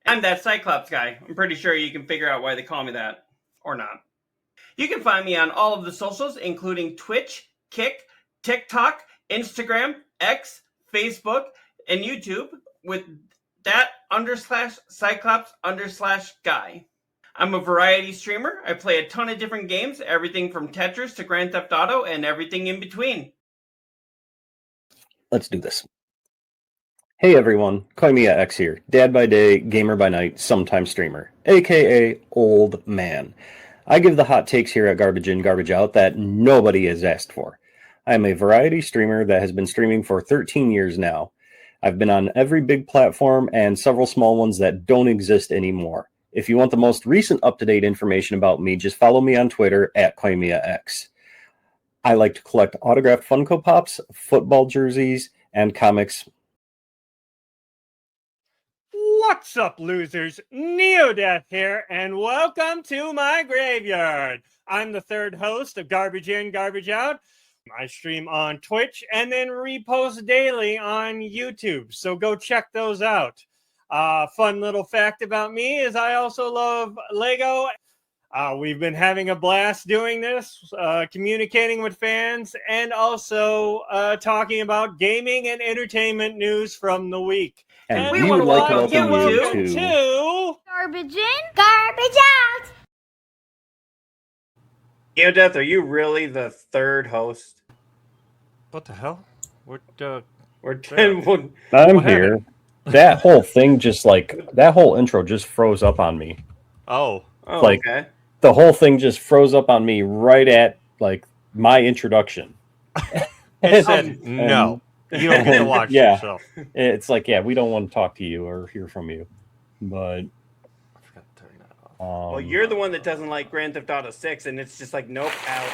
I'm that Cyclops guy. I'm pretty sure you can figure out why they call me that. Or not. You can find me on all of the socials, including Twitch, Kick, TikTok, Instagram, X, Facebook, and YouTube with that_Cyclops_guy. I'm a variety streamer. I play a ton of different games, everything from Tetris to Grand Theft Auto and everything in between. Let's do this. Hey everyone, KoimiaX here. Dad by day, gamer by night, sometimes streamer, aka old man. I give the hot takes here at Garbage In, Garbage Out that nobody has asked for. I am a variety streamer that has been streaming for 13 years now. I've been on every big platform and several small ones that don't exist anymore. If you want the most recent up-to-date information about me, just follow me on Twitter at KoimiaX. I like to collect autographed Funko Pops, football jerseys, and comics. What's up, losers? Neodeath here, and welcome to my graveyard. I'm the third host of Garbage In, Garbage Out. I stream on Twitch and then repost daily on YouTube, so go check those out. Fun little fact about me is I also love Lego. We've been having a blast doing this, communicating with fans, and also talking about gaming and entertainment news from the week. And we would like to welcome you to Garbage In, Garbage Out. Neodeath, are you really the third host? What the hell? I'm here. That whole thing that whole intro just froze up on me. Okay. The whole thing just froze up on me right at my introduction. It said no. You don't get to watch yourself. It's we don't want to talk to you or hear from you. But I forgot to turn that off. Well, you're the one that doesn't like Grand Theft Auto 6, and it's just nope, out.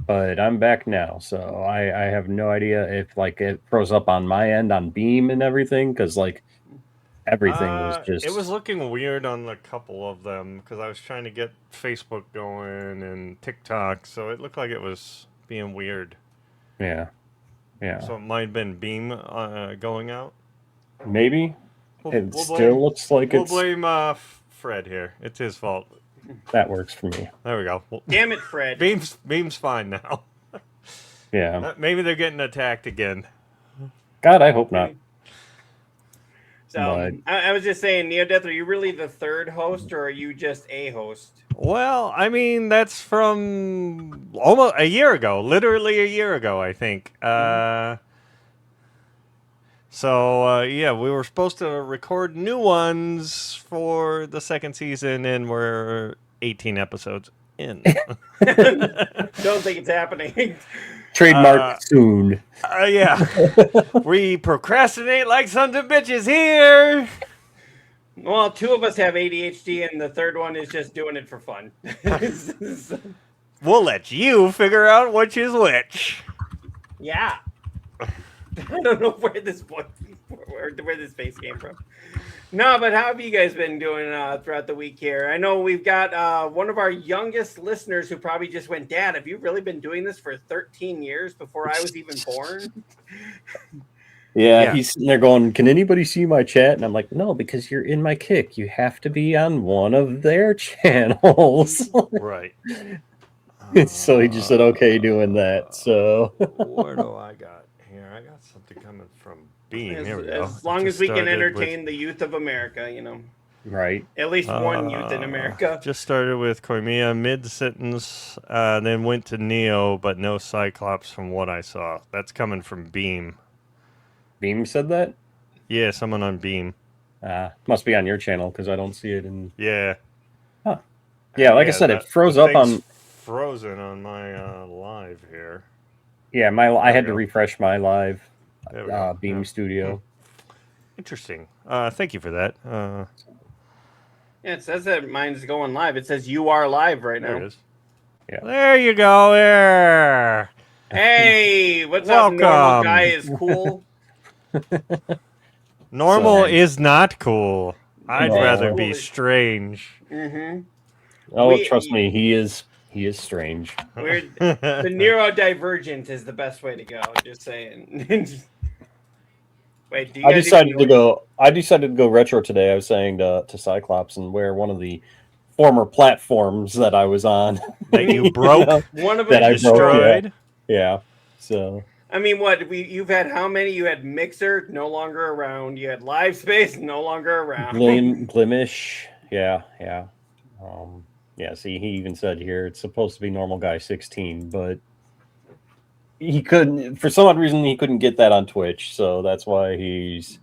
But I'm back now, so I have no idea if it froze up on my end on Beam and everything, because everything was just... It was looking weird on a couple of them, because I was trying to get Facebook going and TikTok, so it looked like it was being weird. Yeah. So it might have been Beam going out? Maybe. Looks like we'll blame Fred here. It's his fault. That works for me. There we go. Damn it, Fred. Beam's fine now. Yeah. Maybe they're getting attacked again. God, I hope not. So, I was just saying, Neodeath, are you really the third host, or are you just a host? Well, I mean, that's from almost a year ago. Literally a year ago, I think. We were supposed to record new ones for the second season, and we're 18 episodes in. Don't think it's happening. Trademark soon. Yeah. We procrastinate like sons of bitches here. Well, two of us have ADHD, and the third one is just doing it for fun. We'll let you figure out which is which. Yeah. I don't know where this face came from. No, but how have you guys been doing throughout the week here? I know we've got one of our youngest listeners who probably just went, Dad, have you really been doing this for 13 years before I was even born? Yeah, he's sitting there going, can anybody see my chat? And I'm like, no, because you're in my Kick. You have to be on one of their channels. Right. So he just said, okay, doing that. So where do I got here? I got something coming from Beam. Here we go. As long as we can entertain the youth of America, Right. At least one youth in America. Just started with Koimia mid-sentence, then went to Neo, but no Cyclops from what I saw. That's coming from Beam. Beam said that? Yeah, someone on Beam. Must be on your channel, because I don't see it in... Yeah. Huh. Yeah, I said, it froze up on... frozen on my live here. Yeah, I had to refresh my live Beam Studio. Interesting. Thank you for that. Yeah, it says that mine's going live. It says you are live right now. There it is. Yeah. There you go. There. Hey, what's up? Normal guy is cool. Normal is not cool. I'd rather be strange. Mm-hmm. Oh, trust me, he is strange. The neurodivergent is the best way to go. Just saying. Wait, do you I guys decided to go retro today. I was saying to Cyclops and wear one of the former platforms that I was on. That you broke, one of that them I broke, destroyed. Yeah. So I mean, what you've had? How many? You had Mixer, no longer around. You had Live Space, no longer around. Glimish. Yeah. Yeah. See, he even said here it's supposed to be normal guy 16, but he couldn't, for some odd reason, he couldn't get that on Twitch. So that's why he's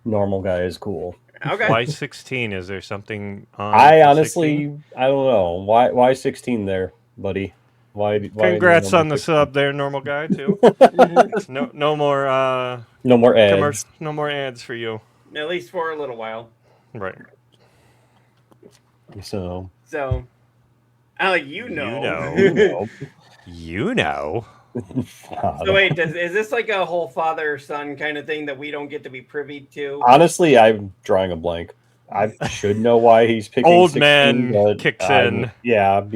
normal guy is cool. Okay. Why 16? Is there something on? I for honestly, 16? I don't know why 16 there, buddy. Why Congrats normal on the 16? sub, there, normal guy too. No more No more ads. commercial, no more ads for you. At least for a little while. Right. So Alec, you know. You know. So wait, is this like a whole father-son kind of thing that we don't get to be privy to? Honestly, I'm drawing a blank. I should know why he's picking Old 16, man but kicks in. Yeah, I'm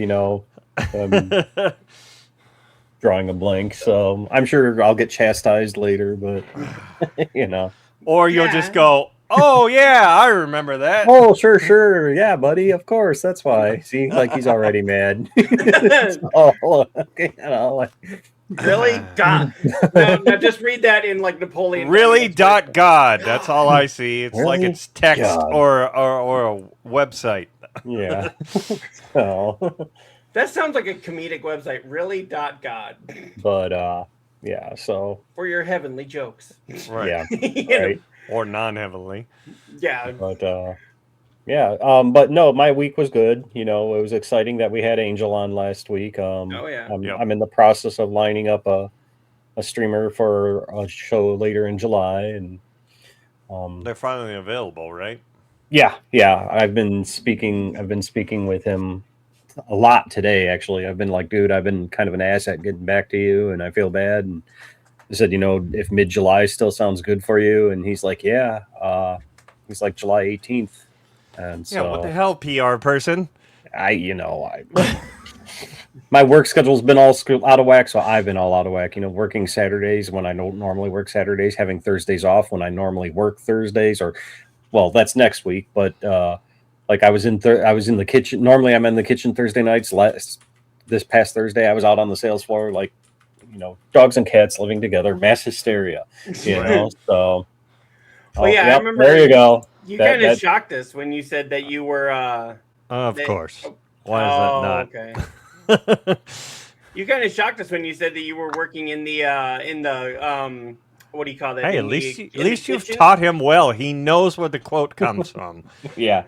drawing a blank. So I'm sure I'll get chastised later, but Or you'll just go, oh yeah, I remember that. Oh, sure. Yeah, buddy. Of course. That's why. See, like he's already mad. Really? God. Now just read that in like Napoleon. Really? Dynamite's God. That's all I see. It's like Really? it's text God. or a website. Yeah. So, That sounds like a comedic website. Really? God. but yeah. So For your heavenly jokes. Right. yeah. Right. Or non-heavenly. Yeah. But yeah. But no, my week was good. It was exciting that we had Angel on last week. Oh yeah. I'm in the process of lining up a streamer for a show later in July, and They're finally available, right? yeah. I've been speaking with him a lot today. Actually, I've been like, dude, I've been kind of an ass at getting back to you, and I feel bad. And I said, if mid-July still sounds good for you, and he's like, yeah. He's like July 18th, and so Yeah. What the hell, PR person? my work schedule's been all out of whack, so I've been all out of whack. Working Saturdays when I don't normally work Saturdays, having Thursdays off when I normally work Thursdays, well, that's next week. But like I was in the kitchen. Normally, I'm in the kitchen Thursday nights. This past Thursday, I was out on the sales floor, like dogs and cats living together, mass hysteria. So. Well, yeah, I remember. There you go. You kind of shocked us when you said that you were. Of course. Why is that not? Okay. You kind of shocked us when you said that you were working in the what do you call that? Hey, at least you've taught him well. He knows where the quote comes from. Yeah.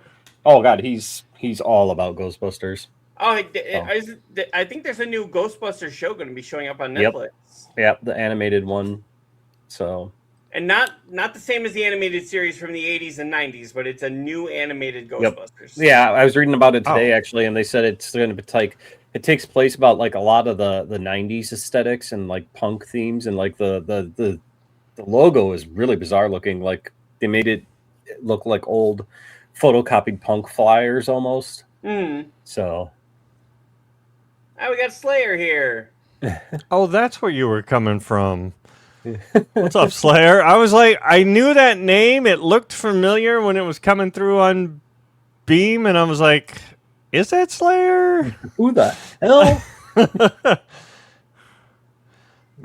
Oh God, he's all about Ghostbusters. Oh, I think there's a new Ghostbusters show going to be showing up on Netflix. Yep, the animated one. So. And not the same as the animated series from the 80s and 90s, but it's a new animated Ghostbusters. Yep. Yeah, I was reading about it today actually, and they said it's going to be like it takes place about like a lot of the 90s aesthetics and like punk themes, and like the logo is really bizarre looking. Like they made it look like old photocopied punk flyers almost. So. Oh, we got Slayer here. Oh, that's where you were coming from. What's up, Slayer? I was like, I knew that name. It looked familiar when it was coming through on Beam, and I was like, is that Slayer? Who the hell?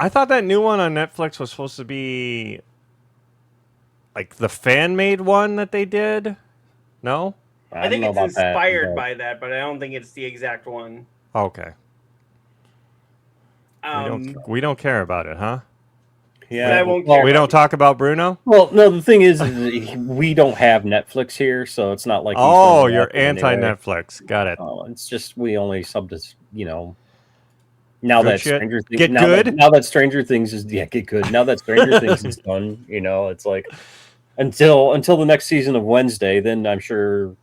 I thought that new one on Netflix was supposed to be like the fan-made one that they did. No? I think it's inspired by that, but I don't think it's the exact one. Okay. We don't care about it, huh? Yeah, we don't talk about Bruno. Well, no. The thing is we don't have Netflix here, so it's not like. Oh, you're anti-Netflix. Got it. It's just we only sub to Now good that shit. Stranger Things, get good. Now that Stranger Things is get good. Now that Stranger Things is done, it's like until the next season of Wednesday, then I'm sure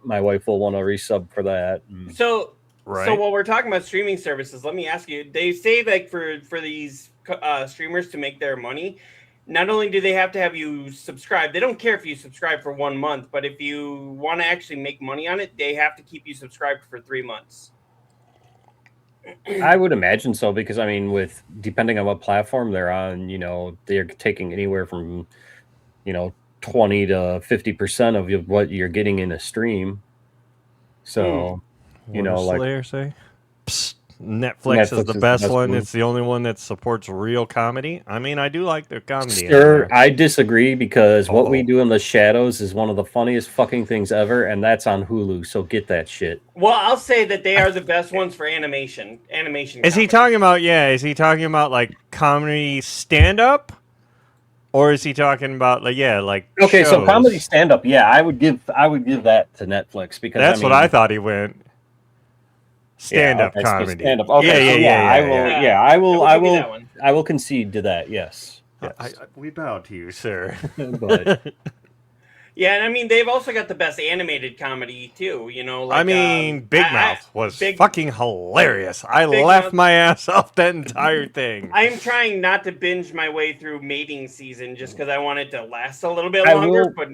my wife will want to resub for that. So while we're talking about streaming services, let me ask you: they say like for these streamers to make their money, not only do they have to have you subscribe, they don't care if you subscribe for 1 month, but if you want to actually make money on it, they have to keep you subscribed for 3 months. I would imagine so because I mean, with depending on what platform they're on, they're taking anywhere from 20 to 50% of what you're getting in a stream. So, What does like Slayer say? Psst, Netflix is Netflix the is the best best one. one. It's the only one that supports real comedy. I mean, I do like their comedy. on Sir, there. I disagree because what we Uh-oh. do in the shadows is one of the funniest fucking things ever, and that's on Hulu. So get that shit. Well, I'll say that they are the best ones for animation. Animation. Is he comedy. talking about? Yeah, is he talking about like comedy stand up, or is he talking about like Okay, so comedy shows? stand up, yeah, I would give that to Netflix because That's I mean, what I thought he went. yeah, Stand up okay, so comedy. stand up. Okay, so Yeah. I will, Yeah. I will will, give you that one. I will concede to that. Yes, yes. We bow to you, sir. But Yeah, and I mean they've also got the best animated comedy too. I mean, Big Mouth was Big- fucking hilarious. I Big laughed Mouth- my ass off that entire thing. I'm trying not to binge my way through mating season just because I want it to last a little bit I longer. will- But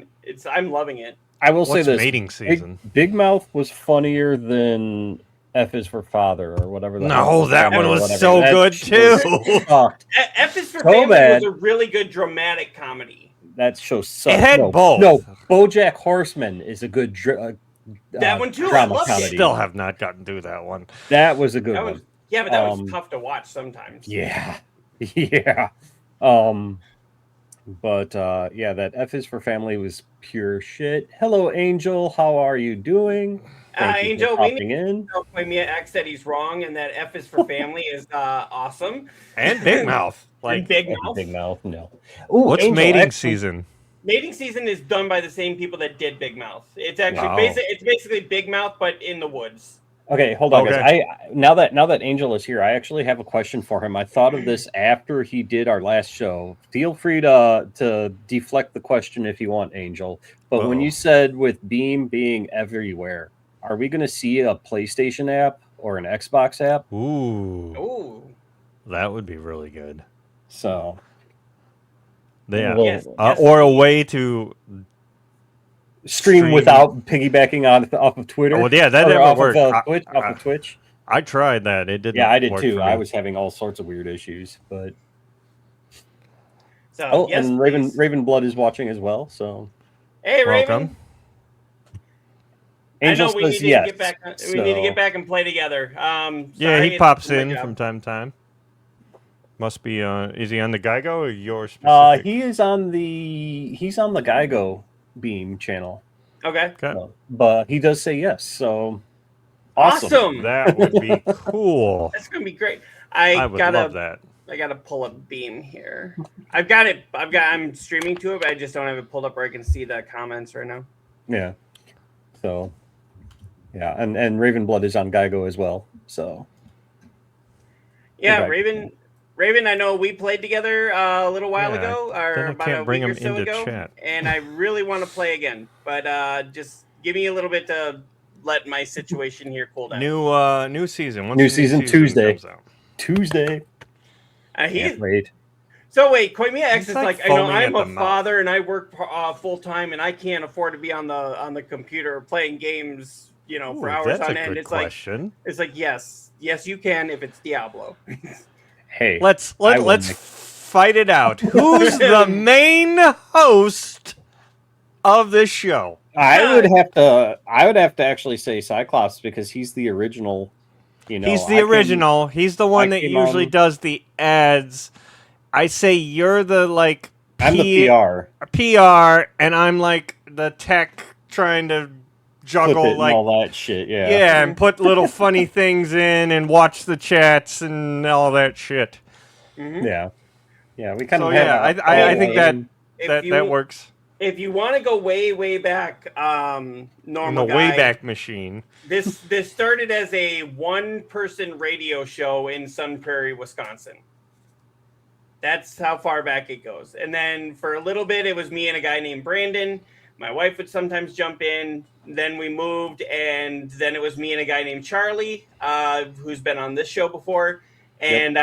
I'm loving it. I will say What's this: mating season? Big Mouth was funnier than F is for Father or whatever. No, that one or was whatever. so That good shit too. sucked. F is for So Family bad. was a really good dramatic comedy. That show sucked. It had both. No, BoJack Horseman is a good That one too, I drama loved it. comedy. Still have not gotten through that one. That was a good That one. was but that was tough to watch sometimes. Yeah, yeah. But yeah, that F is for Family was pure shit. Hello, Angel. How are you doing? Thank you Angel, for we popping in. tell KoimiaX that he's wrong and that F is for Family is awesome. And Big Mouth. And Like, Big And Mouth. Big Mouth, no. Ooh, what's Angel, mating actually- season? Mating season is done by the same people that did Big Mouth. It's actually Wow. it's basically Big Mouth but in the woods. Okay, hold on, Okay. guys. Now that Angel is here, I actually have a question for him. I thought of this after he did our last show. Feel free to deflect the question if you want, Angel. But when Uh-oh. you said with Beam being everywhere, are we going to see a PlayStation app or an Xbox app? Ooh, Ooh. that would be really good. So Yeah. Well, Yes. Or a way to. stream without piggybacking off of Twitter. Oh, yeah, that or never off worked. Of, off of Twitch. I tried that. It didn't. Yeah, I did work too. for I me. was having all sorts of weird issues, but So yes, and please. Raven Blood is watching as well. So Hey Raven. Welcome. Angel I know we says need to yes. get back. We need to get back and play together. Yeah, sorry, he it's pops my in job. from time to time. Must be. Is he on the Geigo or your specific? he's on the Geigo Beam channel, Okay. Okay. but he does say yes. So Awesome. That would be cool. That's gonna be great. I would love that. I gotta pull up Beam here. I'm streaming to it, but I just don't have it pulled up where I can see the comments right now. Yeah. So yeah, and Raven Blood is on Geigo as well. So Yeah, Goodbye. Raven, I know we played together a little while Yeah, ago, then or I about can't a bring week or him so into ago, chat. and I really want to play again. But just give me a little bit to let my situation here cool down. New season. Once New the season Tuesday. comes out. Tuesday. He, Can't wait. so wait, KoimiaX He's is like like I know foaming I'm at a the mouth. father and I work full time and I can't afford to be on the computer playing games, for Ooh, hours that's on a end. good It's question. like yes, you can if it's Diablo. Hey, Let's I will make- fight it out. Who's the main host of this show? I would have to actually say Cyclops because he's the original. He's the original. He's the one that came usually on- does the ads. I say you're the I'm the PR. PR, and I'm like the tech trying to Flip juggle it and all that shit. Yeah. yeah, and put little funny things in and watch the chats and all that shit. Mhm. Yeah. Yeah. We kind So of have. yeah, I think that If you that works. If you want to go way back, In normal the guy, Wayback Machine. This started as a one-person radio show in Sun Prairie, Wisconsin. That's how far back it goes. And then for a little bit, it was me and a guy named Brandon. My wife would sometimes jump in. Then we moved, and then it was me and a guy named Charlie, who's been on this show before. And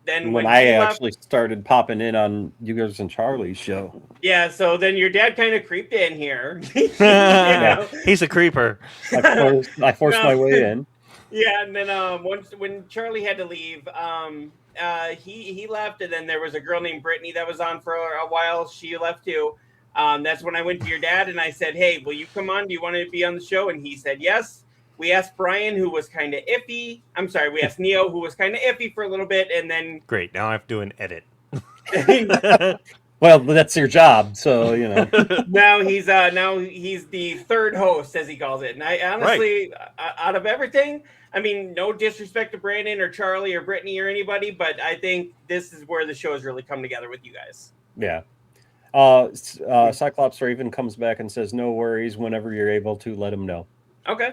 then when when I he left, actually started popping in on you guys and Charlie's show. yeah. So then your dad kind of creeped in here. You know? He's a creeper. I forced No. my way in. Yeah, and then once when Charlie had to leave, he left, and then there was a girl named Brittany that was on for a while. She left too. That's when I went to your dad and I said, "Hey, will you come on? Do you want to be on the show?" And he said yes. We asked Brian, who was kind of iffy. I'm sorry, we asked Neo, who was kind of iffy for a little bit, and then Great. Now I have to do an edit. Well, that's your job, so you know. now he's the third host, as he calls it. And I honestly, out of everything, I mean, no disrespect to Brandon or Charlie or Brittany or anybody, but I think this is where the show has really come together with you guys. Yeah. Cyclops Raven comes back and says, "No worries. Whenever you're able to, let him know." Okay.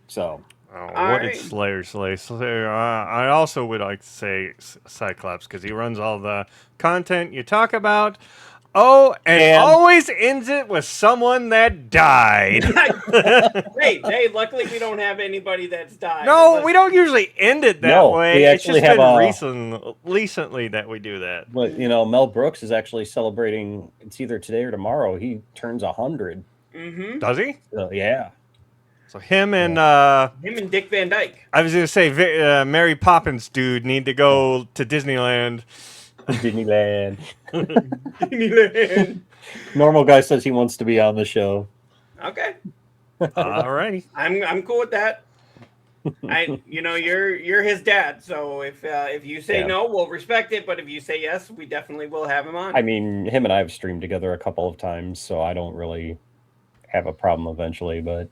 So. What did Slayer say? Slayer, I also would like to say Cyclops because he runs all the content you talk about. Oh, and always ends it with someone that died. Hey, luckily we don't have anybody that's died. No, we don't usually end it that way. We actually it's just have been recently that we do that. But Mel Brooks is actually celebrating. It's either today or tomorrow. He turns 100. Mm-hmm. Does he? Yeah. So him and Dick Van Dyke. I was going to say Mary Poppins dude need to go to Disneyland. Disneyland. Normal guy says he wants to be on the show. Okay. Alrighty. I'm cool with that. You're his dad, so if you say no, we'll respect it. But if you say yes, we definitely will have him on. I mean, him and I have streamed together a couple of times, so I don't really have a problem eventually. But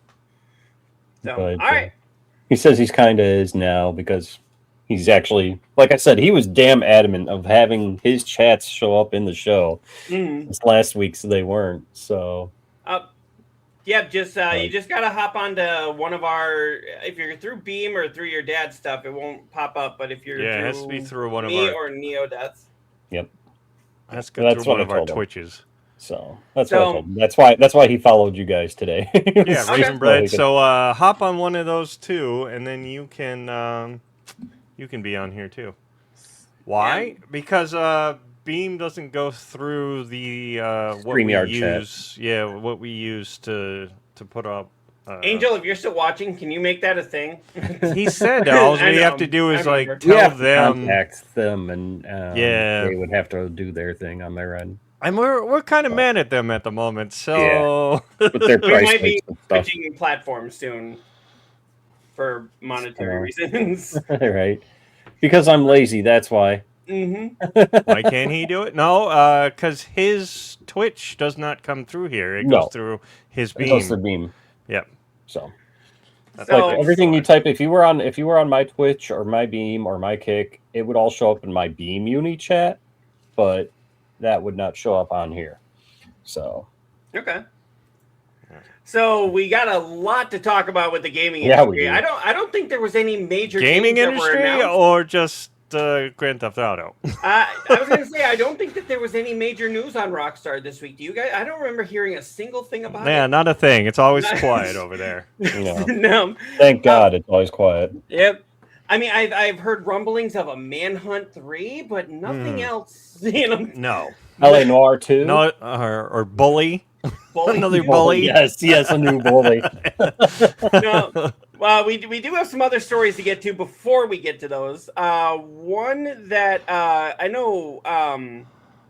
all right. He says he's kind of is now because he's actually, like I said, he was damn adamant of having his chats show up in the show. This last week, so they weren't. So. Yeah, you just gotta hop onto one of our. If you're through Beam or through your dad's stuff, it won't pop up. But if you're it has to be through one of me our or Neo Deaths. Yep, that's good. Through one of our Twitches. So that's what I told him. That's why he followed you guys today. Yeah, Raisin Bread. So hop on one of those too, and then you can be on here too. Why? Yeah. Because Beam doesn't go through the what we use. Chat. Yeah, what we use to put up. Angel, if you're still watching, can you make that a thing? He said all we have to do is tell them, contact them, and they would have to do their thing on their end. And we're kind of mad at them at the moment, so with their price we might be switching platforms soon for monetary reasons. Right? Because I'm lazy. That's why. Why can't he do it? No, because his Twitch does not come through here. It goes through his Beam. It goes through Beam. Yep. So like everything you type, if you were on my Twitch or my Beam or my Kick, it would all show up in my Beam uni chat, but that would not show up on here. So okay. So we got a lot to talk about with the gaming industry. I don't think there was any major gaming industry or just Grand Theft Auto. I was going to say I don't think that there was any major news on Rockstar this week. Do you guys? I don't remember hearing a single thing about it. Yeah, not a thing. It's always quiet over there. No. Thank God, it's always quiet. Yep. I mean, I've heard rumblings of a Manhunt 3, but nothing else. No. LA Noire 2? No, or Bully. Another Bully. Yes, a new Bully. No. Well, we do have some other stories to get to before we get to those. One that I know.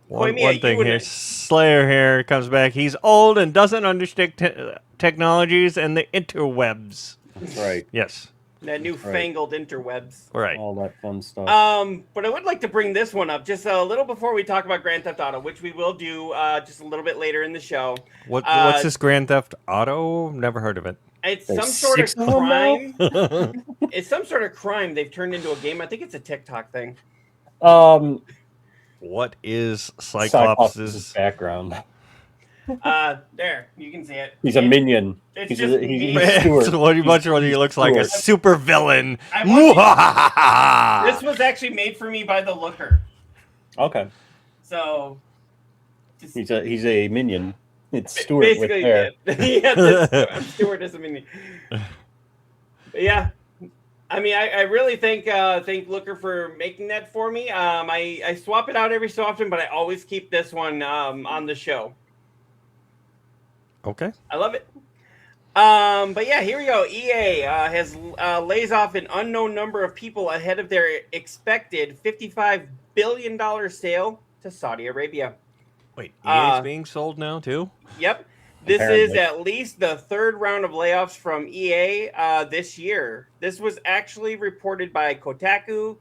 One thing here, Slayer here comes back. He's old and doesn't understand technologies and the interwebs. That's right. Yes. That newfangled interwebs. Right. All that fun stuff. But I would like to bring this one up just a little before we talk about Grand Theft Auto, which we will do just a little bit later in the show. What's this Grand Theft Auto? Never heard of it. It's some sort of crime. It's some sort of crime they've turned into a game. I think it's a TikTok thing. What is Cyclops' background? There, you can see it. He's a minion. It's he's just he looks like a super villain. This was actually made for me by the Looker. Okay. So he's a minion. It's Stuart with hair. Yeah, Stuart is a minion. Yeah. I mean, I really thank Looker for making that for me. I swap it out every so often, but I always keep this one on the show. Okay. I love it. But yeah, here we go. EA has lays off an unknown number of people ahead of their expected $55 billion sale to Saudi Arabia. Wait, EA's Uh, being sold now too? Yep. This is Apparently. at least the third round of layoffs from EA this year. This was actually reported by Kotaku.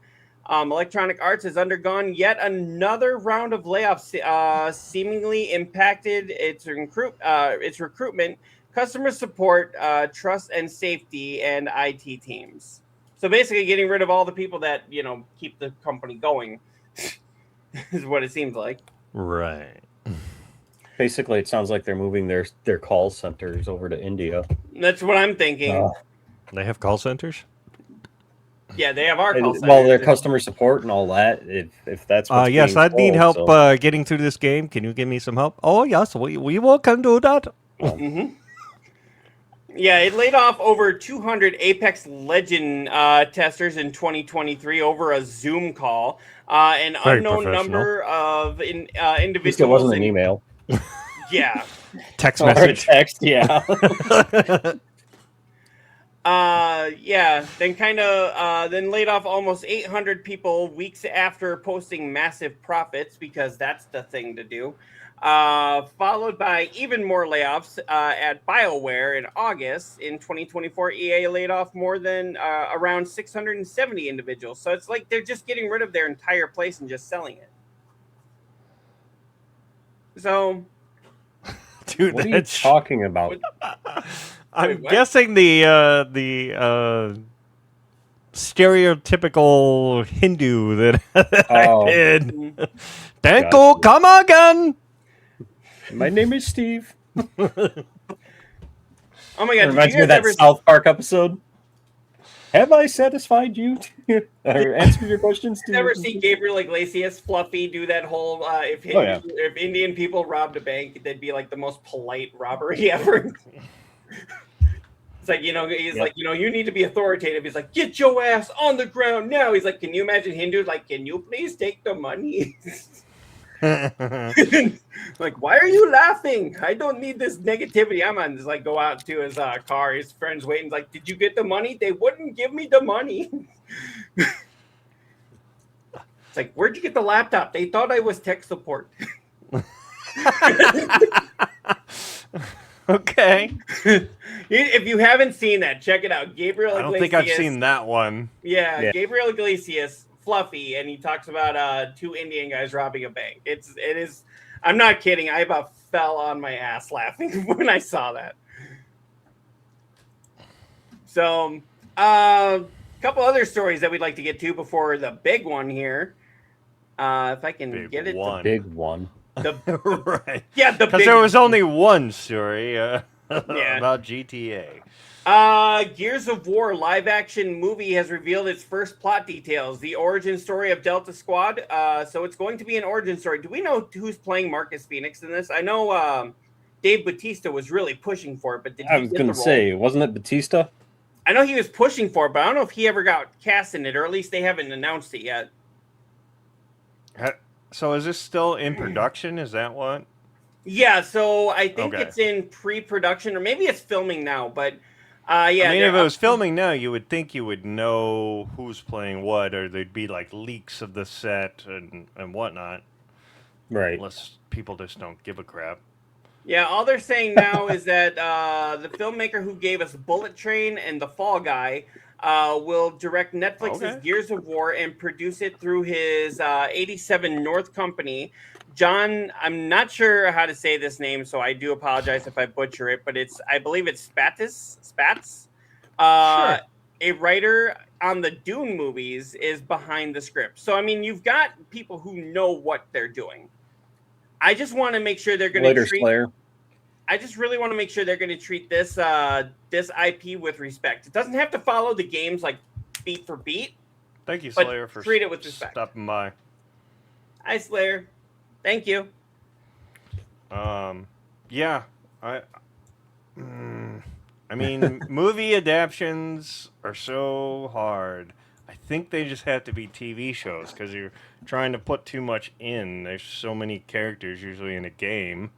Electronic Arts has undergone yet another round of layoffs, seemingly impacted its recruitment, customer support, trust and safety, and IT teams. So basically, getting rid of all the people that keep the company going is what it seems like. Right. Basically, it sounds like they're moving their call centers over to India. That's what I'm thinking. They have call centers? Yeah, they have our call centers. Well, their customer support and all that. If that's what's Yes, being I need sold, help so- getting through this game. Can you give me some help? Oh, yes, we will can do that. Mm-hmm. Yeah, it laid off over 200 Apex Legend testers in 2023 over a Zoom call. An Very unknown professional. number of At least individuals. it wasn't an email. Yeah. Text Or a message. text, yeah. Then laid off almost 800 people weeks after posting massive profits, because that's the thing to do. Followed by even more layoffs at BioWare in August. In 2024, EA laid off more than around 670 individuals. So it's like they're just getting rid of their entire place and just selling it. So, Dude, What are you that's talking about? I'm Wait, what? guessing the stereotypical Hindu that I Oh. did. Mhm. Danko, Gotcha. come again. My name is Steve. Oh my It god, did reminds you me of guys that ever South Park episode. Have I satisfied you? Or answered your questions? ever see Gabriel Iglesias, Fluffy, do that whole if Oh, yeah. if Indian people robbed a bank, they'd be like the most polite robbery ever. It's like, he's Yep. like, you need to be authoritative. He's like, get your ass on the ground now. He's like, can you imagine Hindus like, can you please take the money? Like, why are you laughing? I don't need this negativity. I'm on. Just like, go out to his car. His friend's waiting. He's like, did you get the money? They wouldn't give me the money. It's like, where'd you get the laptop? They thought I was tech support. Okay. If you haven't seen that, check it out. Gabriel I don't Iglesias. think I've seen that one. Yeah, Gabriel Iglesias, Fluffy, and he talks about two Indian guys robbing a bank. It is. I'm not kidding. I about fell on my ass laughing when I saw that. So, a couple other stories that we'd like to get to before the big one here. If I can Big get it. one. Big one. Right. Yeah, the Because big there was only one story Yeah. about GTA. Gears of War live action movie has revealed its first plot details. The origin story of Delta Squad. So it's going to be an origin story. Do we know who's playing Marcus Phoenix in this? I know Dave Bautista was really pushing for it, but did he I was get going the to role? say, wasn't it Batista? I know he was pushing for it, but I don't know if he ever got cast in it, or at least they haven't announced it yet. So is this still in production? Is that what? Yeah, so I think Okay. it's in pre-production, or maybe it's filming now, but yeah. I mean, if they're it was filming now, you would think you would know who's playing what, or there'd be like leaks of the set and whatnot. Right. Unless people just don't give a crap. Yeah, all they're saying now is that the filmmaker who gave us Bullet Train and The Fall Guy will direct Netflix's Okay. Gears of War and produce it through his 87 North company. John, I'm not sure how to say this name, so I do apologize if I butcher it, but I believe it's Spats. Sure. A writer on the Dune movies is behind the script. So, I mean, you've got people who know what they're doing. I just want to make sure they're going to treat. Slayer. I just really want to make sure they're going to treat this this IP with respect. It doesn't have to follow the games like beat for beat. Thank you, But Slayer, for treat it with respect. stopping by. Hi, Slayer. Thank you. Yeah, I mean, movie adaptions are so hard. I think they just have to be TV shows because you're trying to put too much in. There's so many characters usually in a game.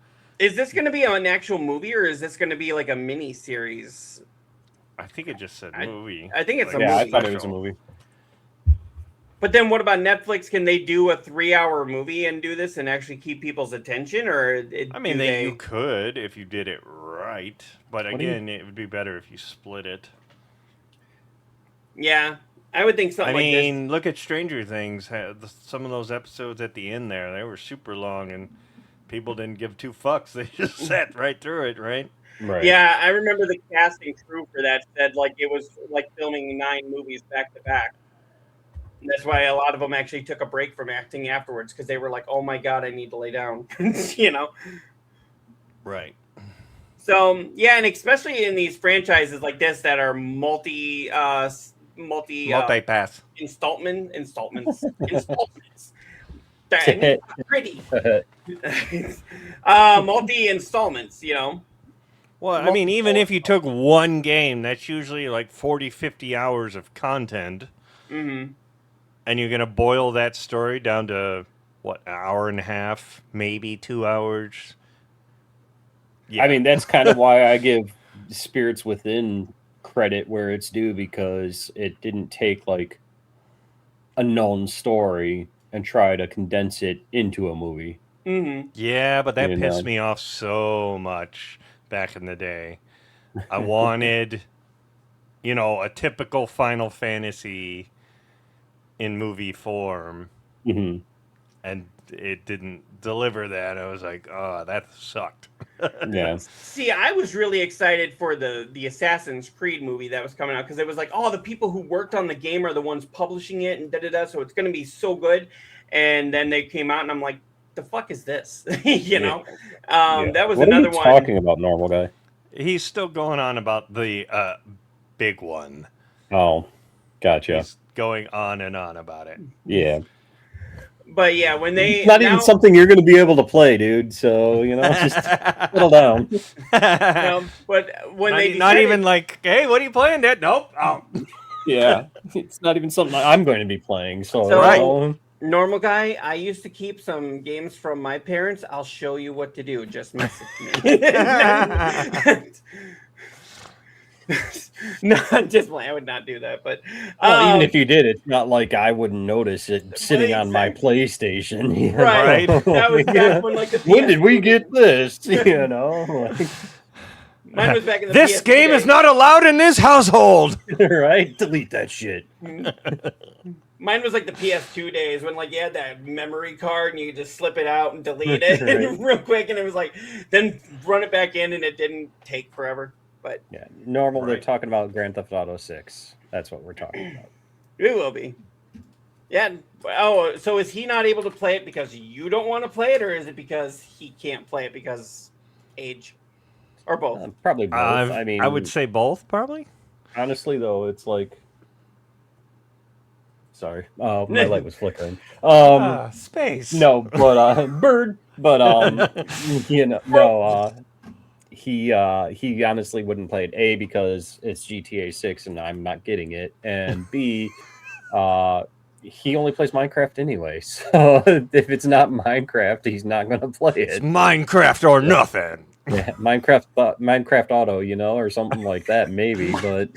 Is this going to be an actual movie, or is this going to be like a mini series? I think it just said movie. I think it's a Yeah, I movie. thought it was a movie. But then what about Netflix? Can they do a 3-hour movie and do this and actually keep people's attention? Or You could if you did it right. But again, it would be better if you split it. Yeah, I would think something like this. Look at Stranger Things. Some of those episodes at the end there, they were super long and people didn't give two fucks. They just sat right through it, right? Right. Yeah, I remember the casting crew for that said like it was like filming 9 movies back to back. And that's why a lot of them actually took a break from acting afterwards because they were like, "Oh my god, I need to lay down," you know. Right. So yeah, and especially in these franchises like this that are multi-pass installments. Pretty multi installments, you know. Well, I mean, even if you took one game, that's usually like 40, 50 hours of content. Mm-hmm. And you're going to boil that story down to, what, an hour and a half, maybe 2 hours? Yeah. I mean, that's kind of why I give Spirits Within credit where it's due, because it didn't take, like, a known story and try to condense it into a movie. Mm-hmm. Yeah, but that pissed me off so much back in the day. I wanted, a typical Final Fantasy in movie form, and it didn't deliver that. I was like, oh, that sucked. Yeah. See, I was really excited for the Assassin's Creed movie that was coming out because it was like, oh, the people who worked on the game are the ones publishing it and da-da-da, so it's going to be so good. And then they came out and I'm like, the fuck is this? That was what another are you one. Talking about, normal guy. He's still going on about the big one. Oh, gotcha. He's going on and on about it. Yeah. But yeah, when it's not even something you're going to be able to play, dude. So just settle down. But when they not even like, hey, what are you playing? That nope. Oh. Yeah, it's not even something I'm going to be playing. So right. Normal guy, I used to keep some games from my parents. I'll show you what to do. Just message me. No, just I would not do that. But even if you did, it's not like I wouldn't notice it sitting on my PlayStation. Right. That was back when the when did we get this? Mine was back in the This game is not allowed in this household. Right? Delete that shit. Mine was like the PS2 days when you had that memory card and you could just slip it out and delete it real quick, and it was like then run it back in and it didn't take forever. But yeah, normal. Right. They're talking about Grand Theft Auto 6. That's what we're talking about. It will be. Yeah. Oh, so is he not able to play it because you don't want to play it, or is it because he can't play it because age, or both? Probably both. I would say both, probably. Honestly, though, it's like. Sorry, my light was flickering. Space. No, but bird. But no. He honestly wouldn't play it, A, because it's GTA 6 and I'm not getting it, and B, he only plays Minecraft anyway, so if it's not Minecraft, he's not going to play it. It's Minecraft or nothing. Yeah, Minecraft Auto, or something like that, maybe, but...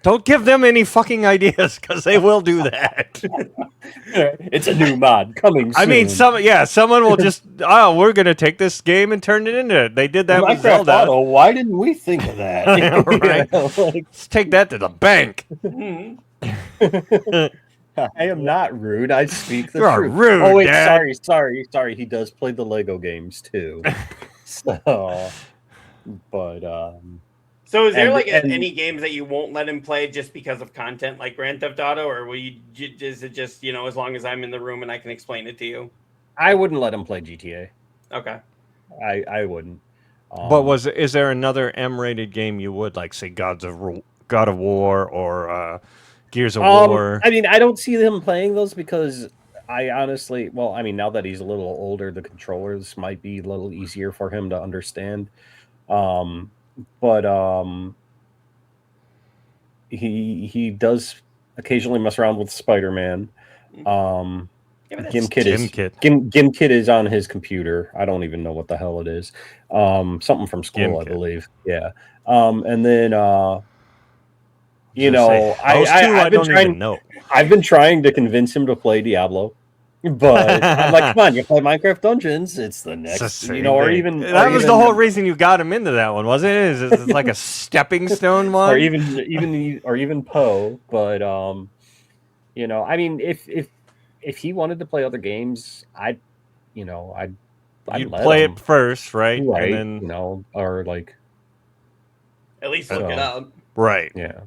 Don't give them any fucking ideas, because they will do that. It's a new mod coming soon. I mean, someone will just, we're going to take this game and turn it into it. They did that with Zelda. Auto, why didn't we think of that? Right. Let's take that to the bank. I am not rude. I speak the truth. You're rude, oh, wait, Dad. Sorry. He does play the Lego games, too. So, but... So is there any games that you won't let him play just because of content like Grand Theft Auto, or is it just as long as I'm in the room and I can explain it to you? I wouldn't let him play GTA. Okay. I wouldn't. But is there another M-rated game you would like, say God of War or Gears of War? I mean, I don't see him playing those because I honestly, now that he's a little older, the controllers might be a little easier for him to understand. But he does occasionally mess around with Spider-Man. Gimkit is on his computer. I don't even know what the hell it is. Something from school, I believe. Yeah. And then I've been trying. Know. I've been trying to convince him to play Diablo, but I'm like, come on, you play Minecraft Dungeons. It's the next, or even that was the whole reason you got him into that one, wasn't it? It's like a stepping stone one, or even Poe. But I mean, if he wanted to play other games, I'd play it first, right? Right, and then or like at least look it up. Right. Yeah.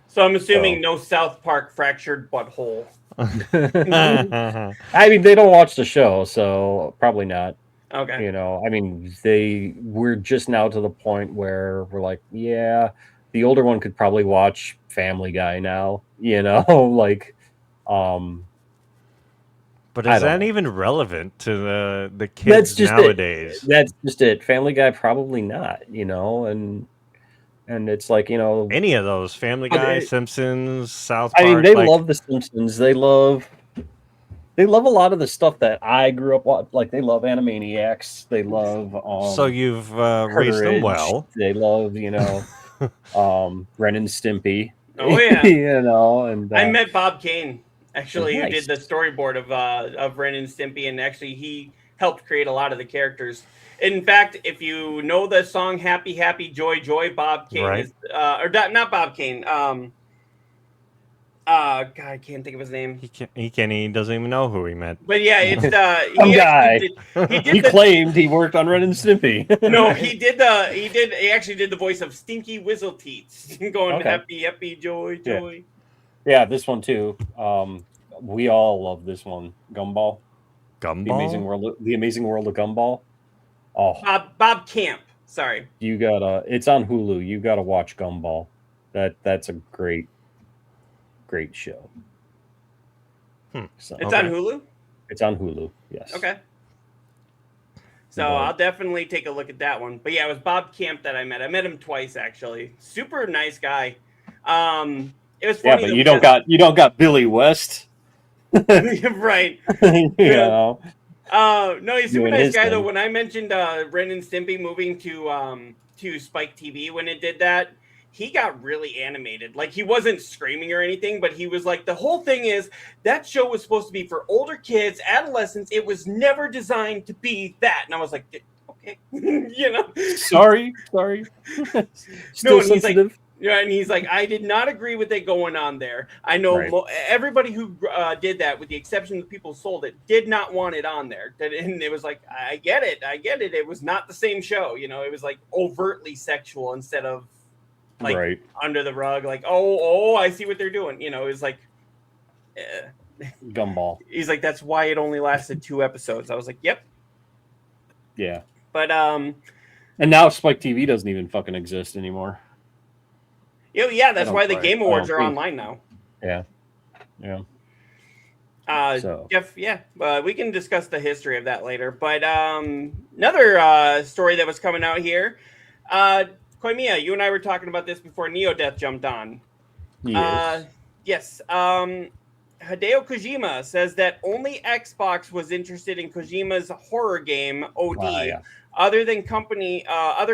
So I'm assuming no South Park fractured butthole. I mean, they don't watch the show, so probably not. Okay. I mean, we're just now to the point where we're like, yeah, the older one could probably watch Family Guy now, like, but is that even relevant to the kids nowadays? That's just it. Family Guy, probably not, and it's like, any of those Family Guy, Simpsons, South Park. I mean, they love the Simpsons. They love a lot of the stuff that I grew up with. Like, they love Animaniacs. They love so you've raised them well. They love Ren and Stimpy. Oh yeah. And I met Bob Kane actually, nice. who did the storyboard of Ren and Stimpy, and actually he helped create a lot of the characters. In fact, if you know the song "Happy Happy Joy Joy," Bob Kane is, or not Bob Kane. God, I can't think of his name. He doesn't even know who he meant. But yeah, it's he claimed he worked on Ren and Stimpy. No, he actually did the voice of Stinky Whistleteats, going happy happy joy joy. Yeah, this one too. We all love this one, Gumball. Gumball? The Amazing World of Gumball. Oh, Bob Camp. Sorry. It's on Hulu. You gotta watch Gumball. That's a great show. So, it's on Hulu? It's on Hulu, yes. Okay. So I'll definitely take a look at that one. But yeah, it was Bob Camp that I met. I met him twice actually. Super nice guy. It was funny. Yeah, but you don't got Billy West. Right. No, he's a super nice guy though. When I mentioned Ren and Stimpy moving to Spike TV when it did that, he got really animated. Like, he wasn't screaming or anything, but he was like, the whole thing is that show was supposed to be for older kids, adolescents. It was never designed to be that. And I was like, okay, Sorry. Still sensitive. And he's like, I did not agree with it going on there. I know everybody who did that, with the exception of the people who sold it, did not want it on there. And it was like, I get it. It was not the same show. It was like overtly sexual instead of like under the rug. Like, oh, I see what they're doing. It was like Gumball. He's like, that's why it only lasted 2 episodes. I was like, yep. Yeah. But and now Spike TV doesn't even fucking exist anymore. Yeah, that's why the Game Awards are online now. Yeah. Jeff, we can discuss the history of that later. But another story that was coming out here, Koimiya, you and I were talking about this before Neodeath jumped on. Yes. Hideo Kojima says that only Xbox was interested in Kojima's horror game OD. Other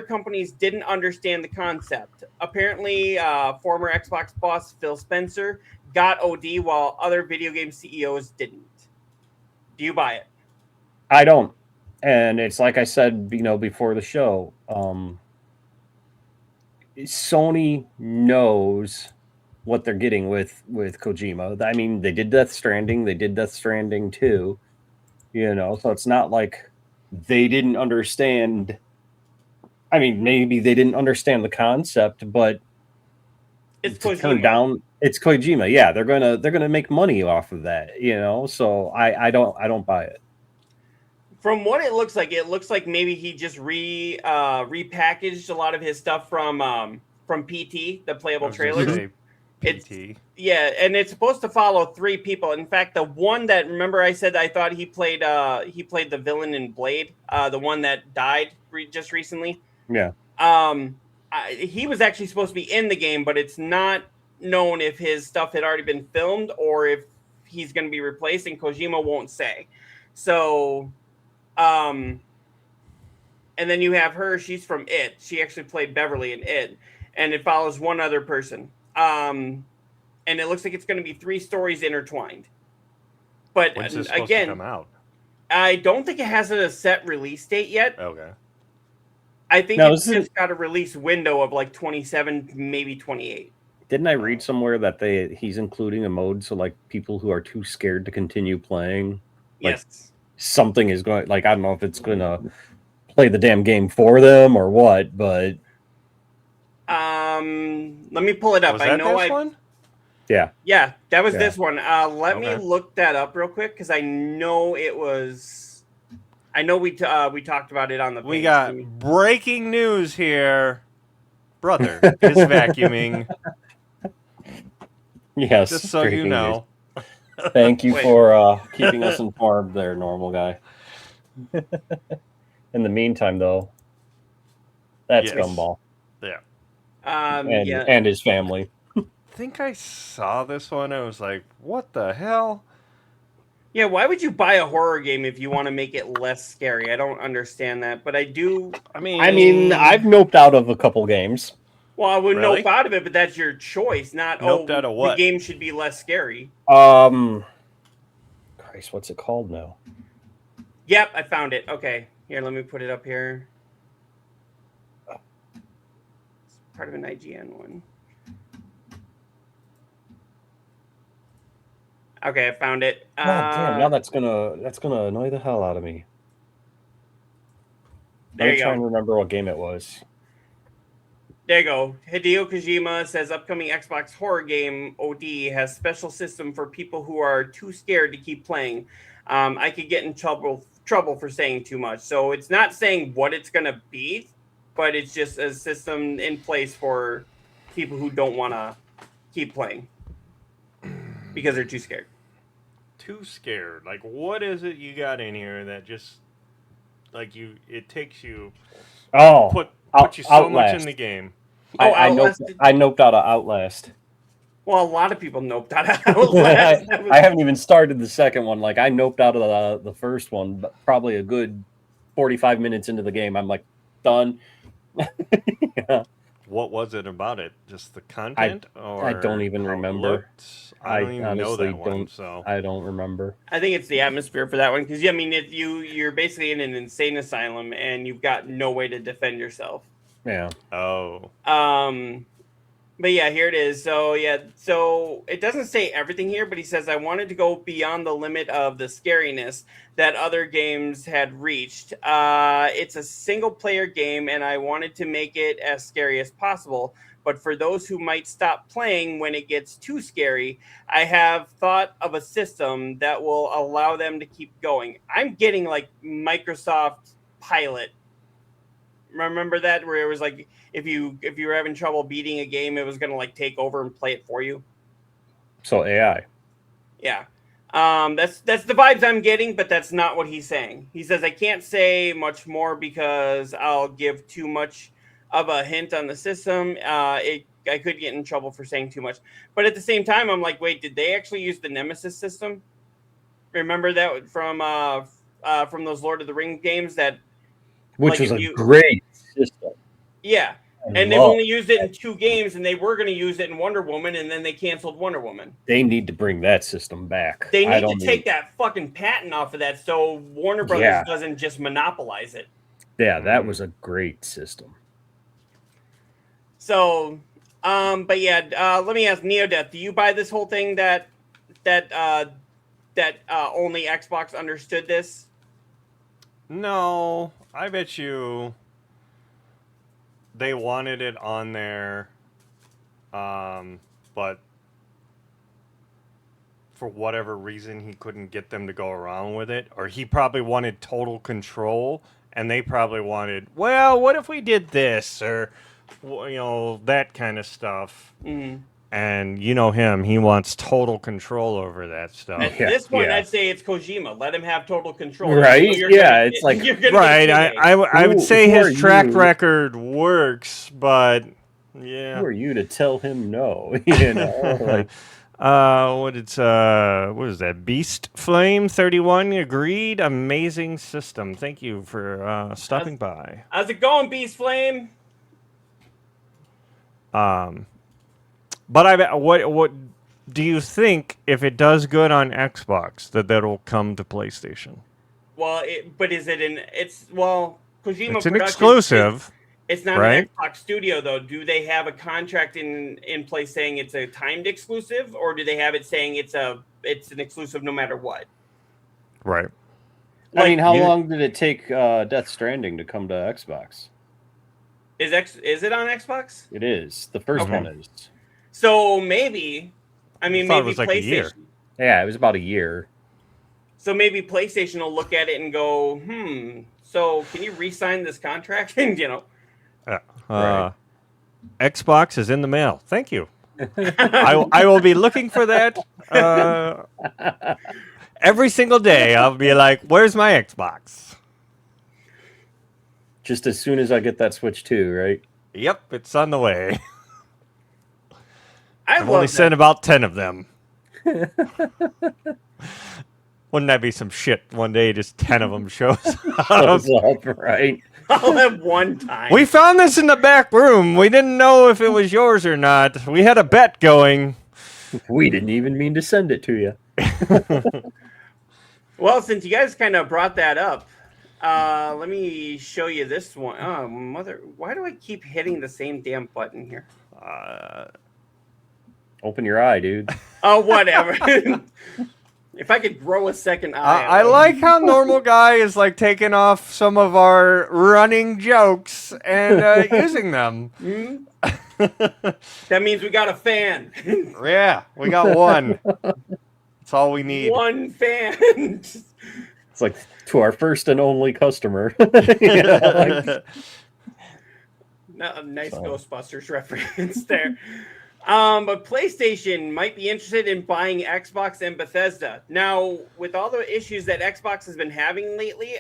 companies didn't understand the concept. Apparently, former Xbox boss Phil Spencer got OD while other video game CEOs didn't. Do you buy it? I don't. And it's like I said, before the show, Sony knows what they're getting with Kojima. I mean, they did Death Stranding. They did Death Stranding 2. So it's not like they didn't understand. I mean, maybe they didn't understand the concept, but it's Kojima. It's Kojima. Yeah, they're gonna make money off of that. So I don't buy it. From what it looks like maybe he just repackaged a lot of his stuff from PT, the playable trailers. PT. And it's supposed to follow 3 people. In fact, the one that, remember I said I thought he played the villain in Blade, the one that died just recently. Yeah. He was actually supposed to be in the game, but it's not known if his stuff had already been filmed or if he's going to be replaced, and Kojima won't say. So, and then you have her. She's from It. She actually played Beverly in It, and it follows one other person. And it looks like it's going to be 3 stories intertwined. But When's this supposed to come out? I don't think it has a set release date yet. Okay. I think it's just got a release window of like 27, maybe 28. Didn't I read somewhere that he's including a mode so like people who are too scared to continue playing, like yes, something is going, like I don't know if it's going to play the damn game for them or what, but let me pull it up. Was that this one? Yeah, that was this one. Let me look that up real quick because I know it was. I know we talked about it on the page. We got breaking news here. Brother is vacuuming. Yes, just so you know. Thank you for keeping us informed there, normal guy. In the meantime, though, that's Gumball. Yeah. And his family. I think I saw this one. I was like, what the hell? Yeah, why would you buy a horror game if you want to make it less scary? I don't understand that, but I do. I mean, I've noped out of a couple games. Well, I would nope out of it, but that's your choice, not noped out of what? The game should be less scary. Christ, what's it called now? Yep, I found it. Okay, here, let me put it up here. It's part of an IGN one. Okay, I found it. Damn, now that's gonna annoy the hell out of me. Let me try and remember what game it was. There you go. Hideo Kojima says upcoming Xbox horror game OD has special system for people who are too scared to keep playing. I could get in trouble for saying too much. So it's not saying what it's gonna be, but it's just a system in place for people who don't want to keep playing because they're too scared. Too scared. Like, what is it you got in here that just like it takes you put you so much in the game? I noped out of Outlast. Well, a lot of people noped out of Outlast. I haven't even started the second one. Like, I noped out of the first one, but probably a good 45 minutes into the game, I'm like, done. Yeah. What was it about it? Just the content? I don't even remember. I don't even know that one. So I don't remember. I think it's the atmosphere for that one because I mean, you're basically in an insane asylum and you've got no way to defend yourself. Yeah. Oh. But yeah, here it is. So it doesn't say everything here, but he says I wanted to go beyond the limit of the scariness that other games had reached. It's a single player game and I wanted to make it as scary as possible. But for those who might stop playing when it gets too scary, I have thought of a system that will allow them to keep going. I'm getting like Microsoft Pilot. Remember that, where it was like if you were having trouble beating a game, it was going to like take over and play it for you. So AI. Yeah. That's the vibes I'm getting, but that's not what he's saying. He says I can't say much more because I'll give too much of a hint on the system. I could get in trouble for saying too much. But at the same time, I'm like, wait, did they actually use the Nemesis system? Remember that from those Lord of the Rings games that which was a great system. Yeah. And they've only used it in 2 games, and they were going to use it in Wonder Woman, and then they canceled Wonder Woman. They need to bring that system back. They need to take that fucking patent off of that so Warner Brothers doesn't just monopolize it. Yeah, that was a great system. So, but yeah, let me ask Neodeath, do you buy this whole thing that only Xbox understood this? No, I bet you they wanted it on there, but for whatever reason he couldn't get them to go around with it, or he probably wanted total control, and they probably wanted, well, what if we did this, or that kind of stuff. Mm-hmm. And you know him, he wants total control over that stuff. At this point, I'd say it's Kojima. Let him have total control. Right? So it's like... Right, I would say his track record works, but yeah. Who are you to tell him no? You know? What is that? Beast Flame 31 agreed. Amazing system. Thank you for stopping by. How's it going, Beast Flame? But what do you think if it does good on Xbox that'll come to PlayStation? Well, Kojima It's an Productions exclusive. It's not right? an Xbox studio, though. Do they have a contract in place saying it's a timed exclusive, or do they have it saying it's an exclusive no matter what? Right. I mean, how long did it take Death Stranding to come to Xbox? Is it on Xbox? It is. The first one is. So maybe, maybe it was like a PlayStation. year. Yeah, it was about a year. So maybe PlayStation will look at it and go, so can you re-sign this contract? And Right. Xbox is in the mail. Thank you. I will be looking for that every single day. I'll be like, where's my Xbox? Just as soon as I get that Switch 2, right? Yep, it's on the way. I've only sent about 10 of them. Wouldn't that be some shit? One day, just 10 of them shows up. Right? All at one time. We found this in the back room. We didn't know if it was yours or not. We had a bet going. We didn't even mean to send it to you. Well, since you guys kind of brought that up, let me show you this one. Oh, why do I keep hitting the same damn button here? Open your eye, dude. Oh, whatever. If I could grow a second eye. I like how Normal Guy is like taking off some of our running jokes and using them. That means we got a fan. Yeah, we got one. That's all we need. One fan. It's like to our first and only customer. Nice Ghostbusters reference there. But PlayStation might be interested in buying Xbox and Bethesda. Now, with all the issues that Xbox has been having lately,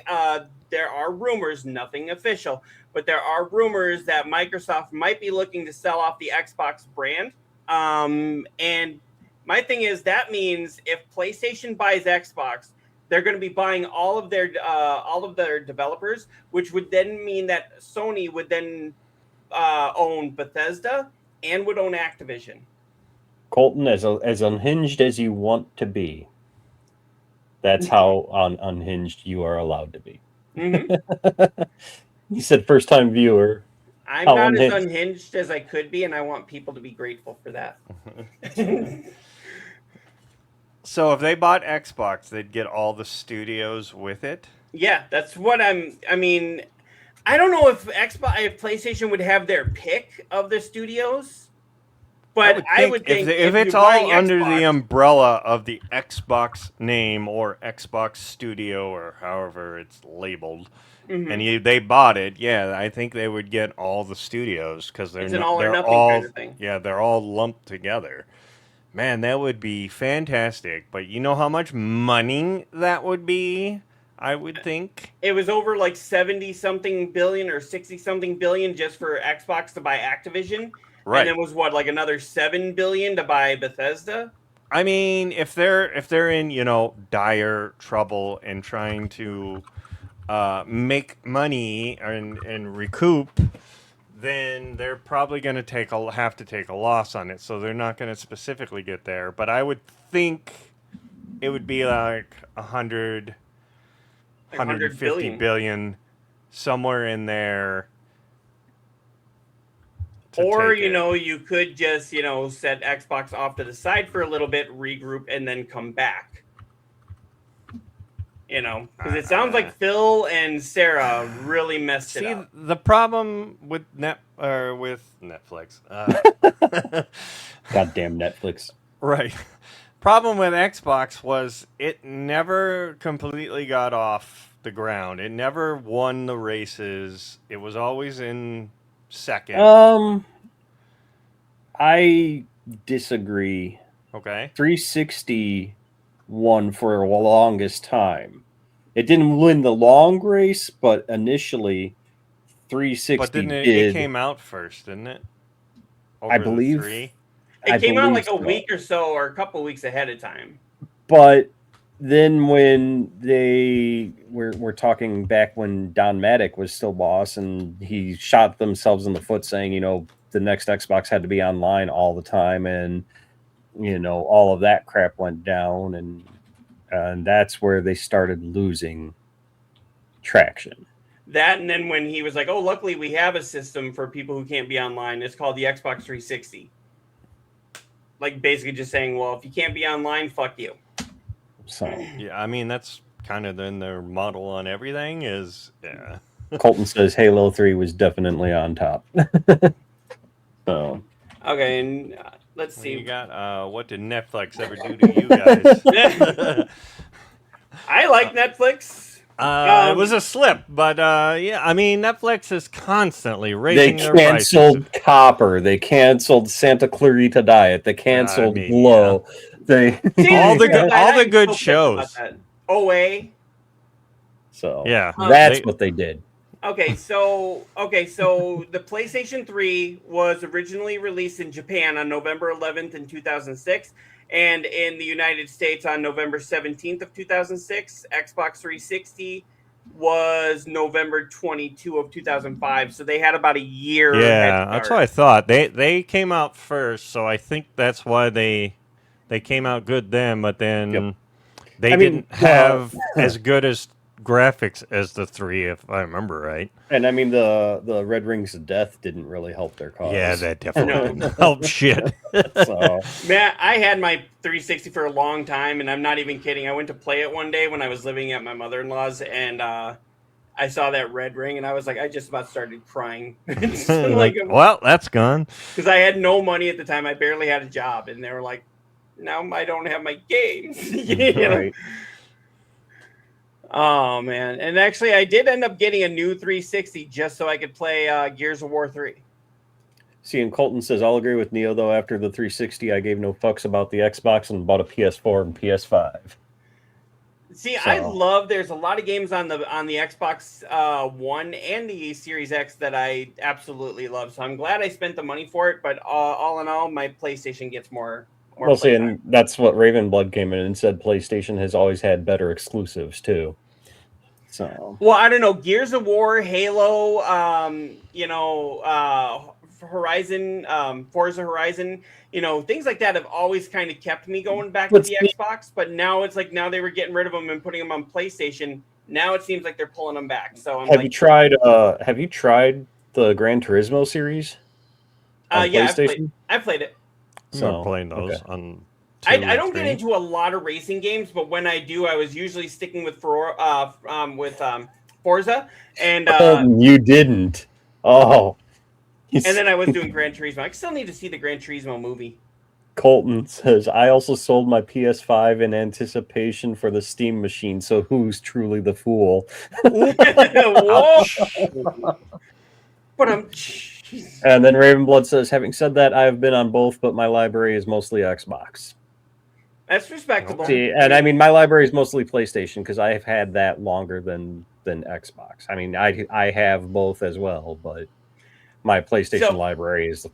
there are rumors, nothing official, but there are rumors that Microsoft might be looking to sell off the Xbox brand. And my thing is that means if PlayStation buys Xbox, they're going to be buying all of their developers, which would then mean that Sony would then own Bethesda and would own Activision. Colton, as unhinged as you want to be, that's how unhinged you are allowed to be. Mm-hmm. You said first-time viewer. I'm not as unhinged as I could be, and I want people to be grateful for that. So if they bought Xbox, they'd get all the studios with it? Yeah, that's what I don't know if PlayStation would have their pick of the studios, but I would think if it's all under the umbrella of the Xbox name or Xbox Studio or however it's labeled, and they bought it, yeah, I think they would get all the studios because they're all kind of thing. Yeah, they're all lumped together. Man, that would be fantastic. But you know how much money that would be? I would think it was over like 70-something billion or 60-something billion just for Xbox to buy Activision, right? And then was what, like another 7 billion to buy Bethesda. I mean, if they're in dire trouble and trying to make money and recoup, then they're probably going to have to take a loss on it. So they're not going to specifically get there. But I would think it would be like 150 billion, somewhere in there. Or, you could just, set Xbox off to the side for a little bit, regroup, and then come back. Because it sounds like Phil and Sarah really messed it up. The problem with Netflix. Goddamn Netflix. Right. Problem with Xbox was it never completely got off the ground. It never won the races. It was always in second. I disagree. Okay. 360 won for the longest time. It didn't win the long race, but initially 360 But it came out first, didn't it? I believe. It came out like a believe so. week or so, or a couple weeks ahead of time. But then when we're talking back when Don Maddock was still boss, and he shot themselves in the foot saying, the next Xbox had to be online all the time, and all of that crap went down, and that's where they started losing traction. That, and then when he was like, "Oh, luckily we have a system for people who can't be online. It's called the Xbox 360." Like basically just saying, "Well, if you can't be online, fuck you." So Yeah, I mean that's kind of then their model on everything is Colton says Halo 3 was definitely on top. So Okay, and let's see. You got what did Netflix ever do to you guys? I like Netflix. It was a slip, but yeah, I mean Netflix is constantly raising their prices. They canceled Copper. They canceled Santa Clarita Diet. They canceled Glow. Yeah. They all the good shows. OA. So yeah, that's what they did. Okay, so the PlayStation 3 was originally released in Japan on November 11th in 2006, and in the United States on November 17th of 2006. Xbox 360 was November 22 of 2005, so they had about a year. Yeah, that's what I thought. They came out first, so I think that's why they came out good then. But then they didn't have as good as graphics as the 3, if I remember right. And I mean the Red Rings of Death didn't really help their cause. Yeah, that definitely didn't help shit. So man, I had my 360 for a long time, and I'm not even kidding. I went to play it one day when I was living at my mother-in-law's, and I saw that red ring, and I was like, I just about started crying. Well, that's gone. Because I had no money at the time. I barely had a job, and they were like, now I don't have my games. You know? Right. Oh, man. And actually, I did end up getting a new 360 just so I could play Gears of War 3. See, and Colton says, I'll agree with Neo, though. After the 360, I gave no fucks about the Xbox and bought a PS4 and PS5. See, I love, there's a lot of games on the Xbox One and the Series X that I absolutely love. So I'm glad I spent the money for it. But all in all, my PlayStation gets more Well, see, and that's what Ravenblood came in and said PlayStation has always had better exclusives, too. So, well, I don't know. Gears of War, Halo, Horizon, Forza Horizon, things like that have always kind of kept me going back to the Xbox. But now it's like, now they were getting rid of them and putting them on PlayStation. Now it seems like they're pulling them back. So have you tried the Gran Turismo series? On PlayStation? I've played it. I'm playing those on. I don't get into a lot of racing games, but when I do, I was usually sticking with Forza. And you didn't. Oh. And then I was doing Gran Turismo. I still need to see the Gran Turismo movie. Colton says, I also sold my PS5 in anticipation for the Steam machine, so who's truly the fool? Whoa! But And then Ravenblood says, having said that, I have been on both, but my library is mostly Xbox. That's respectable. See, and I mean, my library is mostly PlayStation because I have had that longer than Xbox. I mean, I have both as well, but my PlayStation library is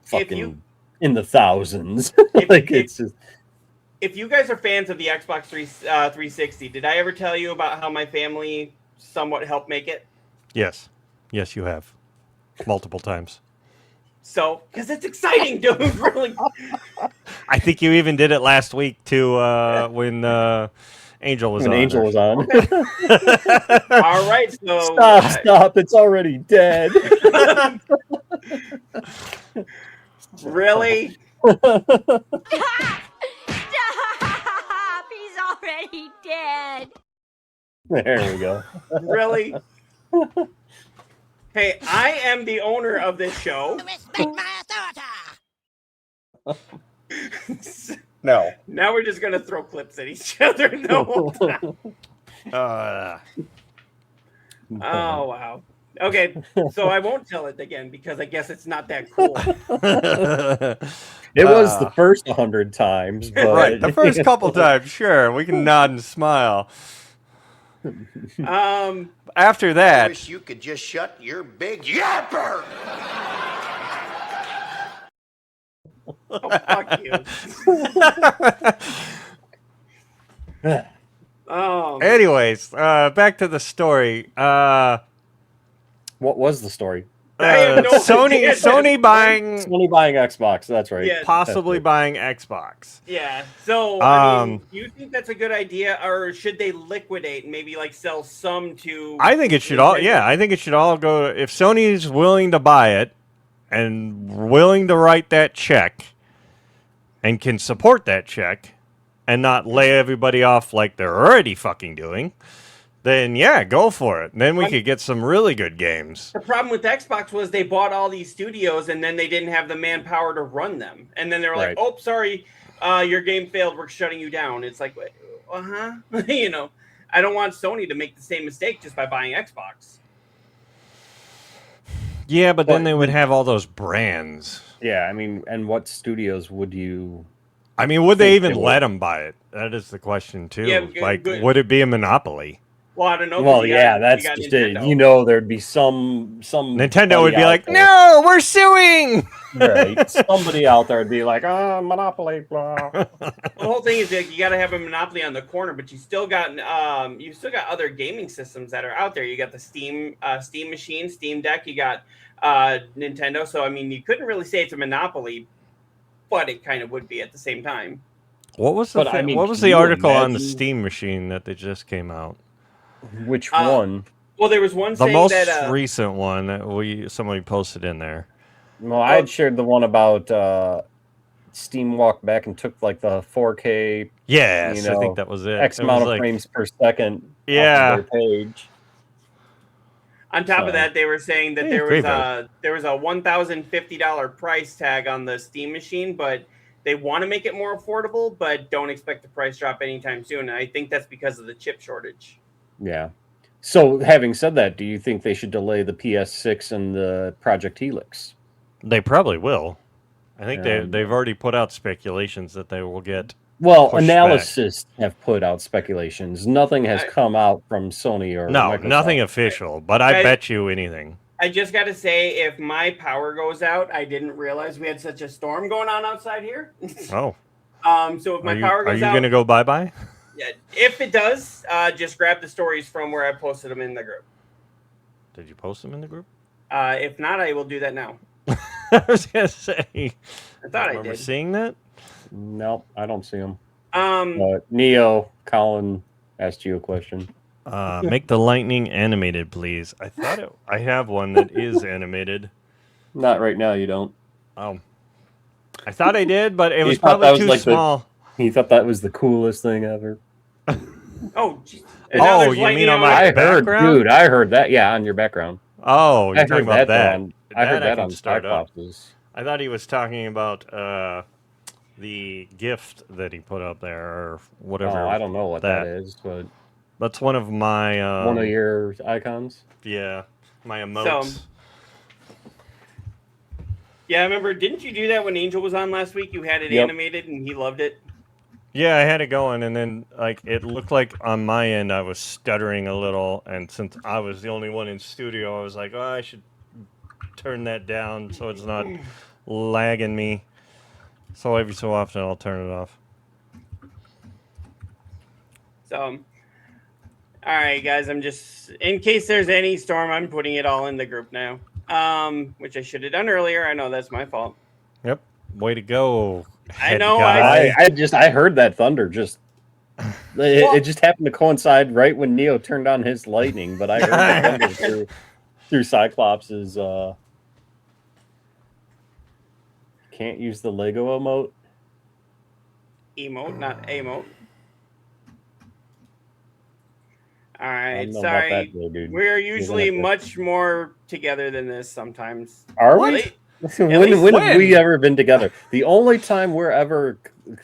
fucking in the thousands. If you guys are fans of the Xbox 360, did I ever tell you about how my family somewhat helped make it? Yes, you have multiple times. So, because it's exciting, dude. Really. I think you even did it last week too when Angel was on. Angel was on. Okay. All right, so stop! It's already dead. Really? Stop! He's already dead. There we go. Really? Hey, I am the owner of this show. Respect my authority. No. Now we're just gonna throw clips at each other. No. Oh wow. Okay, so I won't tell it again because I guess it's not that cool. It was the first 100 times, but... right? The first couple times, sure, we can nod and smile. After that, I wish you could just shut your big yapper. Oh, fuck you. Anyways, back to the story. What was the story? I have no idea at Sony this buying, Sony buying Xbox. That's right. Yeah. possibly That's buying Xbox. Yeah. So, I mean, Um, do you think that's a good idea, or should they liquidate and maybe like sell some to? I think it should all. Nintendo? Yeah, I think it should all go. If Sony's willing to buy it and willing to write that check and can support that check and not lay everybody off like they're already fucking doing, then yeah, go for it. Then we could get some really good games. The problem with Xbox was they bought all these studios and then they didn't have the manpower to run them, and then they were like, Right. "Oh, sorry, your game failed. We're shutting you down." It's like, you know, I don't want Sony to make the same mistake just by buying Xbox. Yeah, but then But- they would have all those brands. Yeah, I mean, and what studios would you? I mean, would they Think even they let would. them buy it? That is the question too. Yeah, like, good. would it be a monopoly? Well, I don't know. 'cause Well, you yeah, got- that's you got just it. Nintendo. You know, there'd be some Nintendo would be buddy out like, there- "No, we're suing." right? Somebody out there would be like, "Oh, monopoly." Blah. The whole thing is like you got to have a monopoly on the corner, but you still got other gaming systems that are out there. You got the Steam machine, Steam Deck. You got Nintendo. So I mean, you couldn't really say it's a monopoly, but it kind of would be at the same time. What was the But, I mean, what was can the you article on the imagine- Steam machine that they just came out? Which Uh, one? Well, there was one The saying most that recent one that somebody posted in there. Well, I had shared the one about Steam walked back and took like the 4K Yes, You I know, think that was it. X It amount was of like, frames per second. Yeah. off of their page. on top So- of that, they were saying that Hey, there great was a $1,050 price tag on the Steam machine, but they want to make it more affordable, but don't expect the price drop anytime soon. And I think that's because of the chip shortage. Yeah. So, having said that, do you think they should delay the PS6 and the Project Helix? They probably will. I think Um, they've already put out speculations that they will get. Well, Push analysis have put out speculations. Nothing has come out from Sony or No, Microsoft. nothing official, but I I- bet you anything. I just got to say, if my power goes out, I didn't realize we had such a storm going on outside here. Oh, So if my are you, power are goes you out, gonna go bye-bye? yeah, if it does, just grab the stories from where I posted them in the group. Did you post them in the group? If not, I will do that now. I was gonna say. I thought I remember did. seeing that. Nope, I don't see them. Um, Neo, Colin asked you a question. Make the lightning animated, please. I have one that is animated. Not right now, you don't. Oh, I thought I did, but it You was thought probably that was too like the- small. He thought that was the coolest thing ever. oh, geez. And now Oh, there's you lightning mean on on my my- I heard, background? dude, I heard that. Yeah, on your background. Oh, you're I talking heard about that. On, I heard that can on start up. Cyclopses. I thought he was talking about the gift that he put up there, or whatever. Oh, I don't know what that that- is, but That's one of my one of your icons. yeah, my emotes. So- Yeah, I remember. Didn't you do that when Angel was on last week? You had it Yep. animated, and he loved it. Yeah, I had it going, and then like it looked like on my end I was stuttering a little, and since I was the only one in studio, I was like, oh, I should turn that down so it's not lagging me. So every so often I'll turn it off. So, all right, guys. I'm just in case there's any storm. I'm putting it all in the group now. Which I should have done earlier. I know that's my fault. Yep, way to go. I know, head guy. I hehed that thunder just. It just happened to coincide right when Neo turned on his lightning, but I heard the thunder through Cyclops's. Can't use the Lego emote. Emote, not emote. All I right, don't know about sorry. that, though, dude. We're usually have to- much more together than this sometimes. Are What? we? Late- when least when when? have we ever been together? The only time we're ever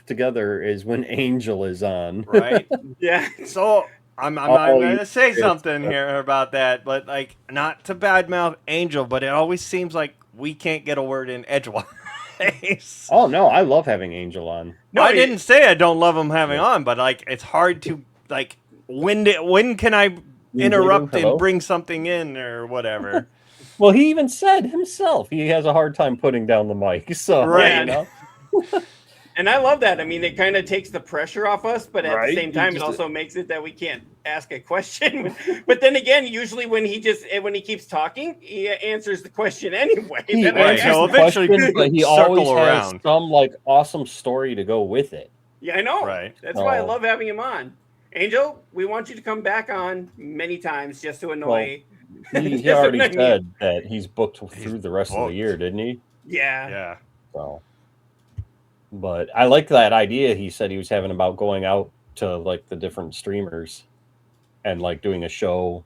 together is when Angel is on. Right. Yeah. So I'm Oh, going you- to say yes. something here about that, but like not to badmouth Angel, but it always seems like we can't get a word in edgewise. Oh no, I love having Angel on. No, I it- didn't say I don't love him having on, but like it's hard to like when can I interrupt Hello? and bring something in or whatever? Well, he even said himself he has a hard time putting down the mic. So Right. you know, And I love that. I mean, it kind of takes the pressure off us, but at the Right? same time, it also makes it that we can't ask a question. But then again, usually when he keeps talking, he answers the question anyway. He Then I Right, answers ask- he'll the eventually question, but he circle always has around. some like awesome story to go with it. Yeah, I know. Right. That's why I So- love having him on. Angel, we want you to come back on many times just to annoy. He just to already annoy me. said that he's booked through He's the rest of booked. the year, didn't he? Yeah. Yeah. So, but I like that idea he said he was having about going out to like the different streamers and like doing a show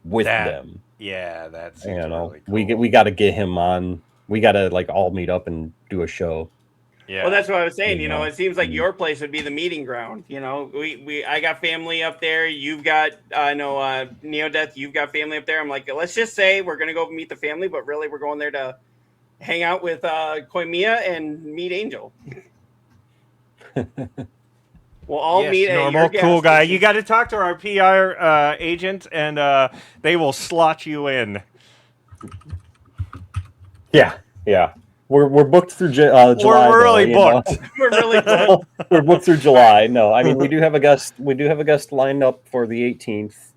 with them. Yeah, that's You know, really cool. we got to get him on. We got to like all meet up and do a show. Yeah. Well, that's what I was saying. You You know, know. it seems like your place would be the meeting ground. You know, I got family up there. You've got, Neo Death. You've got family up there. I'm like, let's just say we're gonna go meet the family, but really we're going there to hang out with Koimiya and meet Angel. We'll all meet at normal your gas cool guy. station. You got to talk to our PR agent, and they will slot you in. Yeah. We're booked through July. We're really booked. We're really booked. We're booked through July. No, I mean we do have a guest. We do have a guest lined up for the 18th.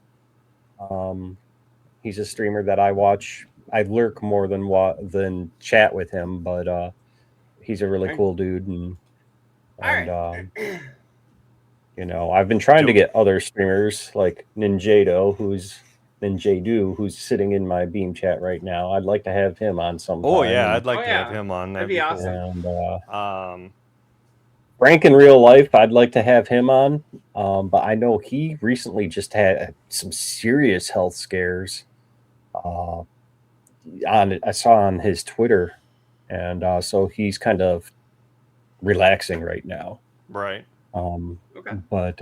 He's a streamer that I watch. I lurk more than chat with him, but he's a really cool dude, and you know, I've been trying to get other streamers like Ninjado, who's sitting in my Beam chat right now. I'd like to have him on sometime. Oh yeah, I'd like to have him on. That'd be awesome. And Frank in real life, I'd like to have him on, but I know he recently just had some serious health scares. I saw on his Twitter, and so he's kind of relaxing right now. Right. Okay. But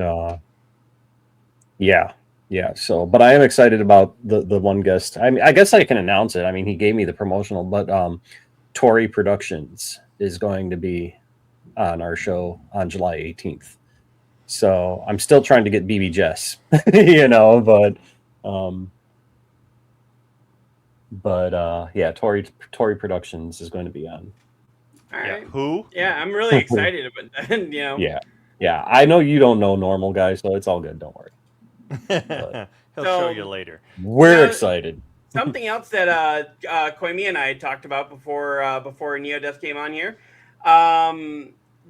yeah. So, but I am excited about the one guest. I mean, I guess I can announce it. I mean, he gave me the promotional, but Tori Productions is going to be on our show on July 18th. So I'm still trying to get BB Jess, you know, but yeah, Tori Productions is going to be on. All right. Yeah. Who? Yeah, I'm really excited about that. You know. Yeah. I know you don't know normal guys, so it's all good. Don't worry. He'll show you later. We're excited. Something else that Koimiya and I had talked about before Neo Death came on here.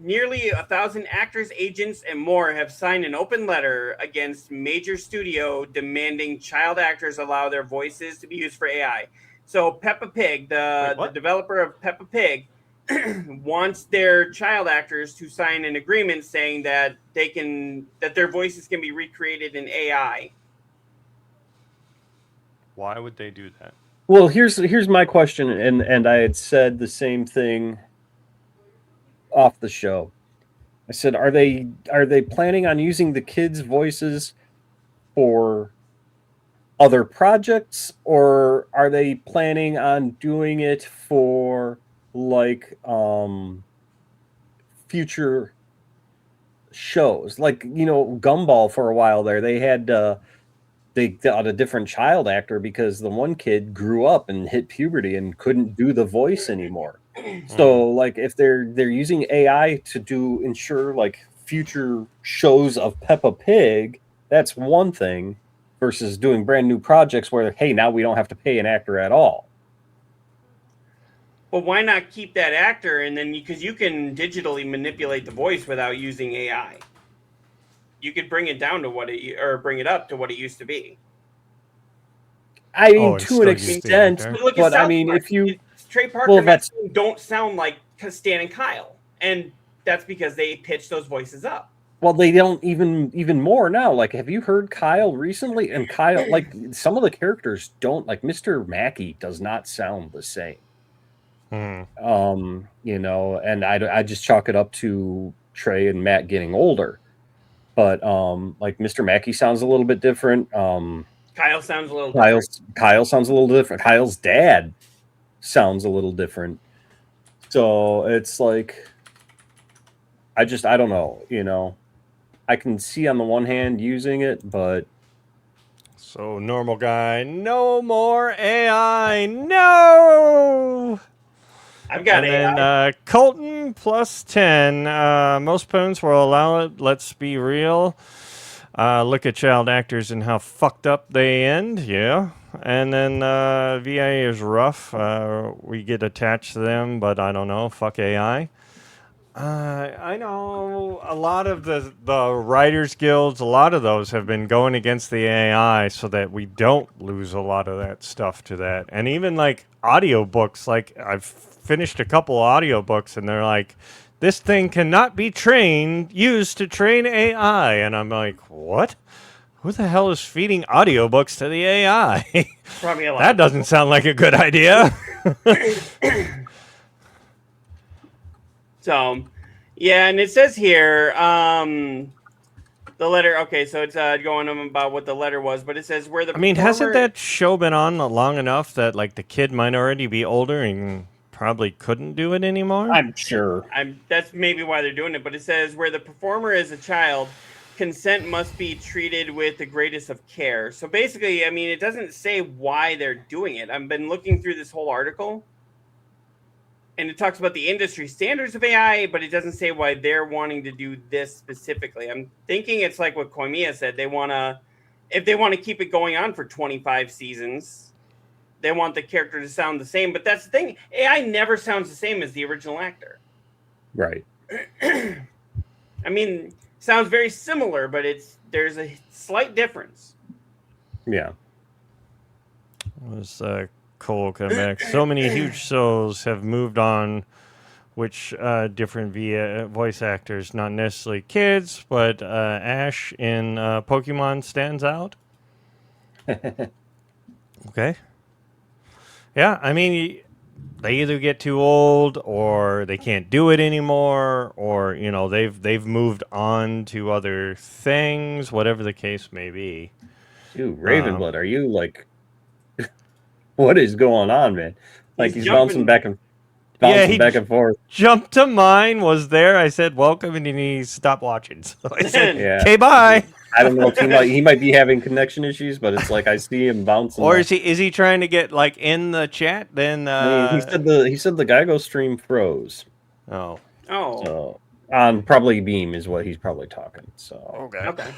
Nearly 1,000 actors, agents, and more have signed an open letter against major studio demanding child actors allow their voices to be used for AI. So Peppa Pig, the developer of Peppa Pig, wants their child actors to sign an agreement saying that their voices can be recreated in AI. Why would they do that? Well, here's my question, and I had said the same thing off the show. I said, are they planning on using the kids' voices for other projects, or are they planning on doing it for like future shows? Like, you know, Gumball for a while there, they had they got a different child actor because the one kid grew up and hit puberty and couldn't do the voice anymore. So like if they're using AI to ensure like future shows of Peppa Pig, that's one thing versus doing brand new projects where, hey, now we don't have to pay an actor at all. But why not keep that actor, and then because you can digitally manipulate the voice without using AI, you could bring it down to bring it up to what it used to be. I mean, to an extent, but I mean, if you Trey Parker and Matt Stone don't sound like Stan and Kyle, and that's because they pitched those voices up. Well, they don't even more now. Like, have you heard Kyle recently? And Kyle, like, some of the characters don't, like Mr. Mackey does not sound the same. You know, and I just chalk it up to Trey and Matt getting older. But like Mr. Mackey sounds a little bit different. Kyle sounds a little different. Kyle sounds a little different. Kyle's dad sounds a little different. So it's like I don't know, you know. I can see on the one hand using it, but so normal guy, no more AI, no. I've got And AI. then Colton plus 10. Most opponents will allow it. Let's be real. Look at child actors and how fucked up they end. Yeah. And then VA is rough. We get attached to them, but I don't know. Fuck AI. I know a lot of the writers guilds, a lot of those have been going against the AI so that we don't lose a lot of that stuff to that. And even like audiobooks, like I've finished a couple audiobooks and they're like, this thing cannot be used to train AI. And I'm like, what? Who the hell is feeding audiobooks to the AI? Probably a lot. That doesn't sound like a good idea. So, yeah, and it says here, the letter. Okay, so it's going on about what the letter was, but it says where the. I mean, hasn't performer- that show been on long enough that like the kid might already be older and probably couldn't do it anymore? I'm sure. That's maybe why they're doing it, but it says where the performer is a child, consent must be treated with the greatest of care. So basically, I mean, it doesn't say why they're doing it. I've been looking through this whole article, and it talks about the industry standards of AI, but it doesn't say why they're wanting to do this specifically. I'm thinking it's like what Koimiya said. If they want to keep it going on for 25 seasons, they want the character to sound the same. But that's the thing. AI never sounds the same as the original actor. Right. I mean, sounds very similar, but there's a slight difference. Yeah. Was Cole come back? So many huge shows have moved on, which different voice actors, not necessarily kids, but Ash in Pokemon stands out. Okay. Yeah, I mean, they either get too old, or they can't do it anymore, or they've moved on to other things, whatever the case may be. Dude, Ravenblood, are you like, what is going on, man? Like he's bouncing back and forth. Jump to mine was there. I said welcome, and then he stopped watching. So I said, Yeah. "Okay, bye." I don't know if he might be having connection issues, but it's like I see him bouncing. Or is he trying to get like in the chat? Then I mean, he said the Geigo stream froze. Oh. So on probably Beam is what he's probably talking. So Okay.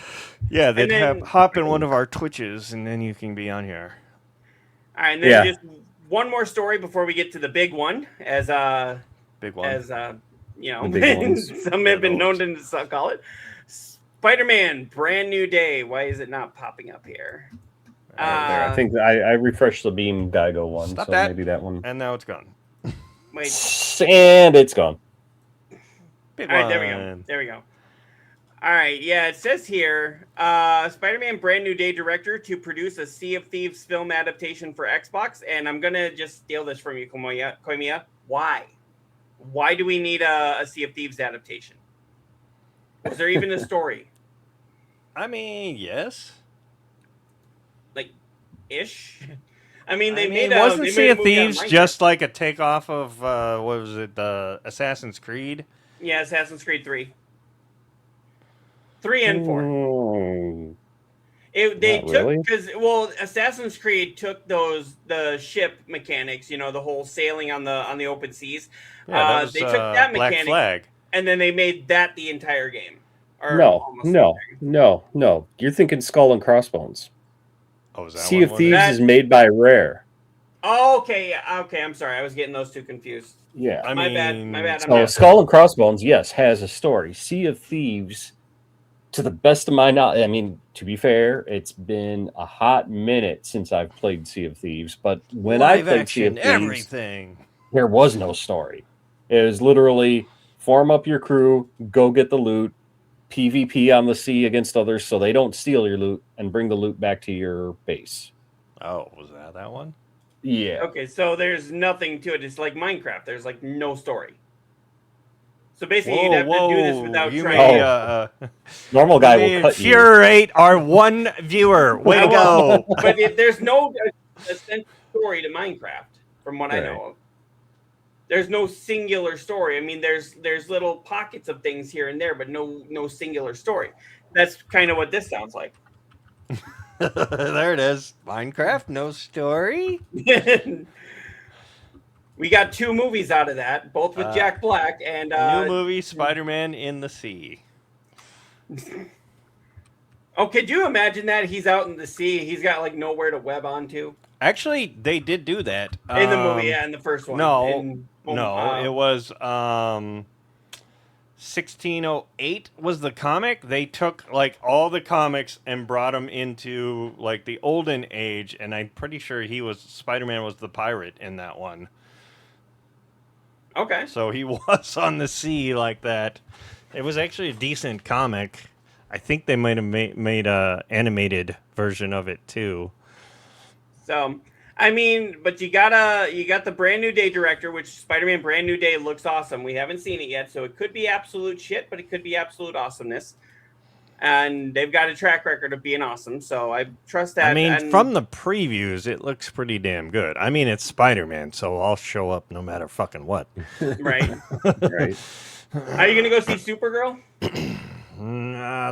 Yeah, then then- hop in one of our Twitches, and then you can be on here. All right, and then just one more story before we get to the big one, as Big one. as The big ones. some have been known to call it. Spider-Man, brand new day. Why is it not popping up here? there, I think I refreshed the Beam Geigo one, Stop so that. maybe that one. And now it's gone. Wait. And it's gone. Big All right, one. there we go. All right, yeah, it says here, Spider-Man brand new day director to produce a Sea of Thieves film adaptation for Xbox, and I'm gonna just steal this from you, Koimiya. Why? Why do we need a Sea of Thieves adaptation? Was there even a story? I mean, yes. Like, ish. I mean, they made wasn't they Sea made a of movie out of Thieves Minecraft. just like a takeoff of what was it, the Assassin's Creed? Yeah, Assassin's Creed 3. 3 and 4. Oh, They Not took really. because Assassin's Creed took the ship mechanics, the whole sailing on the open seas. Yeah, that was, they took that Black mechanic Flag. and then they made that the entire game. Or no, almost the no, entire game. no. You're thinking Skull and Crossbones. Oh, is that Sea what of it was? Thieves That- is made by Rare. Oh, okay, I'm sorry, I was getting those two confused. Yeah. I My mean, bad. I'm So bad. Skull and Crossbones, yes, has a story. Sea of Thieves, to the best of my knowledge, I mean, to be fair, it's been a hot minute since I've played Sea of Thieves, but when I Live played Sea of action, Thieves, everything. there was no story. It was literally form up your crew, go get the loot, PvP on the sea against others so they don't steal your loot, and bring the loot back to your base. Oh, was that one? Yeah. Okay, so there's nothing to it. It's like Minecraft. There's like no story. So basically, you'd have to do this without you trying. may, Normal guy you may will cut you. infuriate our one viewer. Way to go. But there's no essential story to Minecraft, from what I Right. know of. There's no singular story. I mean, there's little pockets of things here and there, but no singular story. That's kind of what this sounds like. There it is. Minecraft, no story. We got 2 movies out of that, both with Jack Black and New movie, Spider-Man in the Sea. Oh, could you imagine that he's out in the sea? He's got like nowhere to web onto Actually, they did do that in the movie. Yeah, in the first one. No, it was 1608 was the comic. They took like all the comics and brought them into like the olden age, and I'm pretty sure Spider-Man was the pirate in that one. Okay. So he was on the sea like that. It was actually a decent comic. I think they might have made a animated version of it too. So, I mean, but you got the Brand New Day director, which Spider-Man Brand New Day looks awesome. We haven't seen it yet, so it could be absolute shit, but it could be absolute awesomeness. And they've got a track record of being awesome, so I trust that. I mean, from the previews, it looks pretty damn good. I mean, it's Spider-Man, so I'll show up no matter fucking what. Right. Right. Are you gonna go see Supergirl?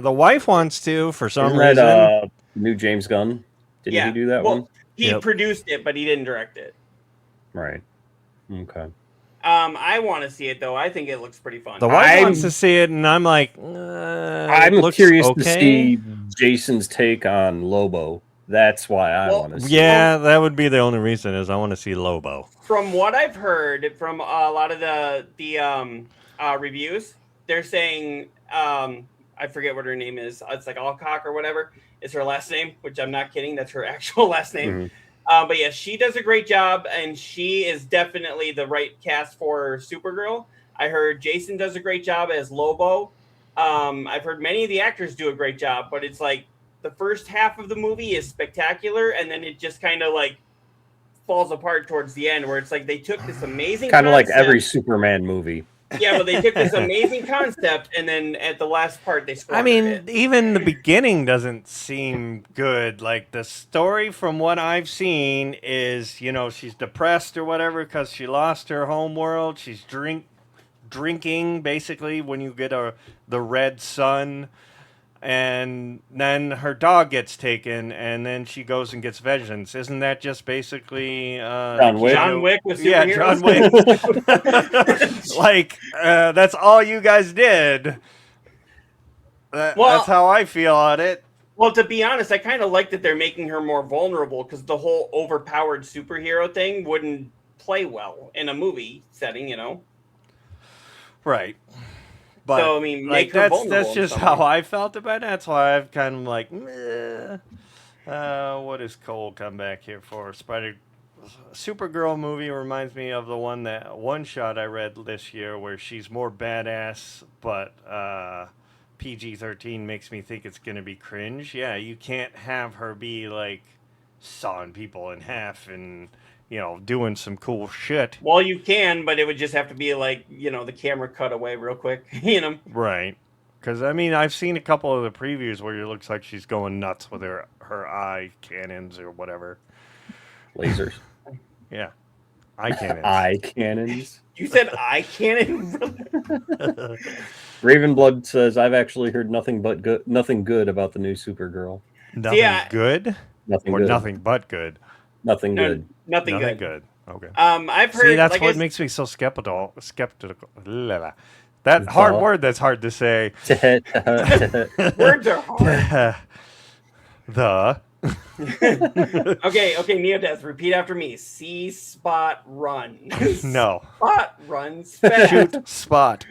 The wife wants to, for some Isn't reason. that new James Gunn? Didn't he do that one? He produced it, but he didn't direct it. Right. Okay. I want to see it though. I think it looks pretty fun. The wife wants to see it, and I'm like, I'm curious to see Jason's take on Lobo. That's why I want to see it. Yeah, that would be the only reason is I want to see Lobo. From what I've heard from a lot of the reviews, they're saying I forget what her name is. It's like Alcock or whatever is her last name, which I'm not kidding. That's her actual last name. Mm-hmm. But yeah, she does a great job, and she is definitely the right cast for Supergirl. I heard Jason does a great job as Lobo. I've heard many of the actors do a great job, but it's like the first half of the movie is spectacular, and then it just kind of like falls apart towards the end, where it's like they took this amazing kind of like every Superman movie. Yeah, but they took this amazing concept, and then at the last part, they squandered it. Even the beginning doesn't seem good. Like, the story from what I've seen is, she's depressed or whatever because she lost her home world. She's drinking, basically, when you get the red sun. And then her dog gets taken, and then she goes and gets vengeance. Isn't that just basically John Wick? John Wick with superheroes? Yeah, John Wick. Like, that's all you guys did. That's how I feel on it. Well, to be honest, I kind of like that they're making her more vulnerable, because the whole overpowered superhero thing wouldn't play well in a movie setting, Right. But so, I mean, make her vulnerable. That's just how I felt about it. That's why I've kind of like, what does Cole come back here for? Supergirl movie reminds me of the one shot I read this year where she's more badass, but PG-13 makes me think it's going to be cringe. Yeah, you can't have her be like sawing people in half and doing some cool shit. Well, you can, but it would just have to be like, the camera cut away real quick, Right. Because, I've seen a couple of the previews where it looks like she's going nuts with her eye cannons or whatever. Lasers. Yeah. Eye cannons. Eye cannons. You said eye cannon? Ravenblood says, I've actually heard nothing good about the new Supergirl. Nothing good? Nothing or good. Nothing but good? Nothing good. Nothing good. Okay. I've heard. See, that's what makes me so skeptical. That hard word that's hard to say. Words are hard. Okay, Neodes, repeat after me. See, spot, run. No. Spot, run, spat. Shoot, spot.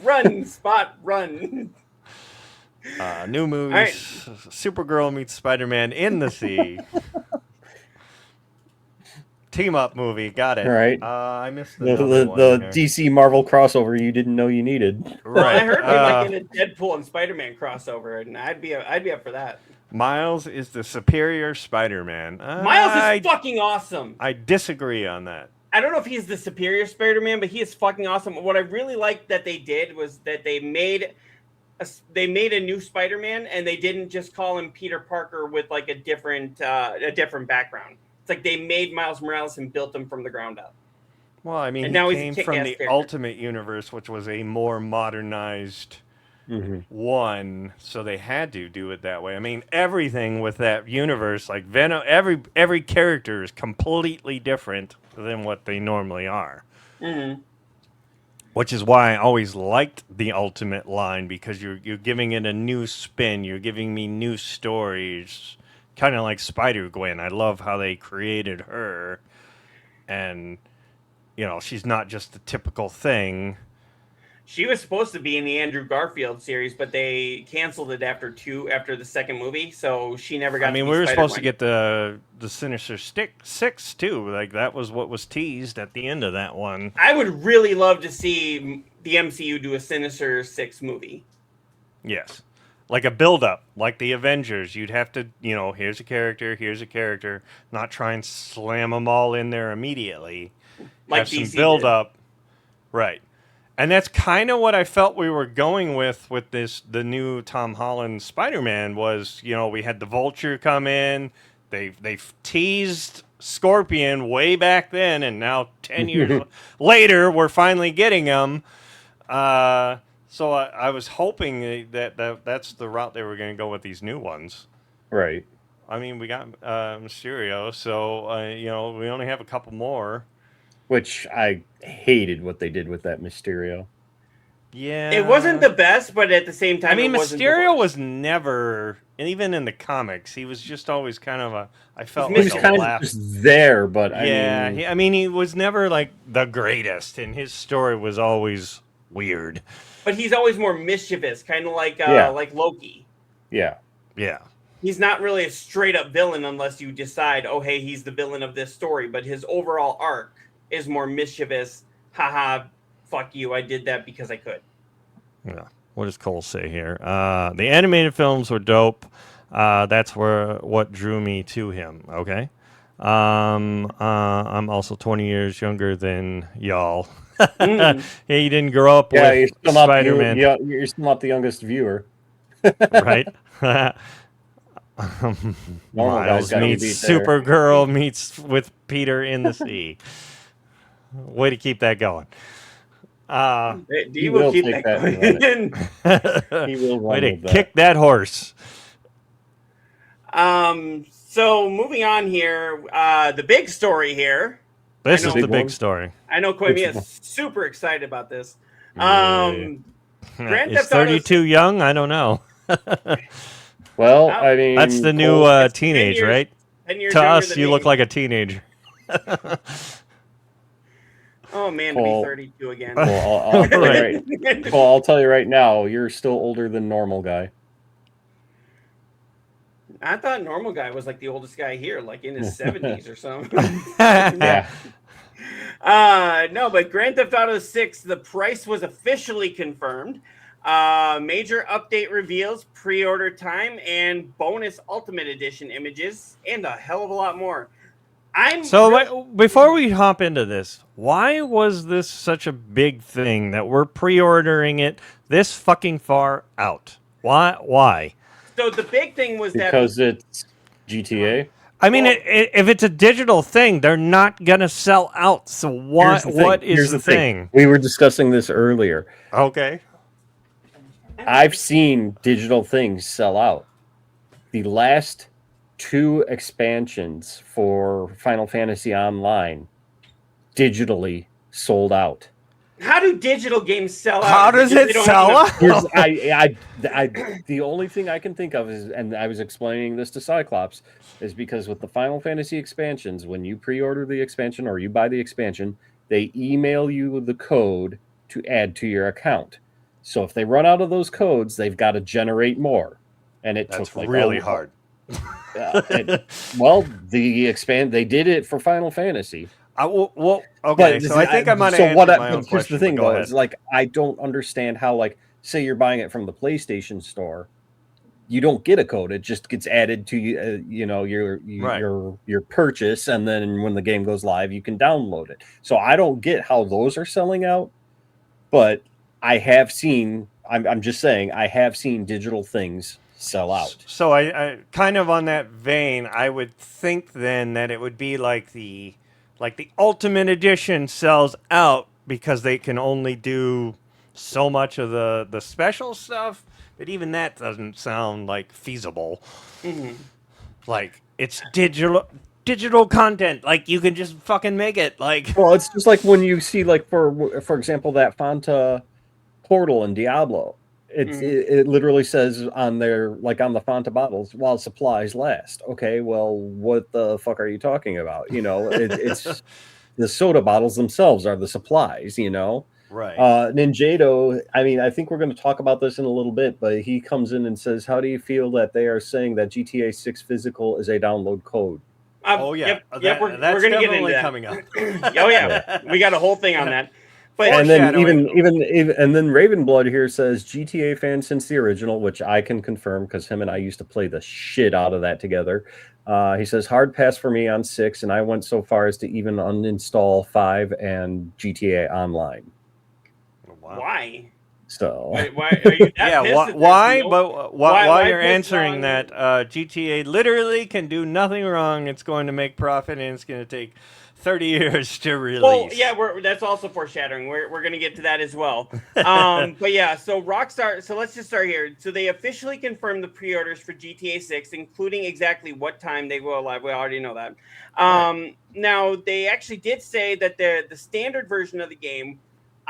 Run, spot, run. New movies. Right. Supergirl meets Spider-Man in the sea. Team up movie, got it. All right. I missed the one DC Marvel crossover you didn't know you needed. Right. Well, I heard we might get a Deadpool and Spider-Man crossover, and I'd be up for that. Miles is the superior Spider-Man. Miles is fucking awesome. I disagree on that. I don't know if he's the superior Spider-Man, but he is fucking awesome. What I really liked that they did was that they made a new Spider-Man, and they didn't just call him Peter Parker with like a different background. It's like they made Miles Morales and built him from the ground up. Well, he came from the Ultimate Universe, which was a more modernized one, so they had to do it that way. I mean, everything with that universe, like Venom, every character is completely different than what they normally are. Mm-hmm. Which is why I always liked the Ultimate line, because you're giving it a new spin. You're giving me new stories, kind of like Spider-Gwen. I love how they created her, and she's not just the typical thing. She was supposed to be in the Andrew Garfield series, but they canceled it after the second movie, so she never got. I mean, to be we were supposed to Spider-Gwen. get the Sinister Six too. Like that was what was teased at the end of that one. I would really love to see the MCU do a Sinister Six movie. Yes, like a build-up, like the Avengers. You'd have to, here's a character, not try and slam them all in there immediately. Like Have some DC build-up, right? And that's kind of what I felt we were going with the new Tom Holland Spider-Man was, we had the Vulture come in. They teased Scorpion way back then, and now 10 years later, we're finally getting him. So I was hoping that's the route they were going to go with these new ones. Right. I mean, we got Mysterio, so, we only have a couple more. Which I hated what they did with that Mysterio. Yeah. It wasn't the best, but at the same time, I mean, it wasn't Mysterio the was never, and even in the comics, he was just always kind of I felt He like was He's a kind laugh. of just there, but Yeah, I mean, he was never like the greatest, and his story was always weird. But he's always more mischievous, kind of like Loki. yeah. Yeah. He's not really a straight up villain unless you decide, oh hey, he's the villain of this story. But his overall arc is more mischievous. Haha, fuck you! I did that because I could. Yeah. What does Cole say here? The animated films were dope. That's what drew me to him. Okay. I'm also 20 years younger than y'all. Yeah, you didn't grow up Yeah, with Spider-Man, you're still not the youngest viewer. right? Normal Miles guy's gotta be meets beat there. Supergirl meets with Peter in the sea. Way to keep that going. He will keep take that that and going. He will Way run to with that. kick that horse. So moving on here, the big story here. This is know- the Big big one. story. I know Which Koimiya one? is super excited about this. Yeah. Grand Is Theft Auto 32 young? I don't know. Well, I mean, That's the new Cole, That's 10 teenage, years- right? 10 years To younger us, than you me. look like a teenager. Oh man, to be Cole. 32 again. I'll tell you Right. right, Cole, I'll tell you right now, you're still older than normal guy. I thought normal guy was like the oldest guy here, like in his 70s or something. Yeah. No, but Grand Theft Auto 6, the price was officially confirmed. Major update reveals, pre-order time, and bonus Ultimate Edition images, and a hell of a lot more. Before we hop into this, why was this such a big thing that we're pre-ordering it this fucking far out? Why? So the big thing was Because it's GTA. I mean, Well- if it's a digital thing, they're not gonna sell out. So what is the thing? We were discussing this earlier. Okay. I've seen digital things sell out. The last 2 expansions for Final Fantasy Online digitally sold out. How do digital games sell out? How does Because it they don't have sell enough- out? Here's, the only thing I can think of is, and I was explaining this to Cyclops, is because with the Final Fantasy expansions, when you pre-order the expansion or you buy the expansion, they email you the code to add to your account. So if they run out of those codes, they've got to generate more, and That's took like really hard. Well, they did it for Final Fantasy. Okay. So I think I'm gonna answer my own here's question. the thing, but go though, ahead. is like I don't understand how, like, say you're buying it from the PlayStation Store, you don't get a code; it just gets added to your purchase, and then when the game goes live, you can download it. So I don't get how those are selling out, but I have seen. I'm just saying I have seen digital things sell out. So I kind of on that vein, I would think then that it would be like the Ultimate Edition sells out because they can only do so much of the special stuff, but even that doesn't sound like feasible. Mm-hmm. Like it's digital content. Like you can just fucking make it. Like Well, it's just like when you see, like, for example, that Fanta portal in Diablo. It literally says on there, like on the Fanta bottles, while supplies last. Okay, well, what the fuck are you talking about? You know, it's the soda bottles themselves are the supplies. You know, right. Ninjato. I mean, I think we're going to talk about this in a little bit, but he comes in and says, "How do you feel that they are saying that GTA 6 physical is a download code?" Oh yeah, yep. We're going to get into that coming up. Oh yeah, we got a whole thing on that. But And then even Foreshadowing. and then Ravenblood here says GTA fan since the original, which I can confirm because him and I used to play the shit out of that together. He says hard pass for me on 6, and I went so far as to even uninstall 5 and GTA Online. Wow. why? So Why are you that Yeah, pissed at why? this? But Why while you're piss answering on- that, GTA literally can do nothing wrong. It's going to make profit, and it's going to take 30 years to release. Well, yeah, that's also foreshadowing. We're going to get to that as well. But yeah, so Rockstar. So let's just start here. So they officially confirmed the pre-orders for GTA 6, including exactly what time they go live. We already know that. Now they actually did say that the standard version of the game.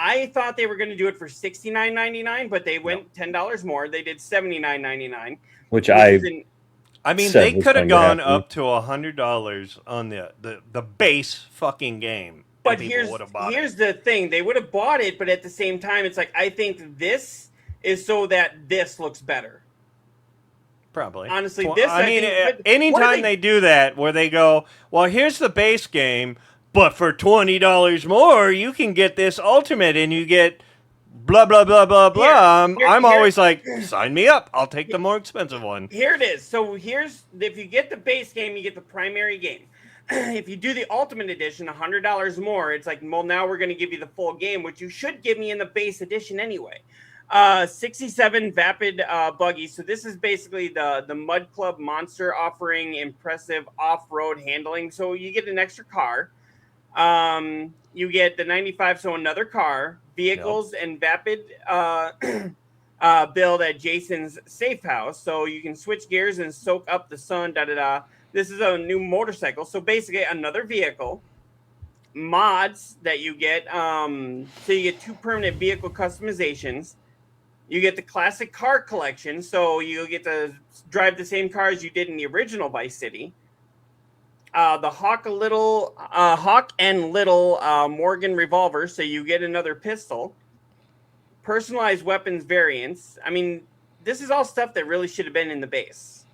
I thought they were going to do it for $69.99, but they went $10 more. They did $79.99, which I mean, said they was could have going to gone happen. up to $100 on the base fucking game. But and here's bought the thing: they would have bought it, but at the same time, it's like I think this is so that this looks better. Probably. Honestly, Well, this I I mean, think- but what are anytime they do that, where they go, well, here's the base game, but for $20 more, you can get this ultimate, and you get blah blah blah blah blah. I'm always like, sign me up. I'll take the more expensive one. Here it is. So if you get the base game, you get the primary game. If you do the ultimate edition, $100 more, it's like, well, now we're going to give you the full game, which you should give me in the base edition anyway. 67 Vapid buggies. So this is basically the Mud Club Monster offering impressive off-road handling. So you get an extra car. You get the 95, so another car, vehicles, and Vapid build at Jason's safe house. So you can switch gears and soak up the sun, da-da-da. This is a new motorcycle. So basically another vehicle. Mods that you get. So you get 2 permanent vehicle customizations. You get the classic car collection. So you get to drive the same cars you did in the original Vice City. The Hawk and Little Morgan revolver, so you get another pistol. Personalized weapons variants. I mean, this is all stuff that really should have been in the base.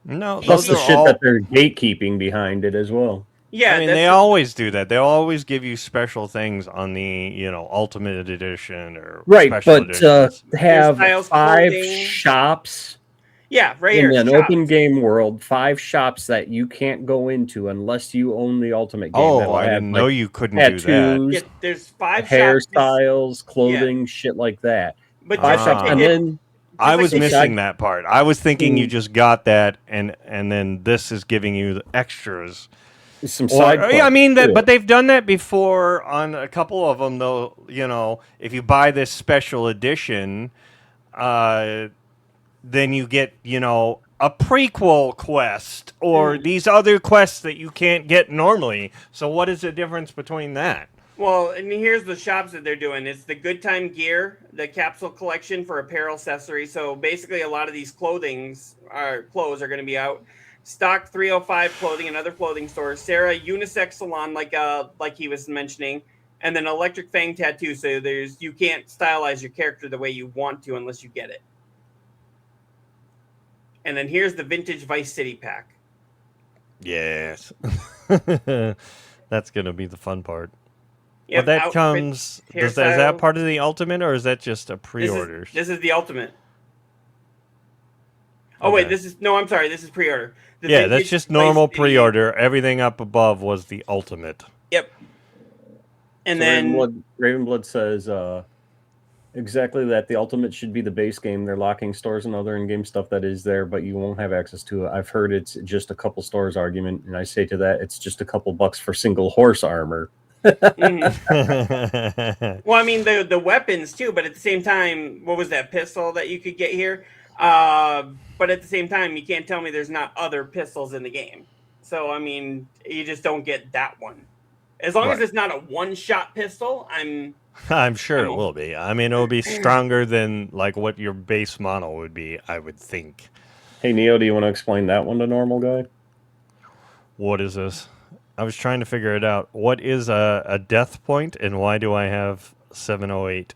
No, Plus those the are shit all. that they're gatekeeping behind it as well. Yeah, I mean, they always do that. They'll always give you special things on the Ultimate Edition or Right, special but editions. have Styles 5 clothing. shops Yeah, right in here. an shops. open game world, 5 shops that you can't go into unless you own the ultimate game. Oh, That'll I have, didn't like, know you couldn't do that. tattoos, Yeah, there's 5 shops. hairstyles, clothing, shit like that. But 5 just shops, like and they did, then I was like they did- missing that part. I was thinking you Mm. just got that, and then this is giving you the extras. some side I quests, mean that, too. but they've done that before on a couple of them. Though if you buy this special edition, then you get a prequel quest or these other quests that you can't get normally. So what is the difference between that? Well, and here's the shops that they're doing. It's the Good Time Gear, the capsule collection for apparel accessories. So basically, a lot of these clothes are going to be out. Stock 305 clothing and other clothing stores. Sarah unisex salon, like he was mentioning, and then Electric Fang tattoo. So you can't stylize your character the way you want to unless you get it. And then here's the vintage Vice City pack. Yes, that's gonna be the fun part. Yep, But that outfit, comes. Is that hairstyle. part of the ultimate, or is that just a pre-order? This is the ultimate. Oh wait, I'm sorry. This is pre-order. The Yeah, that's vintage just Vice normal City- pre-order. Everything up above was the ultimate. Yep. And So then Ravenblood says exactly that. The ultimate should be the base game. They're locking stores and other in-game stuff that is there, but you won't have access to it. I've heard it's just a couple stores argument, and I say to that, it's just a couple bucks for single horse armor. Mhm. Well, I mean the weapons too, but at the same time, what was that pistol that you could get here? But at the same time, you can't tell me there's not other pistols in the game. So I mean, you just don't get that one. As long as Right. it's not a one-shot pistol, I'm sure it I'm will be. I mean, it'll be stronger than like what your base model would be, I would think. Hey, Neo, do you want to explain that one to normal guy? What is this? I was trying to figure it out. What is a death point and why do I have 708?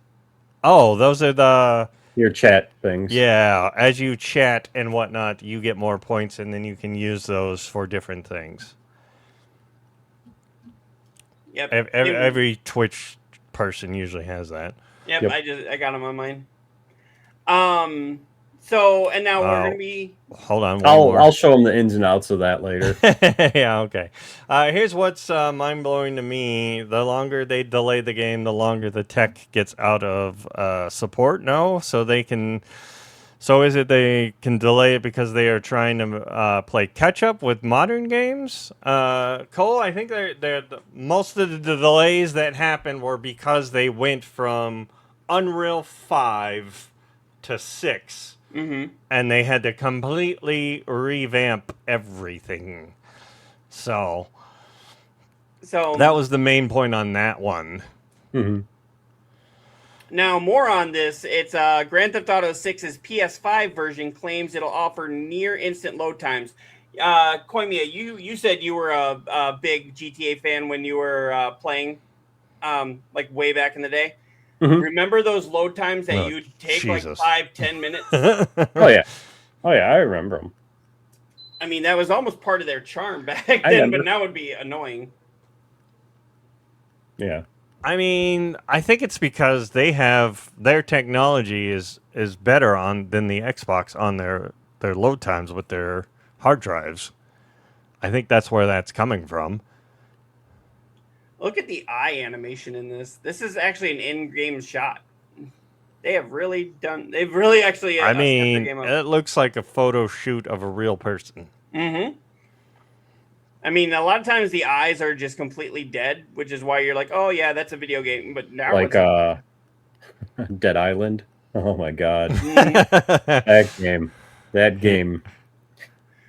Oh, those are the. Your chat things. Yeah, as you chat and whatnot, you get more points and then you can use those for different things. Yep. Every Twitch person usually has that. Yep. Yep. I got them on mine. So and now we're gonna be. Hold on. I'll show them the ins and outs of that later. Yeah, okay. Here's what's mind blowing to me: the longer they delay the game, the longer the tech gets out of support. No, so they can. So is it they can delay it because they are trying to play catch up with modern games? Cole, I think most of the delays that happened were because they went from Unreal 5 to 6. Mm-hmm. And they had to completely revamp everything. So that was the main point on that one. Mm-hmm. Now, more on this. It's Grand Theft Auto 6's PS5 version claims it'll offer near instant load times. Koimia, you said you were a big GTA fan when you were playing, like way back in the day. Mm-hmm. Remember those load times that Oh, you'd take Jesus. like 5-10 minutes? Oh yeah, I remember them. I mean, that was almost part of their charm back I then, remember. but now it'd be annoying. Yeah. I mean, I think it's because they have their technology is better than the Xbox on their load times with their hard drives. I think that's where that's coming from. Look at the eye animation in this. This is actually an in-game shot. They've really actually. I stepped mean, the game up. it looks like a photo shoot of a real person. Mm-hmm. I mean, a lot of times the eyes are just completely dead, which is why you're like, oh yeah, that's a video game. But now Like Dead Island. Oh my god. Mhm. That game.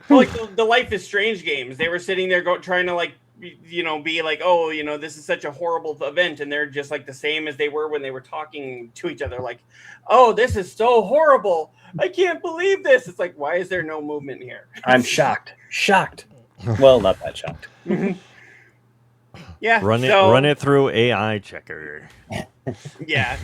Well, like the Life is Strange games, they were sitting there trying to like, be like, oh, this is such a horrible event, and they're just like the same as they were when they were talking to each other, like, oh, this is so horrible. I can't believe this. It's like, why is there no movement here? I'm shocked. Well, not that shocked. Yeah. Run it through AI checker. Yeah.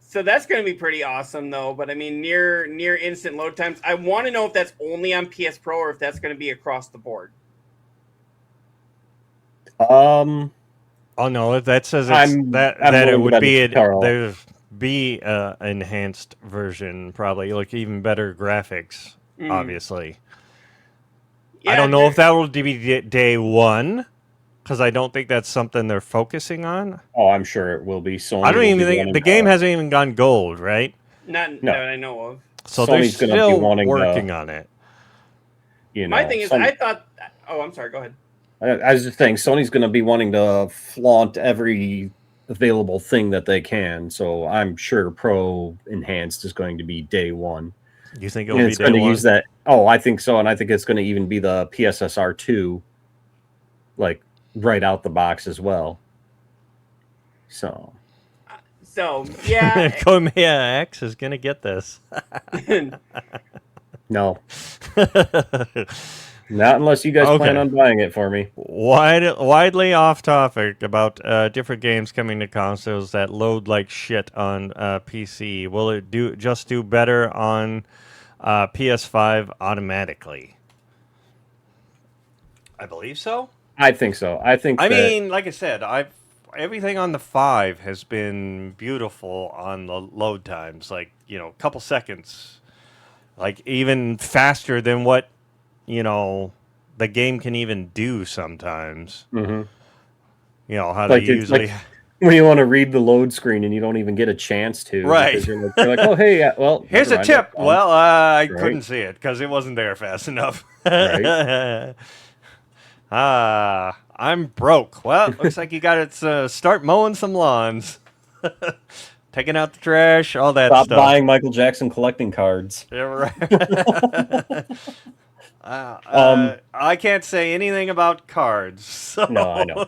So that's going to be pretty awesome, though. But I mean, near instant load times. I want to know if that's only on PS Pro or if that's going to be across the board. Um. Oh no, that says I'm it would be Carl. there'd be enhanced version, probably like even better graphics. Obviously, Yeah, I don't know if that will be day one, because I don't think that's something they're focusing on. Oh, I'm sure it will be. Sony I don't will even be think wanting the game hasn't even gone gold, right? Not No. that I know of. So they're Sony's gonna be still wanting working on it. My thing is, I thought. Oh, I'm sorry. Go ahead. I was just saying, Sony's going to be wanting to flaunt every available thing that they can. So I'm sure Pro Enhanced is going to be day one. You think And it's going to use that? Oh, I think so, and I think it's going to even be the PSSR 2, like right out the box as well. So yeah. KoimiaX is going to get this. No. Not unless you guys plan on buying it for me. Widely off topic about different games coming to consoles that load like shit on PC. Will it do better on PS5 automatically? I believe so. I think so. I mean, like I said, everything on the 5 has been beautiful on the load times. Like, a couple seconds. Like, even faster than what the game can even do sometimes. Mm-hmm. How they usually... when you want to read the load screen and you don't even get a chance to. Right. You're like, oh, hey, well... Here's a tip. Well, I couldn't see it because it wasn't there fast enough. Right. I I'm broke. Well, looks like you got to start mowing some lawns. Taking out the trash, all that Stop stuff. buying Michael Jackson collecting cards. Yeah, right. I can't say anything about cards. So. No, I know.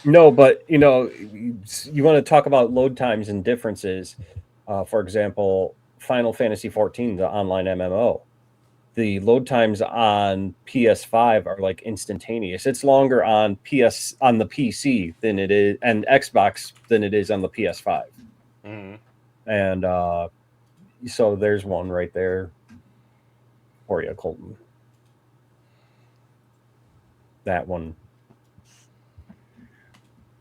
No, but you want to talk about load times and differences. For example, Final Fantasy 14, the online MMO. The load times on PS5 are like instantaneous. It's longer on the PC than it is and Xbox than it is on the PS5. Mm-hmm. And so there's one right there for you, Colton. That one.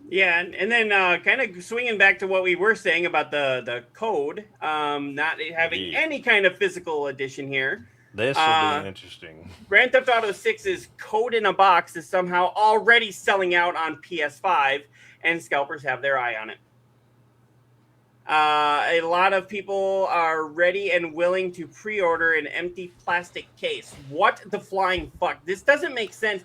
Yeah, and then kind of swinging back to what we were saying about the code, not having any kind of physical edition here. This will be interesting. Grand Theft Auto 6's code in a box is somehow already selling out on PS5, and scalpers have their eye on it. A lot of people are ready and willing to pre-order an empty plastic case. What the flying fuck? This doesn't make sense.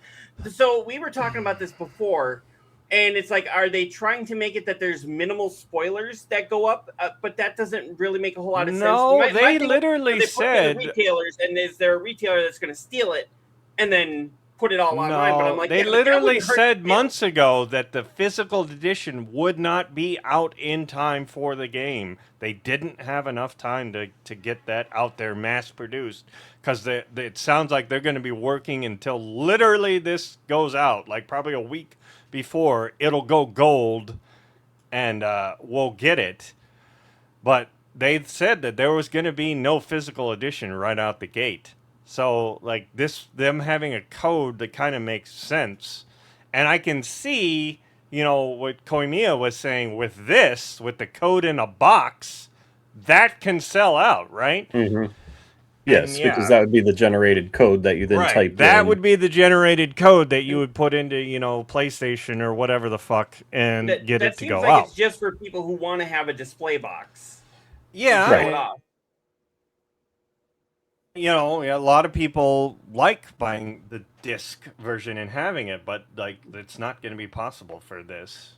So we were talking about this before, and it's like, are they trying to make it that there's minimal spoilers that go up? But that doesn't really make a whole lot of sense. No, they literally said retailers, and is there a retailer that's going to steal it and then put it all online? But I'm like, they literally said months ago that the physical edition would not be out in time for the game. They didn't have enough time to get that out there mass produced, because it sounds like they're going to be working until literally this goes out, like probably a week before it'll go gold, and we'll get it. But they said that there was going to be no physical edition right out the gate. So, like, them having a code that kind of makes sense. And I can see, what Koimiya was saying with the code in a box, that can sell out, right? Mm-hmm. Yes, because that would be the generated code that you then type in. That would be the generated code that you would put into, PlayStation or whatever the fuck and get it to go out. That seems like it's just for people who want to have a display box. Yeah. Right. A lot of people like buying the disc version and having it, but it's not going to be possible for this.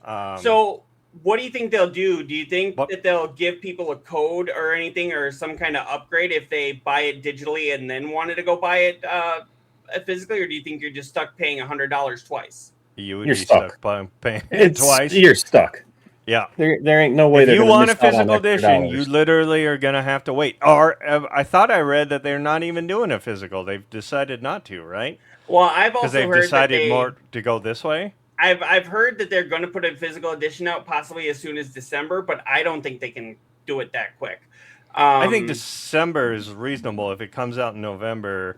So what do you think they'll do? Do you think that they'll give people a code or anything, or some kind of upgrade if they buy it digitally and then wanted to go buy it physically, or do you think you're just stuck paying $100 twice? You're be stuck paying it twice. You're stuck. Yeah, there ain't no way. If you want a physical edition, you literally are gonna have to wait. Or I thought I read that they're not even doing a physical. They've decided not to, right? Well, I've also heard decided more to go this way. I've heard that they're going to put a physical edition out possibly as soon as December, but I don't think they can do it that quick. I think December is reasonable. If it comes out in November,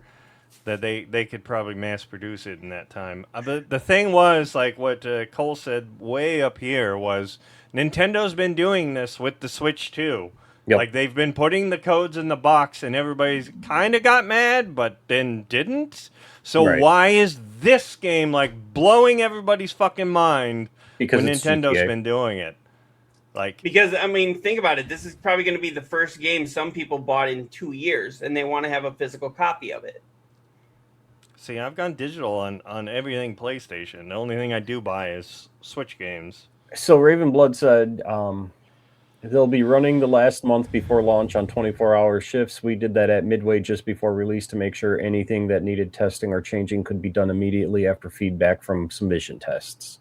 that they could probably mass produce it in that time. The thing was, like what Cole said way up here, was Nintendo's been doing this with the Switch too. Yep. Like, they've been putting the codes in the box, and everybody's kind of got mad, but then didn't. So why is this game blowing everybody's fucking mind because when Nintendo's been doing it? Because think about it. This is probably going to be the first game some people bought in 2 years, and they want to have a physical copy of it. See, I've gone digital on everything PlayStation. The only thing I do buy is Switch games. So Ravenblood said they'll be running the last month before launch on 24-hour shifts. We did that at midway just before release to make sure anything that needed testing or changing could be done immediately after feedback from submission tests.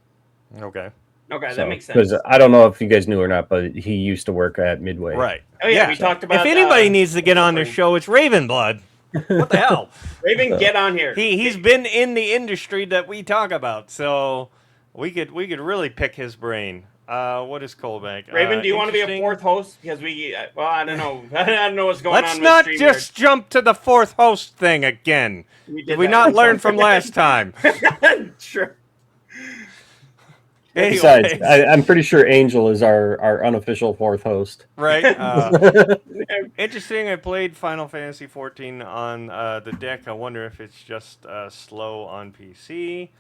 Okay, that makes sense. Because I don't know if you guys knew or not, but he used to work at Midway. Right. Oh, yeah, we talked about... If anybody needs to get on their show, it's Ravenblood. What the hell? Raven, get on here. He's been in the industry that we talk about, so we could really pick his brain. What is Colback? Raven, do you want to be a fourth host? Because I don't know. I don't know what's going on. Let's not just jump to the fourth host thing again. Did we not learn from last time? Sure. Besides, I'm pretty sure Angel is our unofficial fourth host. Right. Interesting. I played Final Fantasy 14 on the deck. I wonder if it's just slow on PC.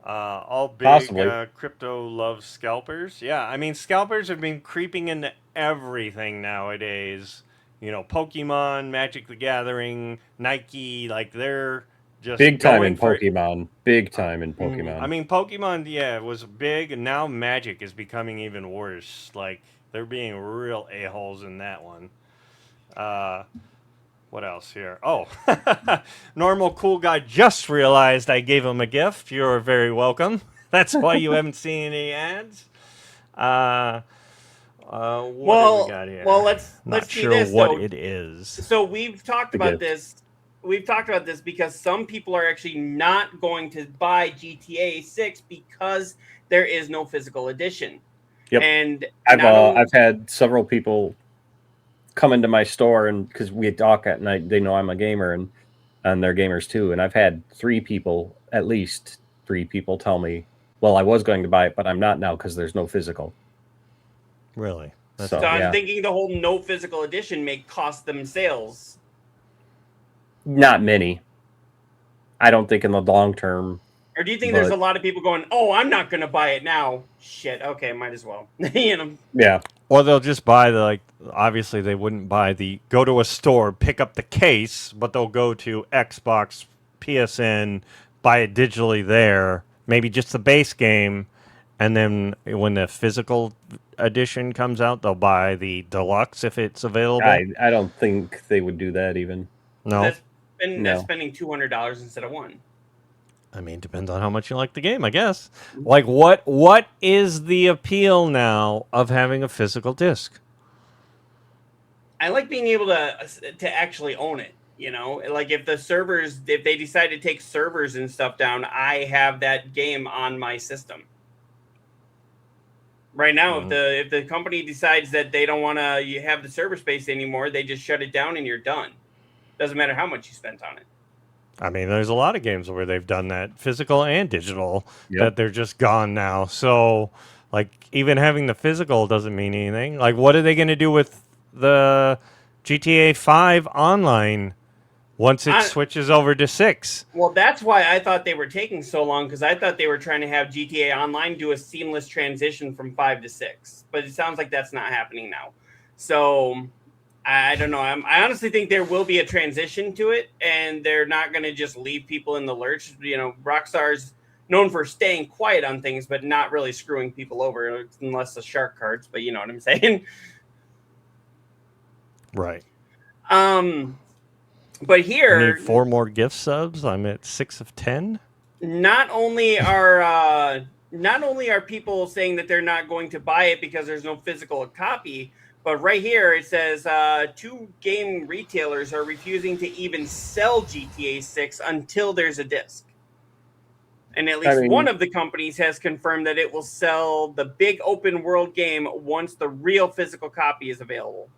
All big crypto loves scalpers. Yeah, scalpers have been creeping into everything nowadays. Pokemon, Magic the Gathering, Nike, they're Just Big time going in for- Pokemon. Big time in Pokemon. I mean, Pokemon, yeah, was big, and now Magic is becoming even worse. Like, they're being real a-holes in that one. What else here? Oh, Normal Cool Guy just realized I gave him a gift. You're very welcome. That's why you haven't seen any ads. What do we got here? Well, let's Not see sure this. what So, it is. so we've talked The about gift. this. We've talked about this because some people are actually not going to buy GTA 6 because there is no physical edition. Yep. And I've had several people come into my store, and because we talk at night, they know I'm a gamer, and they're gamers too. And I've had at least three people tell me, well, I was going to buy it, but I'm not now because there's no physical. Really? So I'm yeah, thinking the whole no physical edition may cost them sales. not many. I don't think in the long term. Or do you think there's a lot of people going, "Oh, I'm not going to buy it now"? Shit. Okay, might as well. You know. Yeah. Or they'll just buy obviously they wouldn't buy go to a store, pick up the case, but they'll go to Xbox, PSN, buy it digitally there, maybe just the base game, and then when the physical edition comes out, they'll buy the deluxe if it's available. I don't think they would do that even. No. That's spending $200 instead of one. I mean, depends on how much you like the game, I guess. Like, what is the appeal now of having a physical disc? I like being able to actually own it. You know, like if they decide to take servers and stuff down, I have that game on my system. Right now, if the company decides that they don't want to have the server space anymore, they just shut it down and you're done. Doesn't matter how much you spent on it. I mean, there's a lot of games where they've done that, physical and digital, Yep. that they're just gone now. So, like, even having the physical doesn't mean anything. Like, what are they going to do with the GTA 5 online once it switches over to 6? Well, that's why I thought they were taking so long, because I thought they were trying to have GTA Online do a seamless transition from 5 to 6. But it sounds like that's not happening now. So I don't know. I honestly think there will be a transition to it, and they're not going to just leave people in the lurch. You know, Rockstar's known for staying quiet on things, but not really screwing people over, unless the shark cards. But you know what I'm saying? Right. But here, I need 4 more gift subs. I'm at 6 of 10. Not only are people saying that they're not going to buy it because there's no physical copy, but right here it says 2 game retailers are refusing to even sell GTA 6 until there's a disc. And at least one of the companies has confirmed that it will sell the big open world game once the real physical copy is available.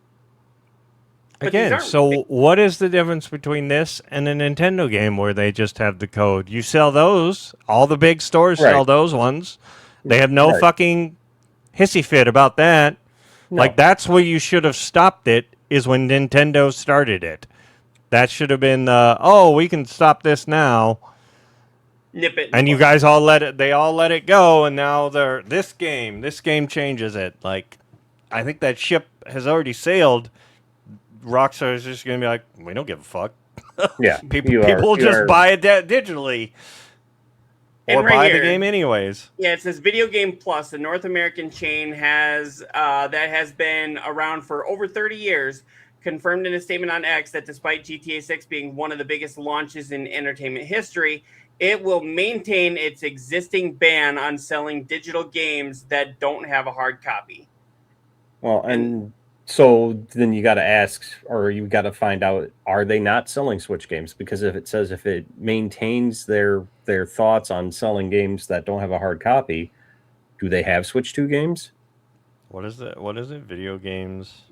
Again, so what is the difference between this and a Nintendo game where they just have the code? You sell those. All the big stores sell those ones. They have no fucking hissy fit about that. No. Like, that's where you should have stopped it, is when Nintendo started it. That should have been, we can stop this now. Nip it. And you guys all let it go, and now this game changes it. Like, I think that ship has already sailed. Rockstar is just going to be like, we don't give a fuck. Yeah. people just buy it digitally. Or buy the game anyways. Yeah, it says Video Game Plus, a North American chain that has been around for over 30 years, confirmed in a statement on X that despite GTA 6 being one of the biggest launches in entertainment history, it will maintain its existing ban on selling digital games that don't have a hard copy. Well, and so then you got to ask, or you got to find out, are they not selling Switch games? Because if it maintains their thoughts on selling games that don't have a hard copy, do they have Switch 2 games? What is it? Video Games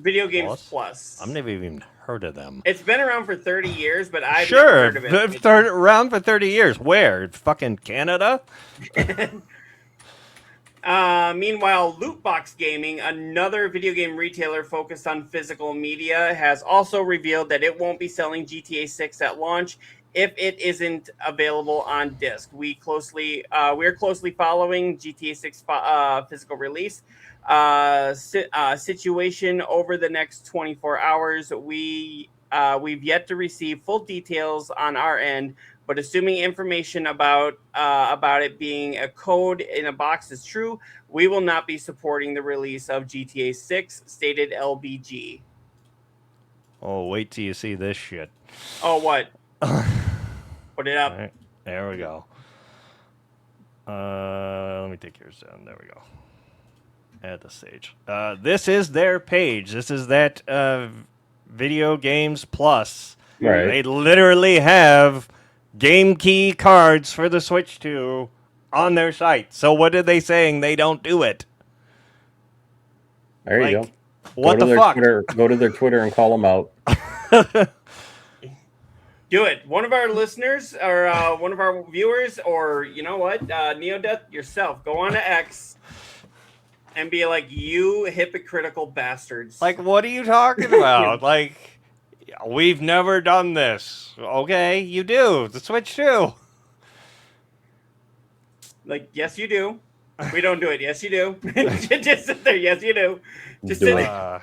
Plus. I've never even heard of them. It's been around for 30 years, but I've never heard of it. Around for 30 years. Where? Fucking Canada? Meanwhile, Lootbox Gaming, another video game retailer focused on physical media, has also revealed that it won't be selling GTA 6 at launch if it isn't available on disc. We're closely following GTA 6 physical release situation over the next 24 hours. We've yet to receive full details on our end, but assuming information about it being a code in a box is true, we will not be supporting the release of GTA 6, stated LBG. Oh, wait till you see this shit. Oh, what? Put it up. All right, there we go. Let me take yours down. There we go. Add the stage. This is their page. This is that Video Games Plus. Right. They literally have game key cards for the Switch 2 on their site. So what are they saying? They don't do it. There you go. What Go to the their fuck? Go to their Twitter and call them out. Do it. One of our listeners or one of our viewers, or you know what, Neodeath yourself, go on to X and be like, you hypocritical bastards. Like, what are you talking about? Like, we've never done this. Okay, you do. The Switch 2. Like, yes, you do. We don't do it. Yes, you do. Just sit there. Yes, you do. Just Do sit it. there.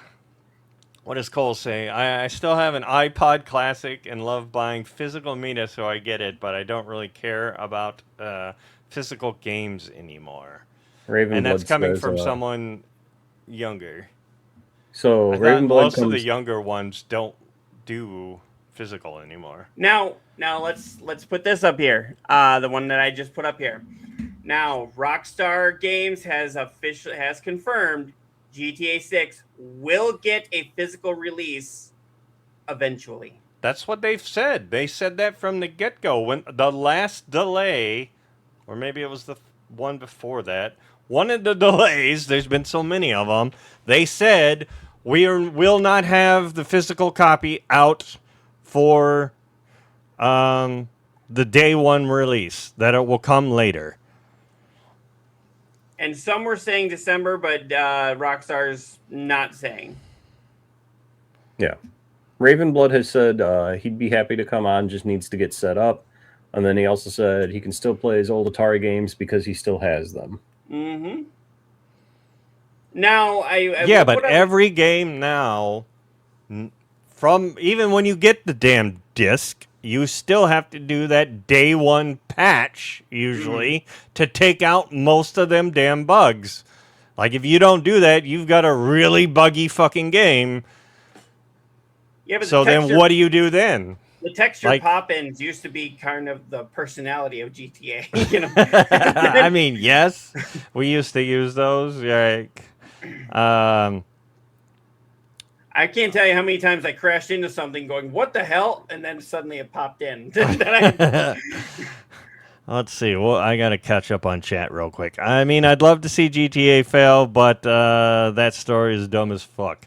What does Cole say? I still have an iPod Classic and love buying physical media, so I get it, but I don't really care about physical games anymore. Raven And that's Blood coming says, from someone younger. So I Raven thought Blood most of the comes. younger ones don't do physical anymore. Now let's put this up here. The one that I just put up here. Now, Rockstar Games has confirmed GTA 6 will get a physical release eventually. That's what they've said. They said that from the get-go. When the last delay, or maybe it was the one before that, one of the delays, there's been so many of them, they said will not have the physical copy out for the day one release, that it will come later. And some were saying December, but Rockstar's not saying. Yeah. Ravenblood has said he'd be happy to come on, just needs to get set up. And then he also said he can still play his old Atari games because he still has them. Mm-hmm. Now, but every game now, from even when you get the damn disc, you still have to do that day one patch, usually, to take out most of them damn bugs. Like, if you don't do that, you've got a really buggy fucking game. Yeah, but so then what do you do then? The texture Like- pop-ins used to be kind of the personality of GTA. You know, I mean, yes, we used to use those. Like, I can't tell you how many times I crashed into something going, what the hell? And then suddenly it popped in. Let's see. Well, I got to catch up on chat real quick. I mean, I'd love to see GTA fail, but that story is dumb as fuck.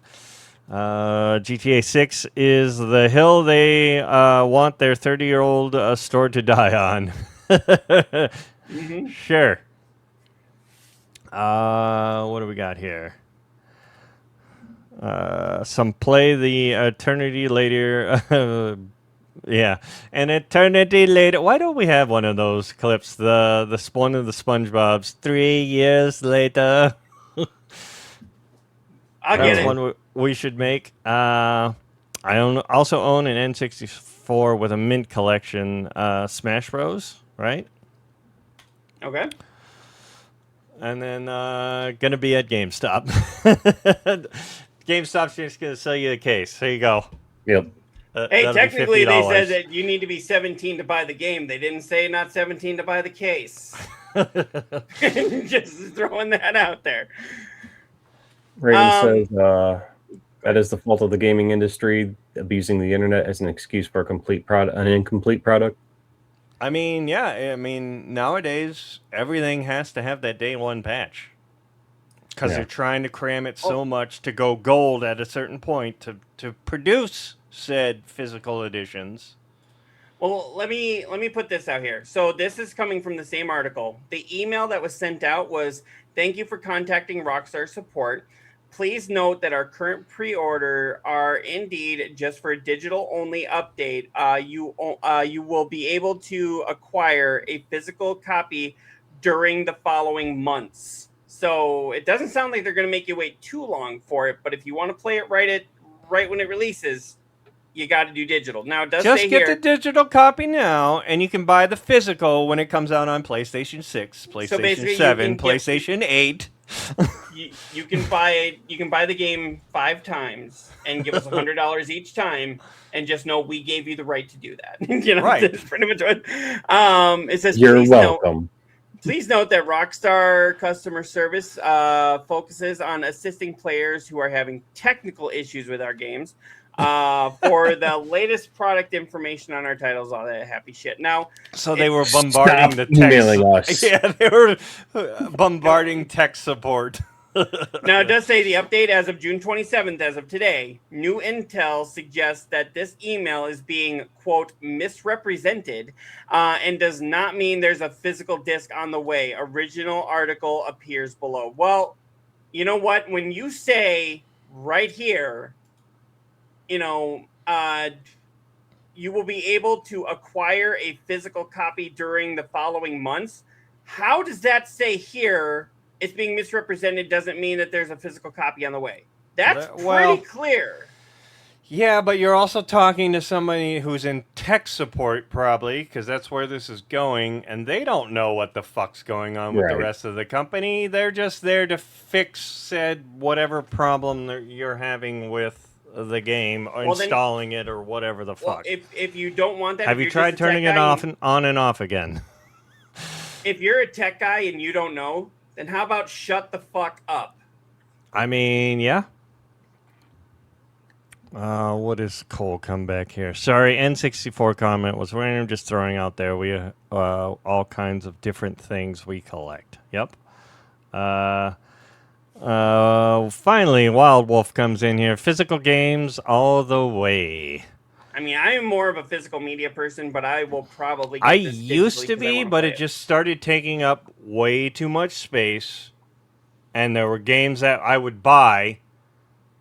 GTA 6 is the hill they want their 30-year-old store to die on. Sure. What do we got here? Some play the eternity later. Yeah, an eternity later. Why don't we have one of those clips? The one of the SpongeBob's 3 years later. I'll get That's it. one we should make. I also own an N64 with a mint collection. Smash Bros. Right? Okay. And then gonna be at GameStop. GameStop's just gonna sell you a case. There you go. Yep. Hey, That'll be technically they said $50. that you need to be 17 to buy the game. They didn't say not 17 to buy the case. Just throwing that out there. Raven says that is the fault of the gaming industry, abusing the internet as an excuse for an incomplete product. I mean, yeah. I mean, nowadays everything has to have that day one patch because they're trying to cram it so much to go gold at a certain point to produce said physical editions. Well, let me put this out here. So this is coming from the same article. The email that was sent out was, "Thank you for contacting Rockstar Support. Please note that our current pre-order are indeed just for a digital-only update. You will be able to acquire a physical copy during the following months." So it doesn't sound like they're going to make you wait too long for it. But if you want to play it right when it releases, you got to do digital. Now, it does Just say get here. the digital copy now, and you can buy the physical when it comes out on PlayStation 6, PlayStation basically, you 7, can get- PlayStation 8. You can buy the game 5 times and give us $100 each time, and just know we gave you the right to do that. Right. That's pretty much what. It says, You're please note, welcome. please note that Rockstar customer service focuses on assisting players who are having technical issues with our games. For the latest product information on our titles, all that happy shit. Now, So they were bombarding Stop the tech. emailing us. Yeah, they were bombarding tech support. now it does say the update as of June 27th, as of today. New intel suggests that this email is being, quote, misrepresented and does not mean there's a physical disc on the way. Original article appears below. Well, you know what? When you say right here, you will be able to acquire a physical copy during the following months. How does that say here it's being misrepresented doesn't mean that there's a physical copy on the way? That's Well, pretty clear. Yeah, but you're also talking to somebody who's in tech support, probably, because that's where this is going, and they don't know what the fuck's going on with the Right. rest of the company. They're just there to fix said whatever problem you're having with the game, or Well, then- installing it, or whatever the Well, fuck. if you don't want that, Have if you you're tried just a tech turning it guy, off and on and off again? If you're a tech guy and you don't know, then how about shut the fuck up? I mean, yeah. What is Cole come back here? Sorry, N64 comment was random, just throwing out there. We all kinds of different things we collect. Yep. Finally, Wild Wolf comes in here. Physical games all the way. I mean, I am more of a physical media person, but I will probably get I this used digitally to 'cause I be, wanna but play it just started taking up way too much space. And there were games that I would buy.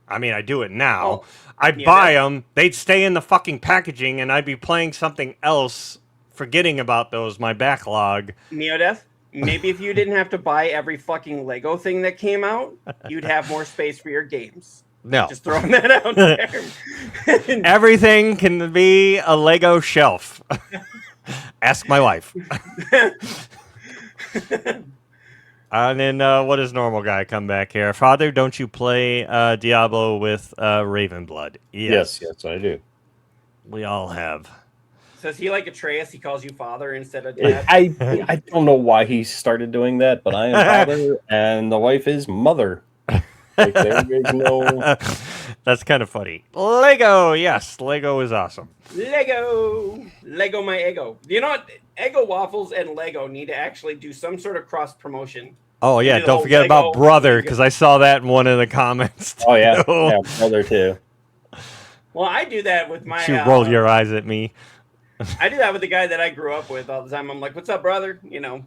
I mean, I do it now. Oh, I'd yeah, buy them, they'd stay in the fucking packaging, and I'd be playing something else, forgetting about my backlog. Neodeath, maybe if you didn't have to buy every fucking Lego thing that came out, you'd have more space for your games. No. Just throwing that out there. Everything can be a Lego shelf. Ask my wife. And then what does normal guy come back here? Father, don't you play Diablo with Ravenblood? Yes, I do. We all have. So is he like Atreus? He calls you father instead of dad? I don't know why he started doing that, but I am father and the wife is mother. Like, there is no. That's kind of funny. Lego, yes, Lego is awesome. Lego my ego. You know what? Eggo waffles and Lego need to actually do some sort of cross promotion. Oh yeah, Maybe the don't whole forget about Lego- brother, because I saw that in one of the comments. Oh yeah, too. yeah, brother too. Well, I do that with my. You rolled your eyes at me. I do that with the guy that I grew up with all the time. I'm like, "What's up, brother?" You know.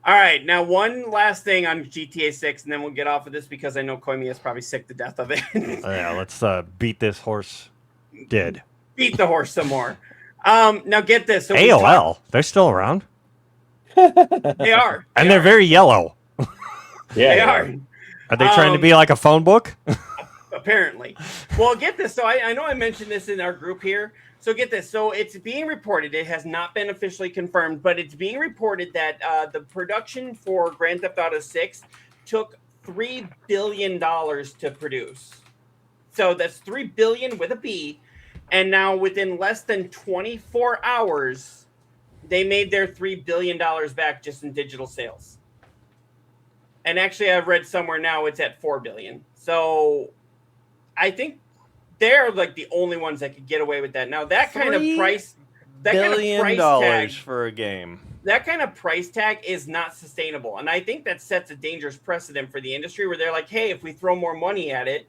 All right, now one last thing on GTA 6, and then we'll get off of this because I know Koimia's probably sick to death of it. Yeah, let's beat this horse dead. Beat the horse some more. Now get this. So we AOL, they're still around, they are. and they're very yellow. Yeah, They are. Are they trying to be like a phone book? Apparently. Well, get this. So I know I mentioned this in our group here. So get this. So it's being reported. It has not been officially confirmed, but it's being reported that the production for Grand Theft Auto 6 took $3 billion to produce. So that's $3 billion with a B. And now within less than 24 hours, they made their $3 billion back just in digital sales. And actually, I've read somewhere now it's at $4 billion. So I think they're like the only ones that could get away with that. Now that kind of price, $1 for a game. that kind of price tag is not sustainable, and I think that sets a dangerous precedent for the industry where they're like, "Hey, if we throw more money at it,"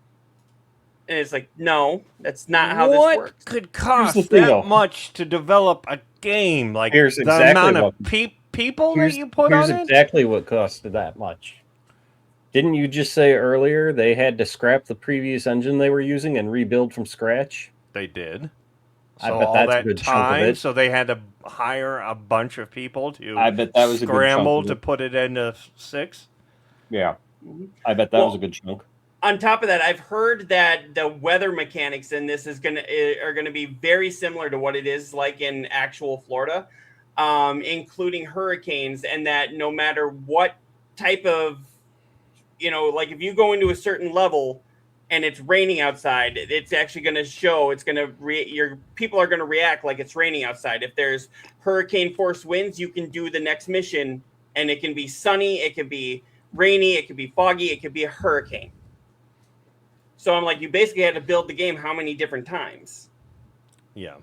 and it's like, "No, that's not how this works." What could cost Here's the thing, that though. much to develop a game? Like Here's the exactly amount of what- people that Here's, you put here's on it? exactly what costed that much. Didn't you just say earlier they had to scrap the previous engine they were using and rebuild from scratch? They did. I So bet all that's a that good chunk of time, it. so they had to hire a bunch of people to I bet that was a good chunk scramble of to it. put it into 6. Yeah, I bet that was a good chunk. on top of that, I've heard that the weather mechanics in this are gonna be very similar to what it is like in actual Florida, including hurricanes, and that no matter what type of, like if you go into a certain level and it's raining outside, it's actually going to show. It's going to your people are going to react like it's raining outside. If there's hurricane force winds, you can do the next mission, and it can be sunny, it could be rainy, it could be foggy, it could be a hurricane. So I'm like, you basically had to build the game how many different times? Yeah.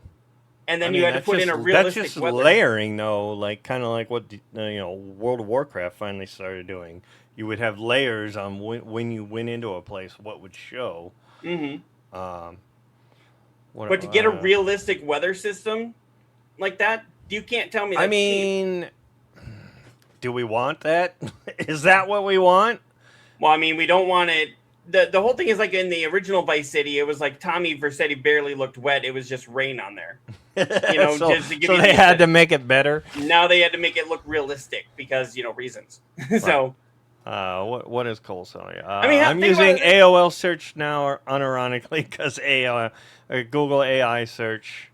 And then you had to put in a realistic That's just weather. layering, though, like kind of like what World of Warcraft finally started doing. You would have layers on when you went into a place, what would show. Mm-hmm. But to get a realistic weather system like that, you can't tell me that's cheap. Do we want that? Is that what we want? Well, I mean, we don't want it. The whole thing is like in the original Vice City, it was like Tommy Vercetti barely looked wet. It was just rain on there. So just to give you they had to make it better. Now they had to make it look realistic because reasons. So, what is Cole selling? I'm using AOL search now, unironically, because Google AI search.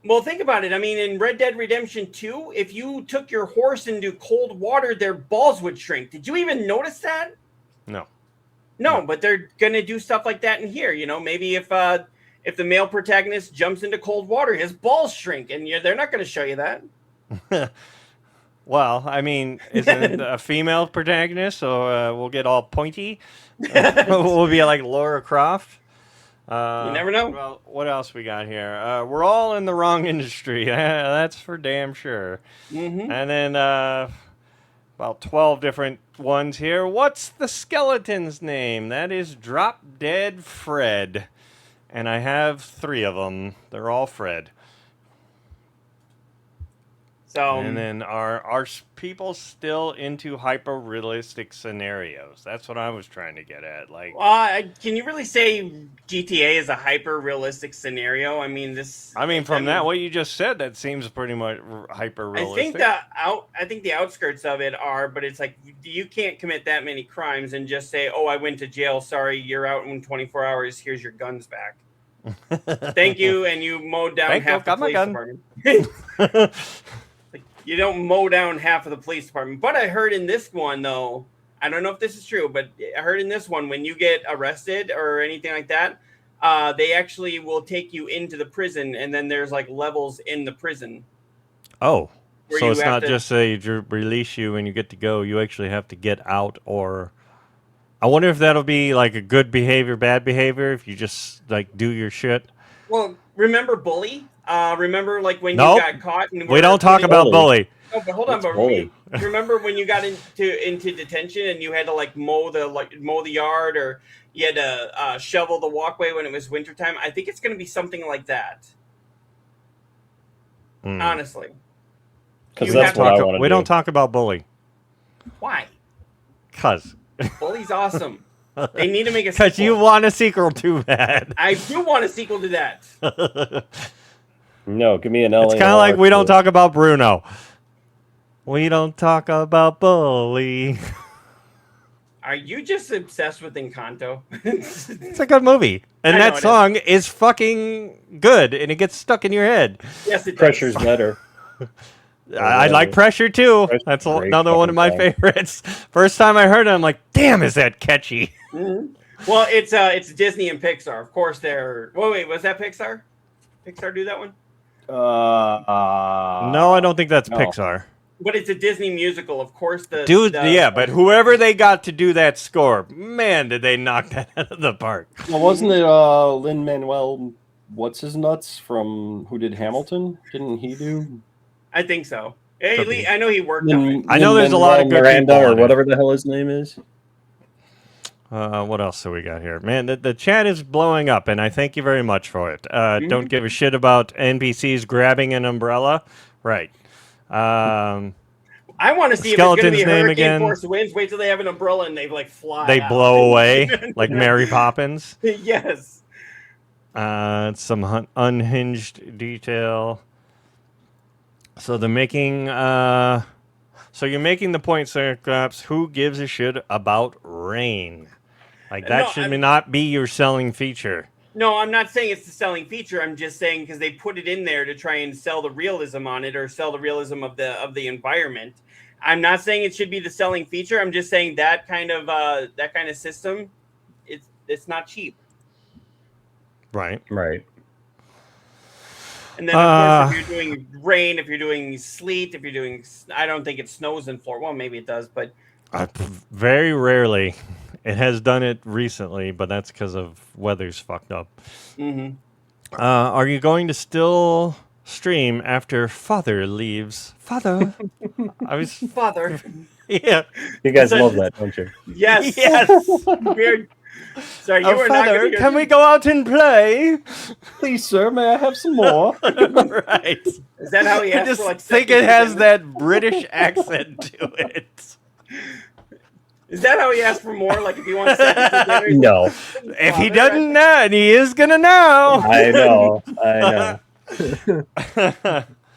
Well, think about it. I mean, in Red Dead Redemption 2, if you took your horse into cold water, their balls would shrink. Did you even notice that? No, but they're gonna do stuff like that in here. Maybe if the male protagonist jumps into cold water, his balls shrink, and they're not going to show you that. Well, I mean, isn't it a female protagonist? So we'll get all pointy. We'll be like Laura Croft. You never know. Well, what else we got here? We're all in the wrong industry. That's for damn sure. Mm-hmm. And then about 12 different ones here. What's the skeleton's name? That is Drop Dead Fred. And I have 3 of them. They're all Fred. So, and then are people still into hyper-realistic scenarios? That's what I was trying to get at. Like, can you really say GTA is a hyper-realistic scenario? I mean, what you just said, that seems pretty much hyper-realistic. I think the outskirts of it are, but it's like you can't commit that many crimes and just say, "Oh, I went to jail. Sorry, you're out in 24 hours. Here's your guns back." Thank you, and you mowed down half the police department. You don't mow down half of the police department. But I heard in this one, though, I don't know if this is true, but I heard in this one, when you get arrested or anything like that, they actually will take you into the prison, and then there's like levels in the prison. Oh, so it's not just say release you and you get to go. You actually have to get out, or I wonder if that'll be like a good behavior, bad behavior, if you just like do your shit. Well, remember Bully? Remember like when you got caught? And we don't talk about Bully. No, but hold on, but remember when you got into detention and you had to like mow the yard, or you had to shovel the walkway when it was wintertime? I think it's going to be something like that. Honestly, because that's what I want to do. We don't talk about Bully. Why? Because Bully's awesome. They need to make a sequel. Because you want a sequel to that. I do want a sequel to that. No, give me an L. It's kind of like we don't talk about Bruno. We don't talk about Bully. Are you just obsessed with Encanto? It's a good movie. And that song is fucking good, and it gets stuck in your head. Yes, it does. Pressure's better. I like Pressure, too. That's another one of my favorites. First time I heard it, I'm like, damn, is that catchy. Mm-hmm. Well, it's Disney and Pixar. Of course, they're... Wait, was that Pixar? Pixar do that one? No, I don't think that's Pixar. But it's a Disney musical, of course. But whoever they got to do that score, man, did they knock that out of the park. Well, wasn't it Lin-Manuel, what's his nuts, from who did Hamilton? Didn't he do? I think so. I know he worked on it. I know there's a lot of good Miranda people or whatever the hell his name is. What else do we got here? Man, the chat is blowing up, and I thank you very much for it. Don't give a shit about NPCs grabbing an umbrella. Right. I want to see if it's going to be a hurricane force winds. Wait till they have an umbrella and they like fly. They blow away like Mary Poppins. Yes. Some unhinged detail. So they're making... So you're making the point, Cyclops, who gives a shit about rain? Like No, that should not be your selling feature. No, I'm not saying it's the selling feature. I'm just saying because they put it in there to try and sell the realism on it or sell the realism of the environment. I'm not saying it should be the selling feature. I'm just saying that kind of system, it's not cheap. Right. Right. And then of course, if you're doing rain, if you're doing sleet, if you're doing, I don't think it snows in Florida. Well, maybe it does, but very rarely. It has done it recently, but that's because of weather's fucked up. mm-hmm. Are you going to still stream after Father leaves? Father, I was Father. Yeah. You guys love that, don't you? Yes. Yes. Weird. Sorry, you Oh, are not Father, going to can we go out and play? Please, sir, may I have some more? Right. Is that how he I asked just for like think it has that British accent to it. Is that how he asked for more? Like if he wants seconds for dinner? He's No. like, If he "Father, doesn't know, and he is gonna know. I know.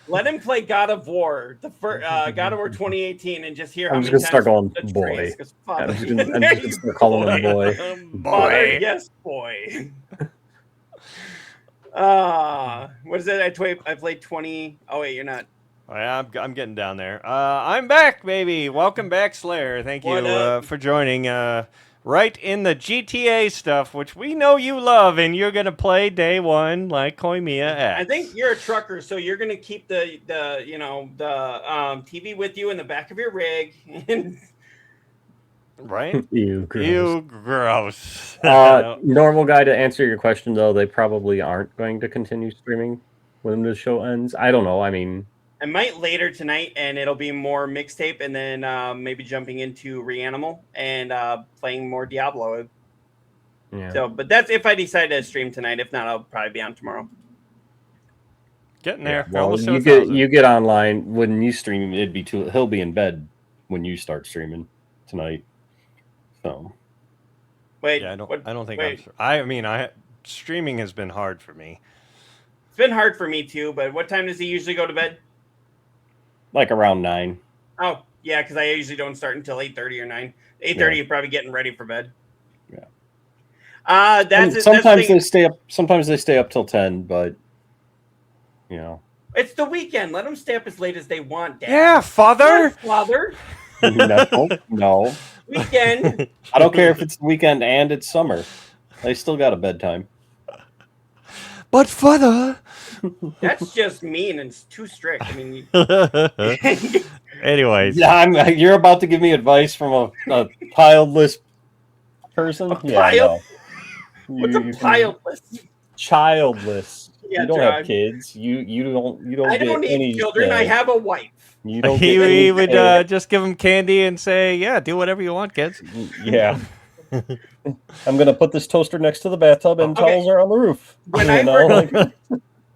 Let him play God of War, the first God of War 2018, and just hear how I'm many just gonna times start going, Atreus boy. goes, Father. I'm just gonna start calling him boy. Father, Boy. yes, boy. What is it? I played 20. Oh wait, you're not. Yeah, I'm getting down there. I'm back, baby. Welcome back, Slayer. Thank you What up? for joining. Right in the GTA stuff, which we know you love, and you're gonna play day one like KoimiaX. I think you're a trucker, so you're gonna keep the TV with you in the back of your rig. Right? Ew, gross. Ew, gross. Normal guy, to answer your question though, they probably aren't going to continue streaming when the show ends. I don't know. I mean, I might later tonight, and it'll be more mixtape, and then maybe jumping into Reanimal and playing more Diablo. yeah. So, but that's if I decide to stream tonight. If not, I'll probably be on tomorrow. Getting there. Well, Almost to you 1,000. get online when you stream. It'd be too. He'll be in bed when you start streaming tonight. So Wait, Yeah, I don't. what, I don't think wait. I mean, streaming has been hard for me. It's been hard for me too. But what time does he usually go to bed? like around 9. Oh, yeah, because I usually don't start until 8:30 or 9. 8:30, you're probably getting ready for bed. Yeah. That's it. Sometimes they stay up. Sometimes they stay up till 10. But you know, It's the weekend. Let them stay up as late as they want, Dad. Yeah, Father. Father. no. Weekend. I don't care if it's the weekend and it's summer. They still got a bedtime. But Father. That's just mean and it's too strict. I mean, Anyways. Yeah, you're about to give me advice from a childless person. child? No. What's a childless? Childless. Yeah, you don't John. have kids. You don't. I get don't any need children. I have a wife. You don't. He, get any he would say. just give them candy and say, "Yeah, do whatever you want, kids." Yeah. I'm gonna put this toaster next to the bathtub, and Okay. towels are on the roof. When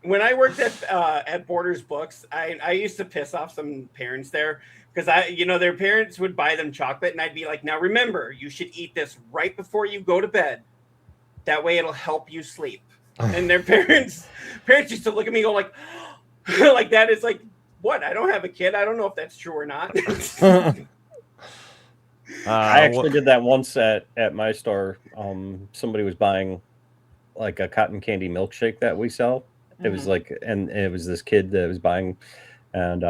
when I worked at Borders Books, I used to piss off some parents there because their parents would buy them chocolate, and I'd be like, "Now remember, you should eat this right before you go to bed. That way, it'll help you sleep." And their parents used to look at me, and go like, like that is like, what? I don't have a kid. I don't know if that's true or not. I actually did that once at my store. Somebody was buying like a cotton candy milkshake that we sell. It was like, and it was this kid that was buying, and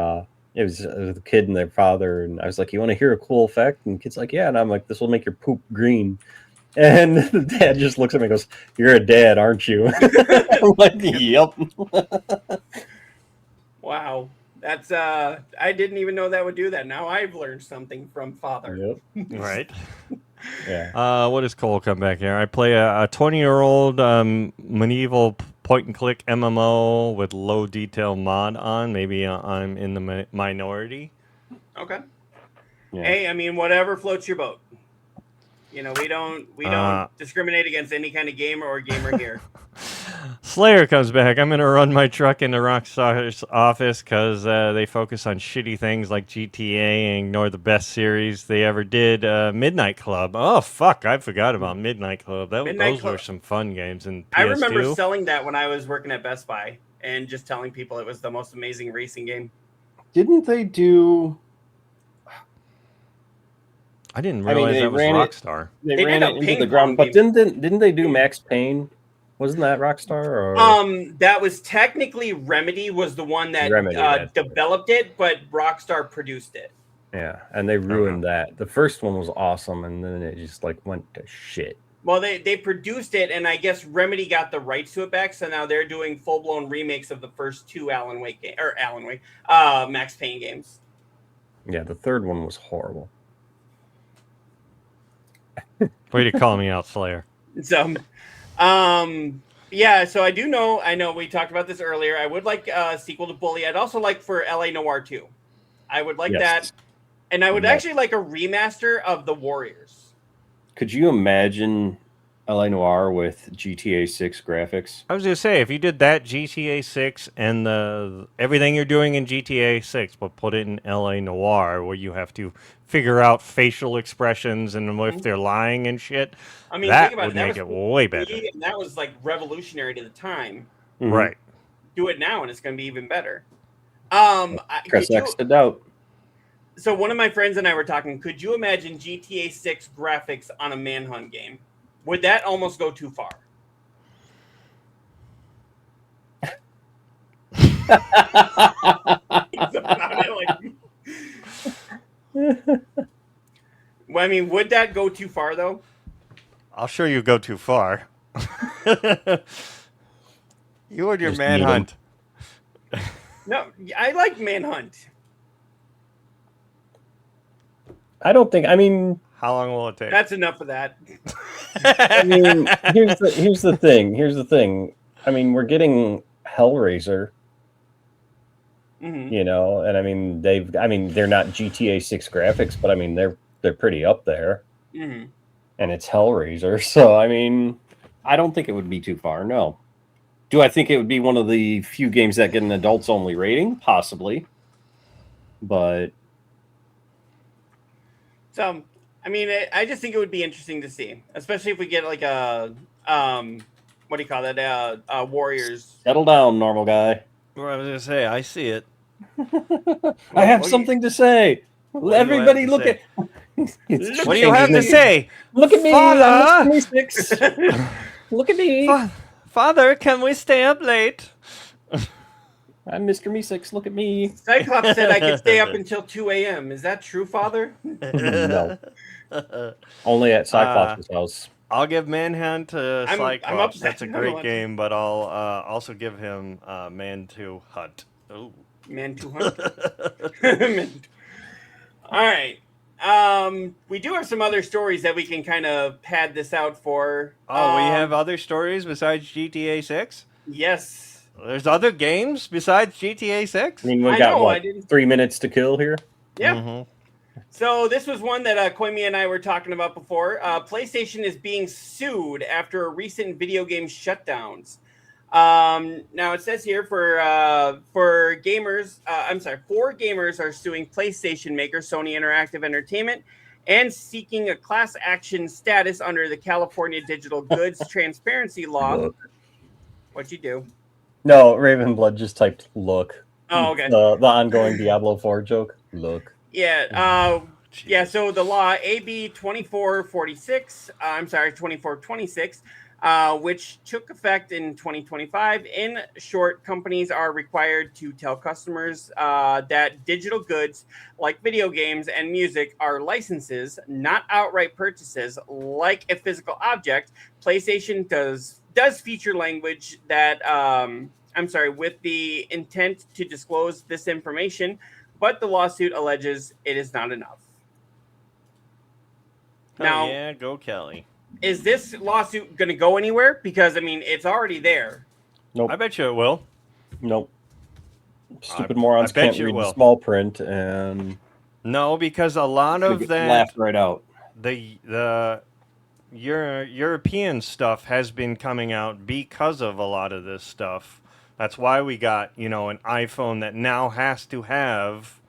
it was the kid and their father. And I was like, "You want to hear a cool fact?" And the kid's like, "Yeah." And I'm like, "This will make your poop green." And the dad just looks at me and goes, "You're a dad, aren't you?" I'm like, "Yep." Wow. That's I didn't even know that would do that. Now I've learned something from Father. Yep. Right. Yeah. What does Cole come back here? I play a 20-year-old medieval point-and-click MMO with low detail mod on. Maybe I'm in the minority. Okay. Yeah. Hey, I mean, whatever floats your boat. We don't discriminate against any kind of gamer or gamer here. Slayer comes back. I'm going to run my truck into Rockstar's office because they focus on shitty things like GTA and ignore the best series they ever did, Midnight Club. Oh, fuck. I forgot about Midnight Club. Those were some fun games in PS2. I remember selling that when I was working at Best Buy and just telling people it was the most amazing racing game. Didn't they do... I didn't I mean, realize they that was ran it- Rockstar. They They ran did a it into ping the ground, pong but game. didn't they do Max Payne? Wasn't that Rockstar or That was technically Remedy was the one that Remedy? That's it. developed it, but Rockstar produced it. Yeah, and they ruined that. The first one was awesome, and then it just like went to shit. Well, they produced it, and I guess Remedy got the rights to it back, so now they're doing full blown remakes of the first two Max Payne games. Yeah, the third one was horrible. Way to call me out, Slayer. So, yeah. So I know we talked about this earlier. I would like a sequel to Bully. I'd also like for LA Noire 2. I would like that, and I would actually like a remaster of the Warriors. Could you imagine LA Noire with GTA 6 graphics? I was gonna say, if you did that GTA 6 and everything you're doing in GTA 6, but put it in LA Noire, where you have to figure out facial expressions and if they're lying and shit, I mean, that think about would it. That make it was way better. And that was like revolutionary to the time. Mhm. Right. Do it now, and it's going to be even better. Press X to doubt. So one of my friends and I were talking. Could you imagine GTA 6 graphics on a Manhunt game? Would that almost go too far? Well, I mean, would that go too far though? I'll show you go too far. You and your Just Manhunt. No, I like Manhunt. I don't think. I mean, How long will it take? That's enough of that. I mean, here's the thing. Here's the thing. I mean, we're getting Hellraiser. Mhm. You know, and I mean they're not GTA 6 graphics, but I mean they're pretty up there. Mhm. And it's Hellraiser, so I mean, I don't think it would be too far. No. Do I think it would be one of the few games that get an adults only rating? Possibly, but So, I mean, I just think it would be interesting to see, especially if we get like a what do you call that? Warriors. settle down, normal guy. Well, I was gonna say, I see it. I have What do something to say. do you Everybody, have to look say? at. What do you have to say? Look at me, Father! I'm Mr. Meeseeks. Look at me. Father, can we stay up late? I'm Mr. Meeseeks. Look at me. Cyclops said I could stay up until 2 a.m. Is that true, Father? No, only at Cyclops' house. I'll give Manhunt to I'm Cyclops. upset. That's a I'm great upset. game, but I'll also give him Man to Hunt. Oh. Man 200. All right. We do have some other stories that we can kind of pad this out for. Oh, we have other stories besides GTA 6? Yes. There's other games besides GTA 6? I mean, we I got know, I what, didn't- 3 minutes to kill here? Yeah. Mhm. So this was one that Koimi and I were talking about before. PlayStation is being sued after recent video game shutdowns. Now it says here for gamers, 4 gamers are suing PlayStation maker Sony Interactive Entertainment and seeking a class action status under the California Digital Goods Transparency Law. Look. What'd you do? No, Ravenblood just typed look. Oh, okay. The ongoing Diablo 4 joke. Look. Yeah. Yeah. So the law AB 2426, which took effect in 2025. In short, companies are required to tell customers that digital goods like video games and music are licenses, not outright purchases, like a physical object. PlayStation does feature language that with the intent to disclose this information, but the lawsuit alleges it is not enough. Now, yeah, go Kelly. is this lawsuit going to go anywhere? Because, I mean, it's already there. Nope. I bet you it will. Nope. Stupid I morons bet can't you read will. the small print, and No, because a lot they of get that laughed right out. the European stuff has been coming out because of a lot of this stuff. That's why we got, an iPhone that now has to have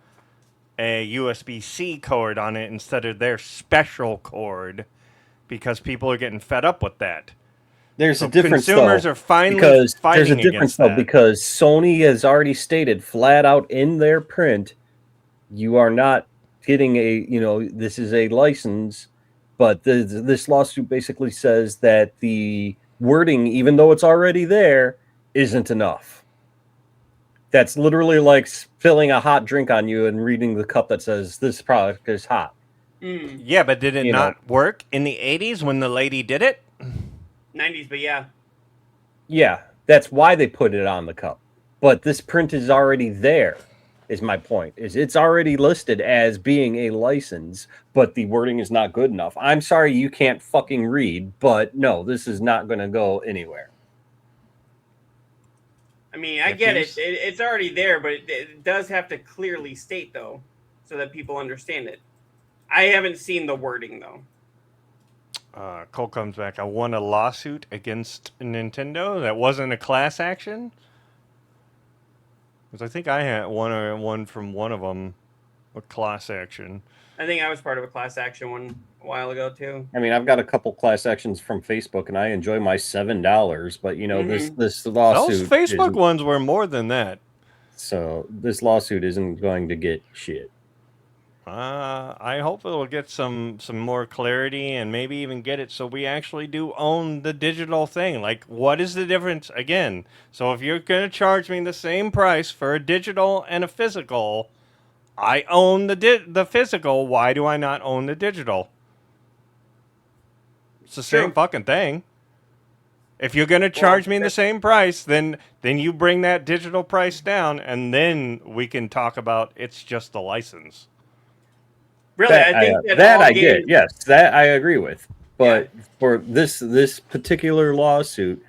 a USB-C cord on it instead of their special cord, because people are getting fed up with that. There's So a difference, consumers though, are finally because fighting there's a difference, against though, that. because Sony has already stated flat out in their print, you are not getting this is a license, but this lawsuit basically says that the wording, even though it's already there, isn't enough. That's literally like spilling a hot drink on you and reading the cup that says this product is hot. Yeah, but did it not work in the 80s when the lady did it? 90s, but yeah. Yeah, that's why they put it on the cup. But this print is already there, is my point. It's already listed as being a license, but the wording is not good enough. I'm sorry you can't fucking read, but no, this is not going to go anywhere. I mean, I get it. It's already there, but it does have to clearly state, though, so that people understand it. I haven't seen the wording, though. Cole comes back. I won a lawsuit against Nintendo. That wasn't a class action? Because I think I had one from one of them, a class action. I think I was part of a class action one a while ago, too. I mean, I've got a couple class actions from Facebook, and I enjoy my $7, but, this lawsuit... Those Facebook ones were more than that. So this lawsuit isn't going to get shit. I hope it'll get some more clarity and maybe even get it so we actually do own the digital thing. Like, what is the difference? Again, so if you're going to charge me the same price for a digital and a physical, I own the physical. Why do I not own the digital? It's the same fucking thing. If you're going to charge me the same price, then you bring that digital price down, and then we can talk about it's just the license. Really, I think that I get. Yes, that I agree with. But for this particular lawsuit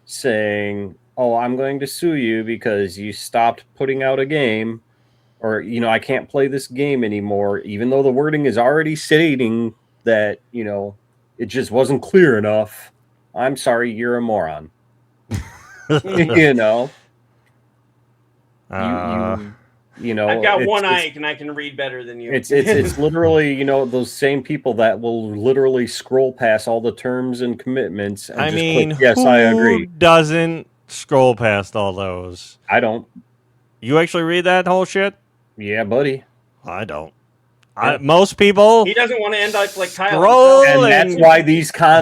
saying, "Oh, I'm going to sue you because you stopped putting out a game," or I can't play this game anymore, even though the wording is already stating that it just wasn't clear enough. I'm sorry, you're a moron. I've got one eye and I can read better than you. It's literally those same people that will literally scroll past all the terms and commitments and click, yes, I agree. Who doesn't scroll past all those? I don't. You actually read that whole shit? Yeah, buddy. I don't. Most people. He doesn't want to end up like Kyle. And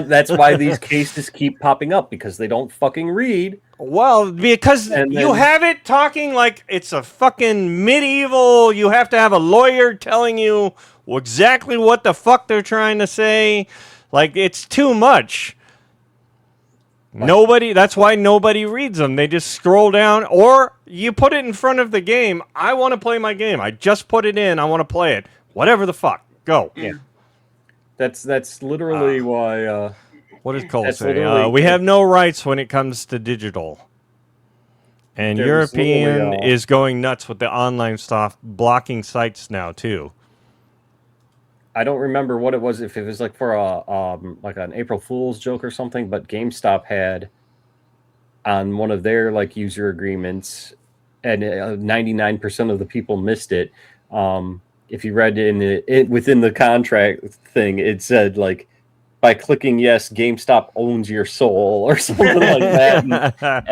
that's why these cases keep popping up, because they don't fucking read. Well, because you have it talking like it's a fucking medieval. You have to have a lawyer telling you exactly what the fuck they're trying to say. Like, it's too much. That's why nobody reads them. They just scroll down, or you put it in front of the game. I want to play my game. I just put it in. I want to play it. Whatever the fuck. Go. Yeah. That's literally why... what does Cole say? We have no rights when it comes to digital. And European is going nuts with the online stuff, blocking sites now, too. I don't remember what it was, if it was like for like an April Fool's joke or something, but GameStop had on one of their like user agreements, and 99% of the people missed it. If you read within the contract thing, it said like, by clicking yes, GameStop owns your soul or something like that.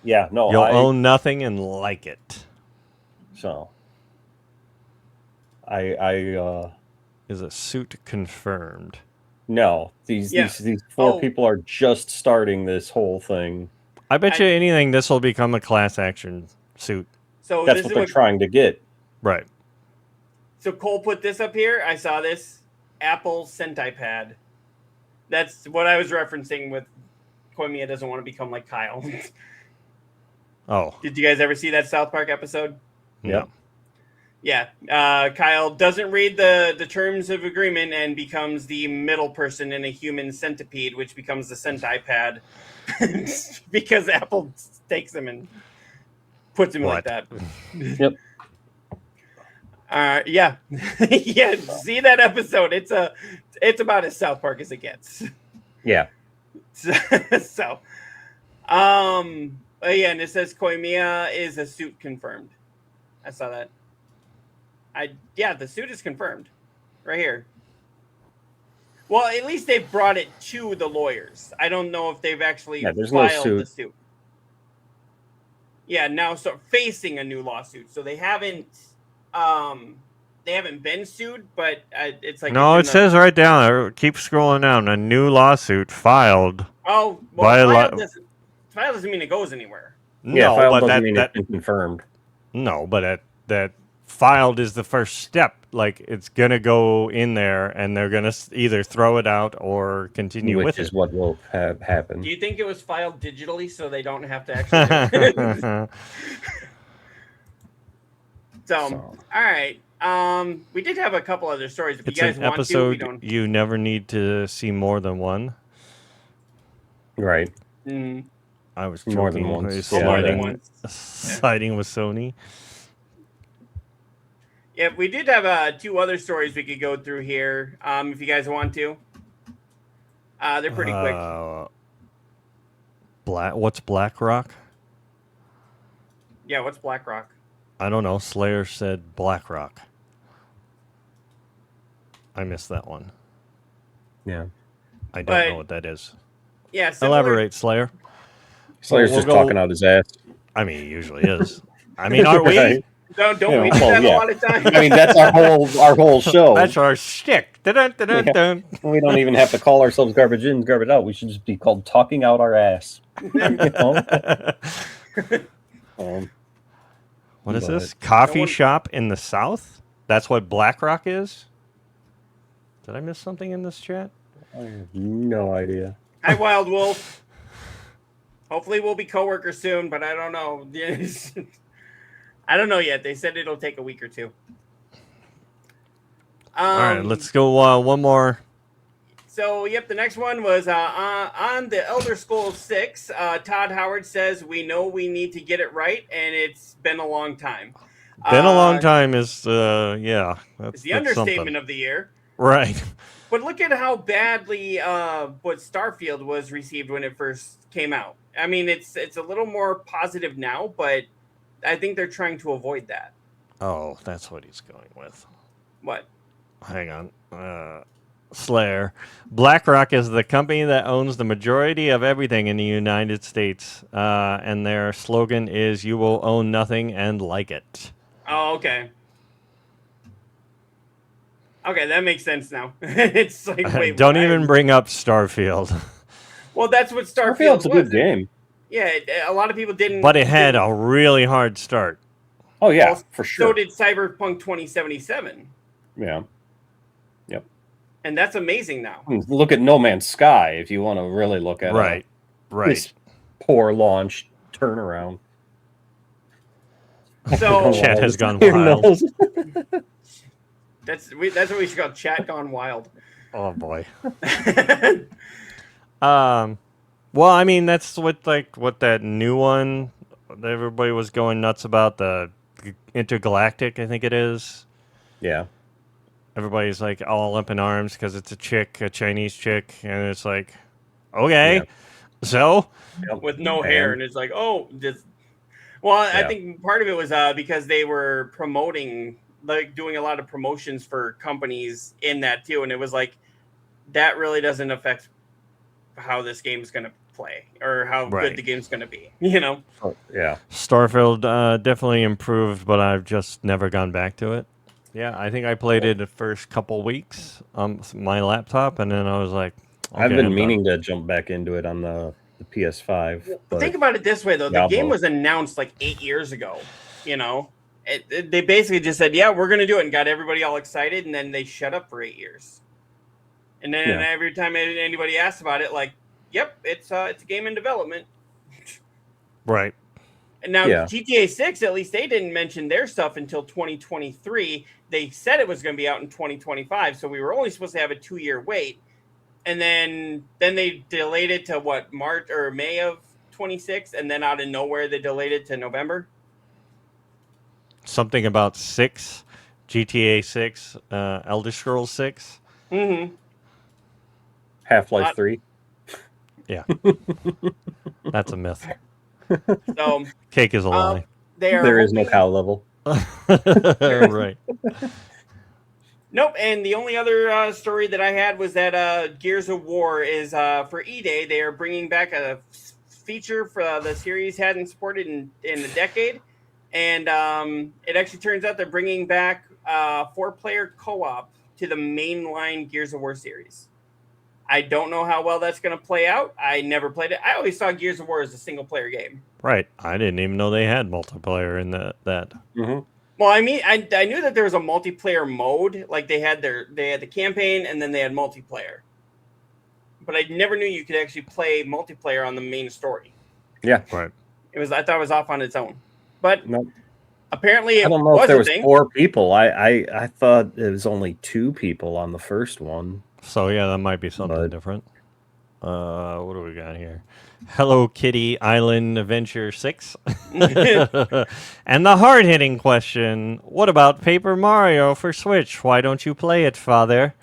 You'll own nothing and like it. So is a suit confirmed? No, these 4 people are just starting this whole thing. I bet you anything this will become a class action suit. So that's what they're trying to get. Right. So Cole put this up here. I saw this Apple Sentai pad. That's what I was referencing with Koimiya doesn't want to become like Kyle. Oh. Did you guys ever see that South Park episode? No. Yeah. Kyle doesn't read the terms of agreement and becomes the middle person in a human centipede, which becomes the Sentai pad. Because Apple takes him and puts him like that. Yep. Yeah. Yeah, see that episode. It's about as South Park as it gets. Yeah. So, and it says Koimiya is a suit confirmed. I saw that. The suit is confirmed right here. Well, at least they've brought it to the lawyers. I don't know if they've actually filed the suit. Yeah, now start facing a new lawsuit. So they haven't been sued, but it's like No, it's it says right down there. Keep scrolling down. A new lawsuit filed oh well, by file doesn't mean it goes anywhere. Yeah, no, file but doesn't mean that it's been confirmed. no, but that filed is the first step. Like it's gonna go in there, and they're gonna either throw it out or continue Which with is it. what will happen. Do you think it was filed digitally so they don't have to actually? So, all right. We did have a couple other stories. If It's you guys an want episode to, we don't. you never need to see more than one. Right. Mm, I was More than joking. once. He's Yeah, more than sliding, once. sliding with Sony. Yeah, we did have two other stories we could go through here. If you guys want to, they're pretty quick. What's BlackRock? Yeah, what's BlackRock? I don't know. Slayer said BlackRock. I missed that one. Yeah. I don't But- know what that is. Yeah, similar, Elaborate, Slayer. Slayer's We'll just go- talking out his ass. I mean, he usually is. I mean, aren't we? Right. Don't Yeah, we do well, that yeah. a lot of times? I mean, that's our whole show. That's our shtick. Dun-dun-dun-dun-dun. We don't even have to call ourselves garbage in, garbage out. We should just be called talking out our ass. You know? What is But- this? Coffee No one- shop in the South? That's what BlackRock is? Did I miss something in this chat? I have no idea. Hi, Wild Wolf. Hopefully, we'll be coworkers soon, but I don't know. I don't know yet. They said it'll take a week or two. All right, let's go one more. So, yep, the next one was on the Elder Scrolls 6. Todd Howard says, we know we need to get it right, and it's been a long time. Been a long time is, yeah. It's the understatement of the year. Right. But look at how badly what Starfield was received when it first came out. I mean, it's a little more positive now, but I think they're trying to avoid that. Oh, that's what he's going with. What? Hang on. Slayer. BlackRock is the company that owns the majority of everything in the United States. And their slogan is, you will own nothing and like it. Oh, okay. Okay, that makes sense now. It's like, wait, Don't what? even bring up Starfield. Well, that's what Starfield Starfield's a was. good game. Yeah, a lot of people didn't. But it had didn't- a really hard start. Oh, yeah, Well, for sure. So did Cyberpunk 2077. Yeah. And that's amazing now. Look at No Man's Sky if you want to really look at Right. this poor launch turnaround. So Chat has gone Your wild. nose. that's what we should call chat gone wild. Oh, boy. Well, I mean, that's what that new one that everybody was going nuts about, the Intergalactic, I think it is. Yeah. Everybody's like all up in arms because it's a Chinese chick, and it's like, okay, Yeah. so With no And- hair, and it's like, oh, just. Well, I Yeah. think part of it was because they were promoting, like, doing a lot of promotions for companies in that too, and it was like, that really doesn't affect how this game's going to play or how Right. good the game's going to be. You know. Oh, yeah. Starfield definitely improved, but I've just never gone back to it. Yeah, I think I played it the first couple weeks on my laptop, and then I was like, I've okay, been I'm done. meaning to jump back into it on the PS5. But But think about it this way, though. The Diablo. game was announced like 8 years ago. You know, they basically just said, "Yeah, we're going to do it," and got everybody all excited, and then they shut up for 8 years. And then Yeah. every time anybody asked about it, like, "Yep, it's a game in development." Right. And now Yeah. GTA 6, at least they didn't mention their stuff until 2023. They said it was going to be out in 2025, so we were only supposed to have a 2-year wait. And then they delayed it to what, March or May of 26, and then out of nowhere they delayed it to November. Something about 6, GTA 6, Elder Scrolls 6. Mm-hmm. Half-Life 3. That's a myth. So Cake is a lie. they are. There is no hoping- cow level. Right. Nope. And the only other story that I had was that Gears of War is for E-Day. They are bringing back a feature for the series hadn't supported in a decade, and it actually turns out they're bringing back 4-player co-op to the mainline Gears of War series. I don't know how well that's going to play out. I never played it. I always saw Gears of War as a single-player game. Right. I didn't even know they had multiplayer in that. Mm-hmm. Well, I mean, I knew that there was a multiplayer mode. Like they had the campaign and then they had multiplayer. But I never knew you could actually play multiplayer on the main story. Yeah. Right. I thought it was off on its own. But Nope. apparently it I don't know was if there a was thing. 4 people. I thought it was only 2 people on the first one. So yeah, that might be something But- different. What do we got here? Hello Kitty Island Adventure 6. And the hard-hitting question, what about Paper Mario for Switch? Why don't you play it, Father?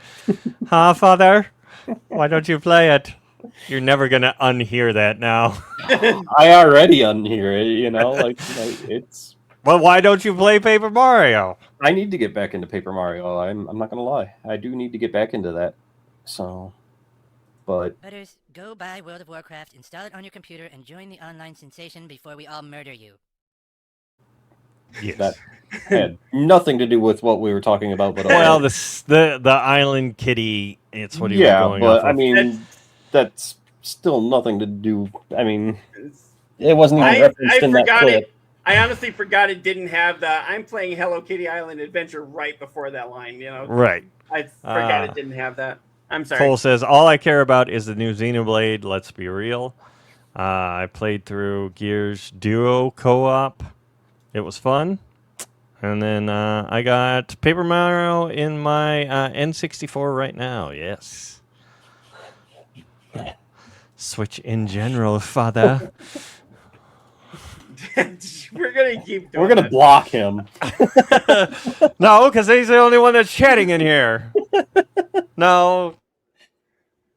Huh, Father? Why don't you play it? You're never going to unhear that now. I already unhear it, you know, like it's. Well, why don't you play Paper Mario? I need to get back into Paper Mario. I'm not gonna lie. I do need to get back into that. So, but Butters, go buy World of Warcraft, install it on your computer, and join the online sensation before we all murder you. Yes. that had nothing to do with what we were talking about. But Well, the Island Kitty, it's what he was yeah, going but off I of. mean, that's still nothing to do. I mean, it wasn't even referenced in that forgot clip. it. I honestly forgot it didn't have the I'm playing Hello Kitty Island Adventure right before that line, you know. Right. I forgot it didn't have that. I'm sorry. Cole says, all I care about is the new Xenoblade, let's be real. I played through Gears Duo co-op. It was fun. And then I got Paper Mario in my N64 right now, yes. Switch in general, father. We're gonna keep doing We're gonna that. block him. No, because he's the only one that's chatting in here. No.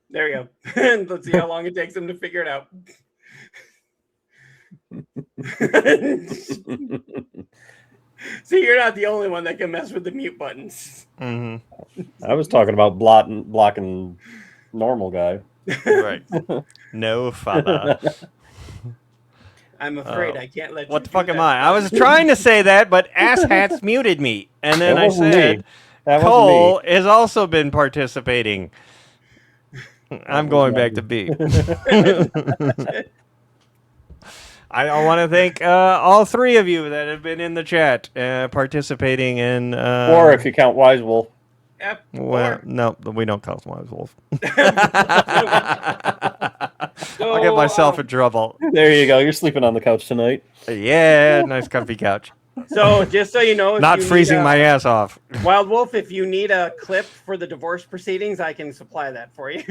There we go. Let's see how long it takes him to figure it out. See, you're not the only one that can mess with the mute buttons. Mm-hmm. I was talking about blocking normal guy. Right. No, father. I'm afraid I can't let you. What the do fuck am that. I? I was trying to say that, but Asshats muted me. And then That I wasn't said, me. That Cole wasn't has also been participating. I'm going back to B. I want to thank all 3 of you that have been in the chat participating in... me. Or if you count Wise Wolf. Yep. Well, Or- no, we don't count Wise Wolf. So, I'll get myself in trouble. There you go. You're sleeping on the couch tonight. Yeah, nice comfy couch. So just so you know, if Not you freezing need, my ass off. Wild Wolf, if you need a clip for the divorce proceedings, I can supply that for you.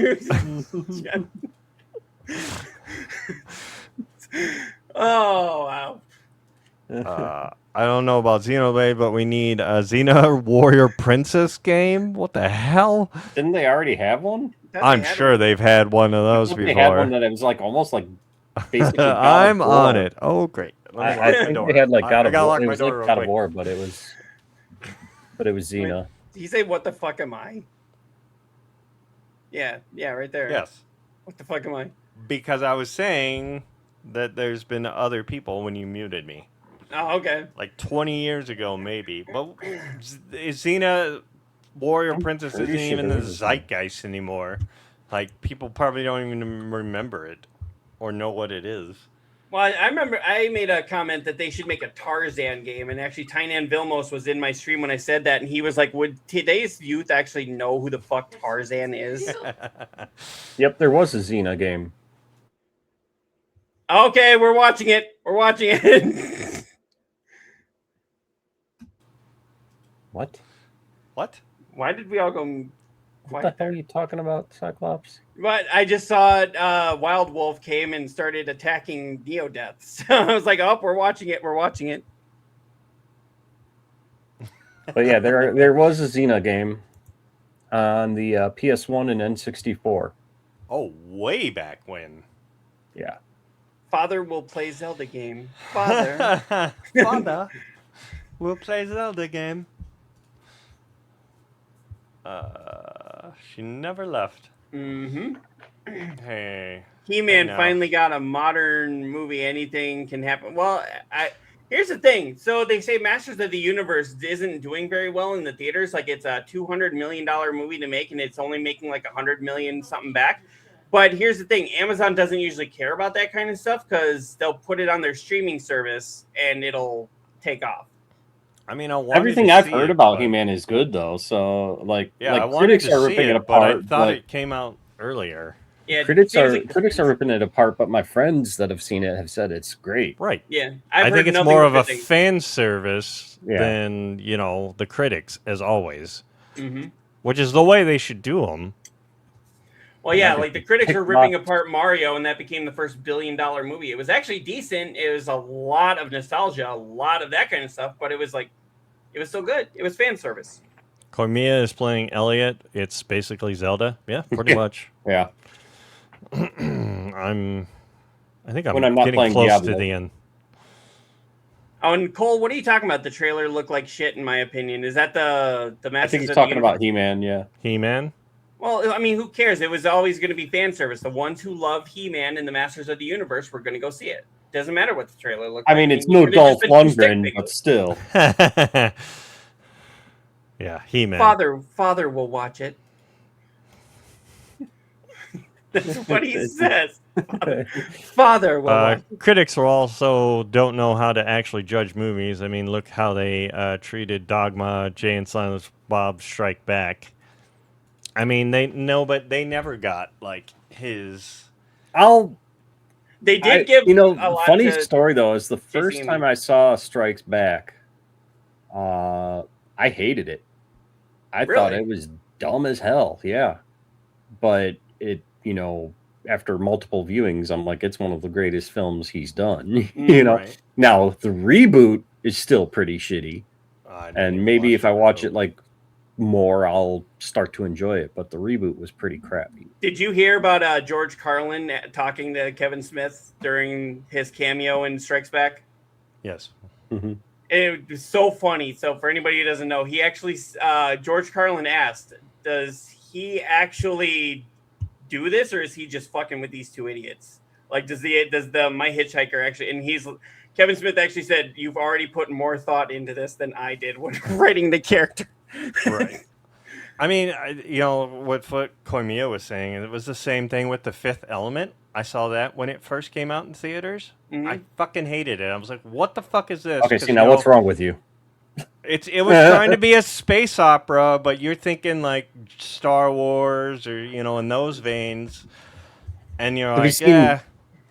Oh wow! I don't know about Xenoblade, but we need a Xena Warrior Princess game. What the hell? Didn't they already have one? Thought they I'm had sure one. they've had one of those They had one before. that it was like almost like basically. God of I'm on War. it. Oh, great. Let me I lock my think door. they had like I God of gotta War. lock It my was door like real God of quick. War, but it was Xena. Did you say what the fuck am I? Yeah, right there. Yes, What the fuck am I? because I was saying that there's been other people when you muted me. Oh, okay. Like 20 years ago, maybe. But Xena Warrior Princess pretty isn't sure even there the was a- zeitgeist anymore. Like, people probably don't even remember it or know what it is. Well, I remember I made a comment that they should make a Tarzan game, and actually Tynan Vilmos was in my stream when I said that, and he was like, "Would today's youth actually know who the fuck Tarzan is?" Yep, there was a Xena game. Okay, we're watching it. We're watching it. What? What? Why did we all go What quiet the hell are there? you talking about, Cyclops? But I just saw Wild Wolf came and started attacking Neodeaths. So I was like, "Oh, we're watching it. We're watching it." But yeah, there was a Xena game on the PS1 and N64. Oh, way back when. Yeah. Father will play Zelda game. Father. Father, we'll play Zelda game. She never left. Mm-hmm. Hey. He-Man now. finally got a modern movie. Anything can happen. Well, here's the thing. So they say Masters of the Universe isn't doing very well in the theaters. Like it's a $200 million movie to make, and it's only making like 100 million something back. But here's the thing: Amazon doesn't usually care about that kind of stuff because they'll put it on their streaming service and it'll take off. I mean, I wanted Everything to I've see heard it, about but- He-Man is good though. So like I wanted critics to are see ripping it it, but I apart. thought But it came out earlier. Yeah, it critics seems are like critics are ripping it apart. But my friends that have seen it have said it's great. Right. Yeah, I I've think heard it's nothing more but of a good things. fan service Yeah. than, the critics, as always. Mhm. Which is the way they should do them. Well, yeah, Like like the it's critics were picked ripping up. apart Mario, and that became the first billion-dollar movie. It was actually decent. It was a lot of nostalgia, a lot of that kind of stuff, but it was still good. It was fan service. Koimiya is playing Elliot. It's basically Zelda. Yeah, pretty much. Yeah. I think When I'm I'm not getting playing close to Diablo. the end. Oh, and Cole, what are you talking about? The trailer looked like shit, in my opinion. Is that the I Masters think he's of the talking Universe? about He-Man. Yeah. He-Man? Well, I mean, who cares? It was always going to be fan service. The ones who love He-Man and the Masters of the Universe were going to go see it. Doesn't matter what the trailer looked I like. mean, it's you no could have just Dolph been two stick Lundgren, but figures. still. Yeah, He-Man. Father will watch it. That's what he says. Father will watch it. Critics also don't know how to actually judge movies. I mean, look how they treated Dogma, Jay and Silent Bob Strike Back. I mean, but they never got like his. They did give a lot funny to story though is the Chasing first Amy. time I saw Strikes Back, I hated it. I thought Really? it was dumb as hell. Yeah, but it, after multiple viewings, I'm like, it's one of the greatest films he's done. Right. Now the reboot is still pretty shitty, I didn't and even maybe watch if the I watch reboot. it like more, I'll start to enjoy it. But the reboot was pretty crappy. Did you hear about George Carlin talking to Kevin Smith during his cameo in Strikes Back? Yes. Mm-hmm. It was so funny. So for anybody who doesn't know, he actually George Carlin asked, "Does he actually do this, or is he just fucking with these two idiots? Like, does the My Hitchhiker actually?" And Kevin Smith actually said, "You've already put more thought into this than I did when writing the character." Right. I mean, what Koimiya was saying, it was the same thing with The Fifth Element. I saw that when it first came out in theaters. Mhm. I fucking hated it. I was like, what the fuck is this? Okay, 'Cause, see now what's wrong with you? It was trying to be a space opera, but you're thinking like Star Wars or, in those veins. And you're like, yeah.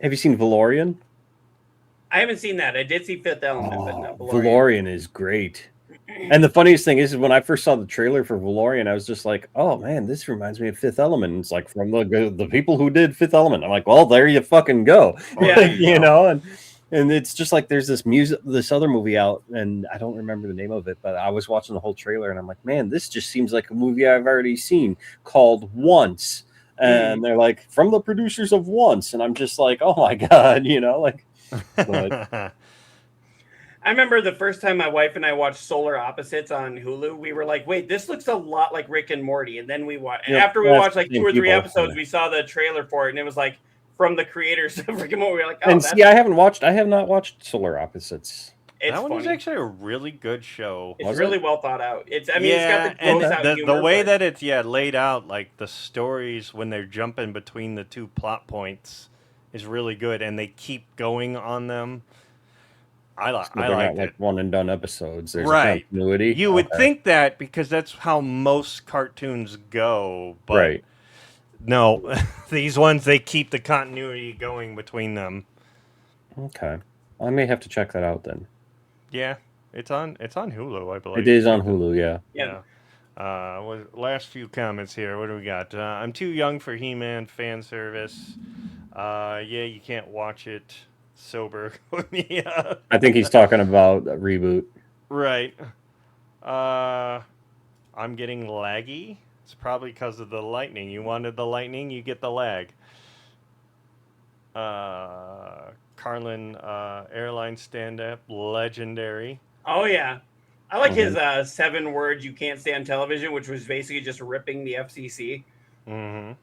Have you seen Valorian? I haven't seen that. I did see Fifth Element, but not Valorian. Valorian is great. And the funniest thing is when I first saw the trailer for Valorian, I was just like, "Oh man, this reminds me of Fifth Element." It's like from the people who did Fifth Element. I'm like, "Well, there you fucking go." Yeah. there you go. and it's just like there's this other movie out, and I don't remember the name of it, but I was watching the whole trailer, and I'm like, "Man, this just seems like a movie I've already seen called Once." And they're like, "From the producers of Once," and I'm just like, "Oh my god," But, I remember the first time my wife and I watched Solar Opposites on Hulu, we were like, "Wait, this looks a lot like Rick and Morty." And then after we that's watched the like same 2 or 3 people, episodes, yeah. we saw the trailer for it, and it was like from the creators of Rick and Morty. We were like, "Oh, and that's see, I have not watched Solar Opposites. it's that one was funny. actually a really good show. It's Was really it? well thought out. It's got the and gross out the humor, way but that it's laid out, like the stories when they're jumping between the two plot points, is really good, and they keep going on them. I They're not liked like it. one and done episodes. There's a Right. continuity. You would Okay. think that because that's how most cartoons go, but Right. no, these ones they keep the continuity going between them. Okay. I may have to check that out then. Yeah, it's on Hulu, I believe. It is on Hulu, yeah. Yeah. Last few comments here. What do we got? I'm too young for He-Man fan service. Yeah, you can't watch it sober. Yeah. I think he's talking about a reboot. Right. I'm getting laggy. It's probably because of the lightning. You wanted the lightning, you get the lag. Carlin airline stand-up, legendary. oh yeah, I like his Mhm. 7 words you can't say on television, which was basically just ripping the FCC. Mm-hmm.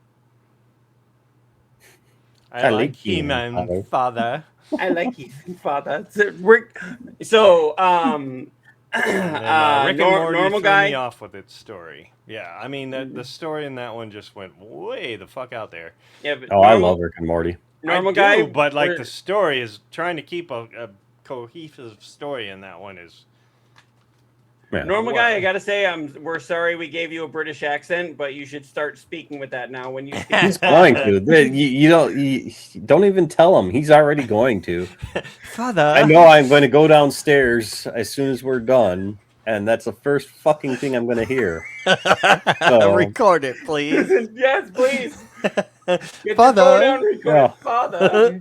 I like like being He-Man, father. I like you, father. So, And then Rick and Morty normal threw me guy. off with its story. Yeah, I mean, the story in that one just went way the fuck out there. Yeah, but Oh, I love Rick and Morty. normal I guy. do, but like we're- the story is trying to keep a cohesive story in that one is. Yeah. normal guy. I What? gotta say, we're sorry we gave you a British accent, but you should start speaking with that now when you speak. He's going to. You don't even tell him. He's already going to. Father. I know I'm going to go downstairs as soon as we're done, and that's the first fucking thing I'm going to hear. So- Record it, please. Yes, please. Get Father. your phone down, record Yeah. father.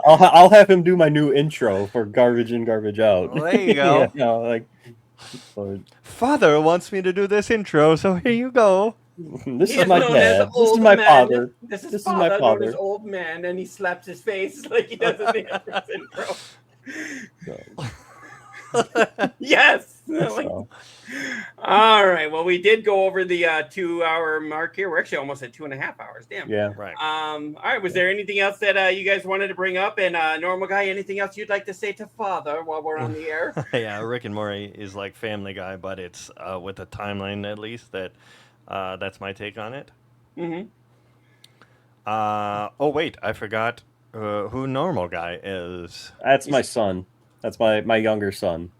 I'll have him do my new intro for Garbage In, Garbage Out. Well, there you go. Yeah, like, but Father wants me to do this intro, so here you go. this He is my known as dad. This old is my man. father. This is This is my father, known as father. old man, and he slaps his face like he does in the first intro. Yes. Like, So, all right. Well, we did go over the 2-hour mark here. We're actually almost at 2.5 hours. Damn. yeah. Right. All right. Was there anything else that you guys wanted to bring up? And normal guy, anything else you'd like to say to father while we're on the air? Yeah, Rick and Morty is like Family Guy, but it's with a timeline at least. That's my take on it. Mm-hmm. Oh wait, I forgot who Normal Guy is. That's my son. That's my younger son.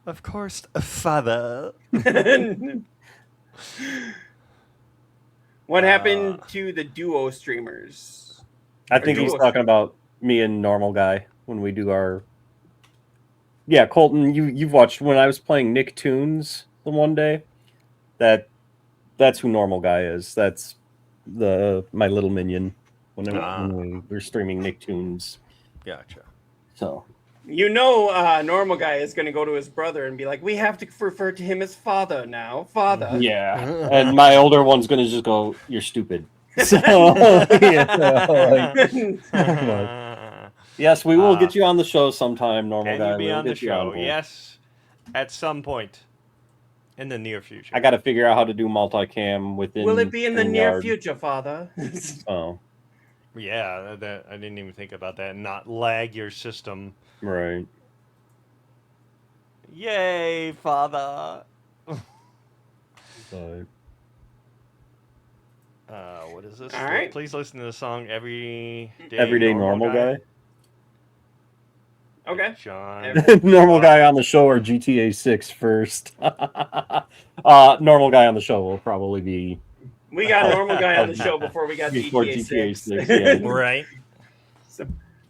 Of course, Father. What happened to the duo streamers? I think he's talking about me and Normal Guy when we do our. Yeah, Colton, you've watched when I was playing Nicktoons the one day. That's who Normal Guy is. That's my little minion when we were streaming Nicktoons. Gotcha. So Normal guy is going to go to his brother and be like, we have to refer to him as father now. Father. yeah, and my older one's gonna just go, "You're stupid." So, yes, we will get you on the show sometime, Normal Can Guy. you be We'll on the get you on show? here. Yes, at some point in the near future. I got to figure out how to do multicam within. Will it be in the near StreamYard. future, father? Oh, Yeah, I didn't even think about that. Not lag your system. right. Yay, Father. So, What is this? All right. Please listen to the song Everyday Normal Guy. Okay. John. Normal Guy on the show or GTA 6 first. Normal Guy on the show will probably be We got normal guy on the show before we got before GTA 6. yeah. Right.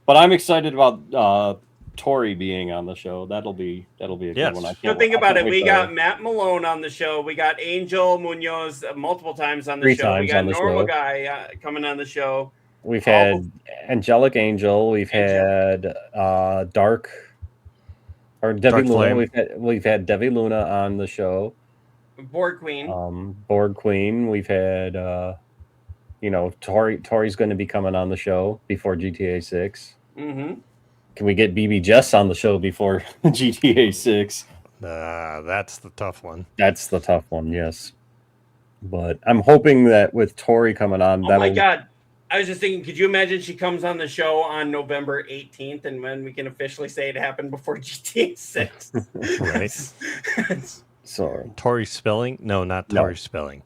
But I'm excited about Tori being on the show. That'll be a Yes. good one. I So can't think wait- I about can't it. wait We to- got Matt Malone on the show. We got Angel Munoz multiple times on the 3 show. We times got on the normal show. guy coming on the show. We've all had Angelic Angel. We've had Dark or Devi Dark Luna. Flame. We've had Devi Luna on the show. Board Queen. Board Queen. We've had Tori's going to be coming on the show before GTA 6. Mm-hmm. Can we get BB Jess on the show before GTA 6? That's the tough one. That's the tough one, yes. But I'm hoping that with Tori coming on, Oh my God. I was just thinking, could you imagine she comes on the show on November 18th and when we can officially say it happened before GTA 6? Right. So Tori Spelling? No, not No. Tori Spelling.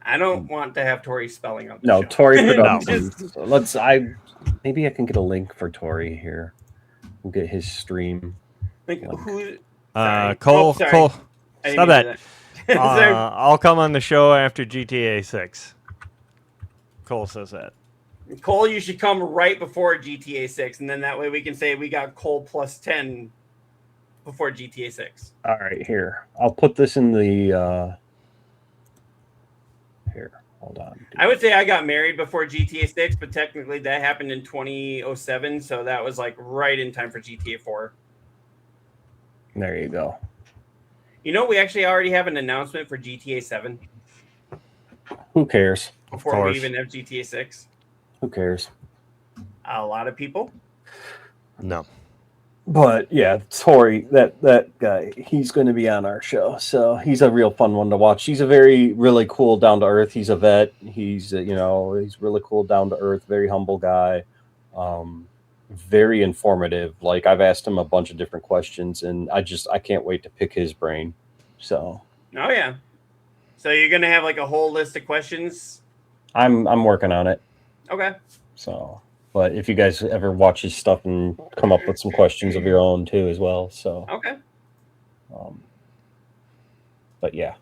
I don't want to have Tori spelling on the no, show. Tori No. Productions. Maybe I can get a link for Tori here. We'll get his stream. Like, who? Sorry. Cole, sorry. Cole, I didn't stop mean that. to do Sorry. I'll come on the show after GTA 6. Cole says that. Cole, you should come right before GTA 6, and then that way we can say we got Cole plus 10 before GTA 6. All right, here. I'll put this in the here. Hold on. I would say I got married before GTA 6, but technically that happened in 2007, so that was like right in time for GTA 4. There you go. You know, we actually already have an announcement for GTA 7 Who cares? before course. we even have GTA 6. Who cares? A lot of people. No. But yeah, Tori, that guy, he's going to be on our show, so he's a real fun one to watch. He's a really cool, down to earth. He's a vet. He's he's really cool, down to earth, very humble guy, very informative. Like I've asked him a bunch of different questions, and I can't wait to pick his brain. So. Oh yeah. So you're gonna have like a whole list of questions. I'm working on it. Okay. So. But if you guys ever watch his stuff and come up with some questions of your own too as well, so okay. But yeah,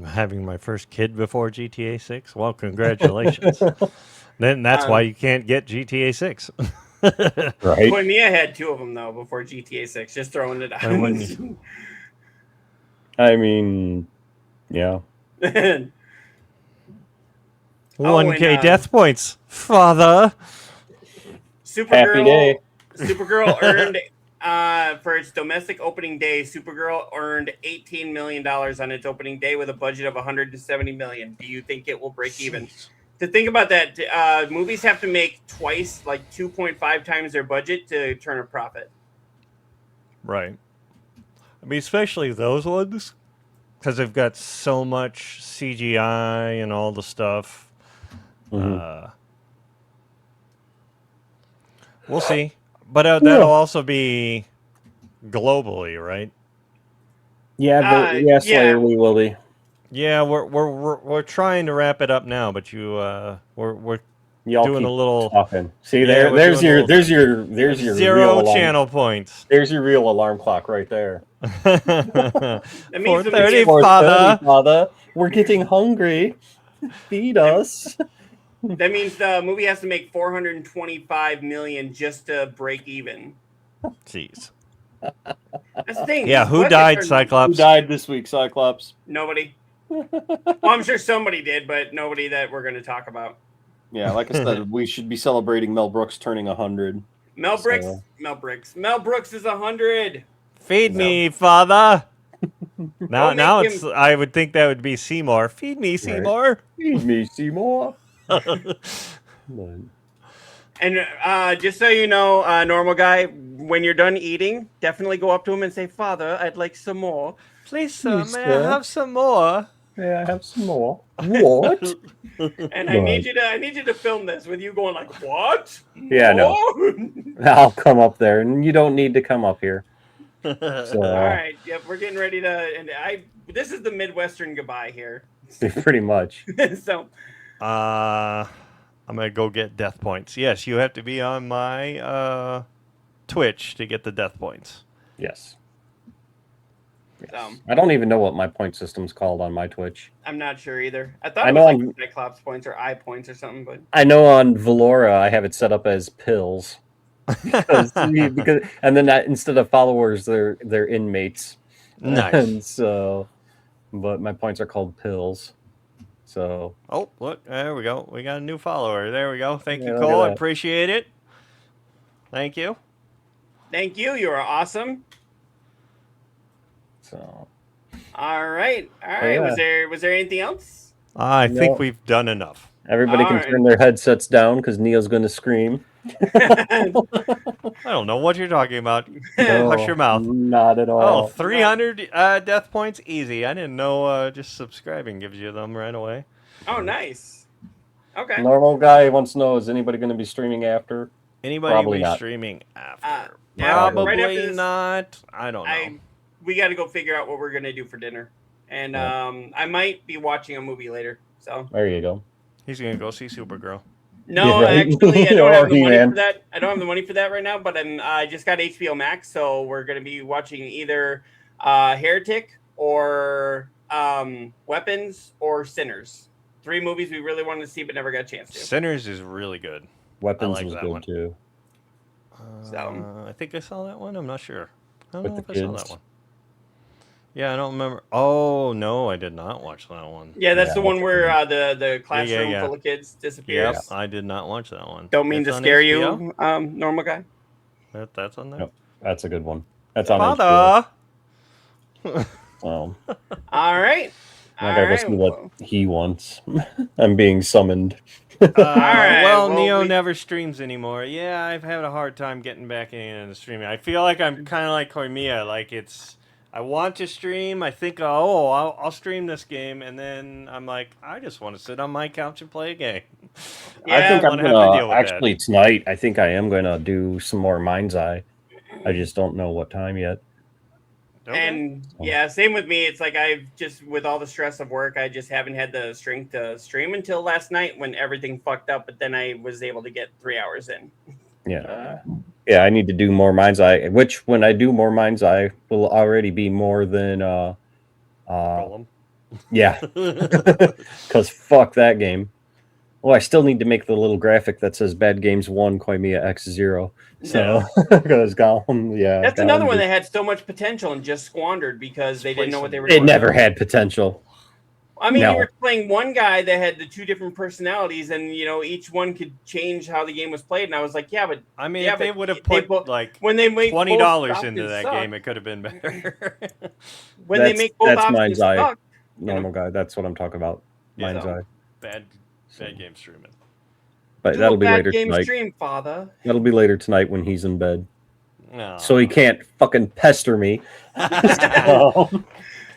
Having my first kid before GTA 6. Well, congratulations. Then that's why you can't get GTA 6. Right. Koimiya had 2 of them though before GTA 6. Just throwing it out. I mean, yeah. 1K death points, father. Happy day. Supergirl earned for its domestic opening day. Supergirl earned $18 million on its opening day with a budget of $170 million. Do you think it will break even? To think about that, movies have to make twice, like 2.5 times their budget to turn a profit. Right. I mean, especially those ones, because they've got so much CGI and all the stuff. We'll see, but that'll also be globally, right? Yeah, Slayer, we will be. Yeah, we're trying to wrap it up now, but we're Y'all doing keep a little talking. See, there's your zero real channel points. There's your real alarm clock right there. 4:30, father. We're getting hungry. Feed us. That means the movie has to make $425 million just to break even. Jeez. That's the thing. Yeah, who died, Cyclops? Who died this week, Cyclops? Nobody. Well, I'm sure somebody did, but nobody that we're going to talk about. Yeah, like I said, we should be celebrating Mel Brooks turning 100. Mel Brooks is 100. Feed me, father. Now it's. I would think that would be Seymour. Feed me, Seymour. Right. Feed me, Seymour. And just so you know, normal guy, when you're done eating, definitely go up to him and say, "Father, I'd like some more." Please, sir, may I have some more? May I have some more? What? And I need you to film this with you going like, "What?" Yeah, no. I'll come up there, and you don't need to come up here. So, all right, yep, we're getting ready to. And this is the Midwestern goodbye here. Pretty much. So, I'm gonna go get death points. Yes, you have to be on my Twitch to get the death points. Yes. I don't even know what my point system's called on my Twitch. I'm not sure either. I thought it was like Cyclops points or I points or something, but I know on Velora I have it set up as pills. because and then instead of followers, they're inmates. Nice. And so, but my points are called pills. So. Oh, look, there we go. We got a new follower. There we go. Thank you, look Cole. at I that. appreciate it. Thank you. Thank you. You are awesome. So. All right. Yeah. Was there anything else? I think we've done enough. Everybody can turn their headsets down because Neo's going to scream. I don't know what you're talking about. No, hush your mouth. Not at all. Oh, 300 death points? Easy. I didn't know just subscribing gives you them right away. Oh, nice. Okay. Normal guy wants to know, is anybody going to be streaming after? Anybody Probably be not. streaming after? Yeah, Probably right after this, not. I don't know. We got to go figure out what we're going to do for dinner. And I might be watching a movie later. So there you go. He's going to go see Supergirl. No, Yeah, right. actually, I don't have the money He-Man. for that. I don't have the money for that right now, but I just got HBO Max, so we're going to be watching either Heretic or Weapons or Sinners. 3 movies we really wanted to see but never got a chance to. Sinners is really good. Weapons like was that good one. too. I think I saw that one. I'm not sure. I don't With know if the I saw kids. that one. Yeah, I don't remember. Oh, no, I did not watch that one. Yeah, that's Yeah, the one that's where the classroom Yeah. full of kids disappears. Yep, I did not watch that one. Don't mean It's to on scare HBO? you, normal guy. That's on there? Yep, that's a good one. That's on Father! HBO. All right. I gotta go see what he wants. I'm being summoned. right, Well, well, Neo we- never streams anymore. Yeah, I've had a hard time getting back into streaming. I feel like I'm kind of like Koimiya. Like I want to stream. I think, oh, I'll stream this game, and then I'm like, I just want to sit on my couch and play a game. I think I'm wanna have to gonna deal with that. actually tonight. I think I am gonna do some more Mind's Eye. I just don't know what time yet. Okay. And yeah, same with me. It's like I've just, with all the stress of work, I just haven't had the strength to stream until last night when everything fucked up. But then I was able to get 3 hours in. Yeah. Yeah, I need to do more Mind's Eye, which when I do more Mind's Eye will already be more than Golem. yeah. Because fuck that game. Well, I still need to make the little graphic that says Bad Games 1, KoimiaX 0. So, because Gollum, yeah. That's Gollum another one just- that had so much potential and just squandered because they didn't know what they were It doing. never had potential. I mean, No. you were playing one guy that had the 2 different personalities, and you know each one could change how the game was played. And I was like, yeah, but I mean, yeah, if they but would have they put both- like when they make both $20 into options that suck, game, it could have been better. when they make both that's options Mind's Eye. suck, Normal guy. That's what I'm talking about. Yeah. Mind's Eye. bad game streaming. But do that'll a be bad later game tonight. stream, father. That'll be later tonight when he's in bed. No. So he can't fucking pester me.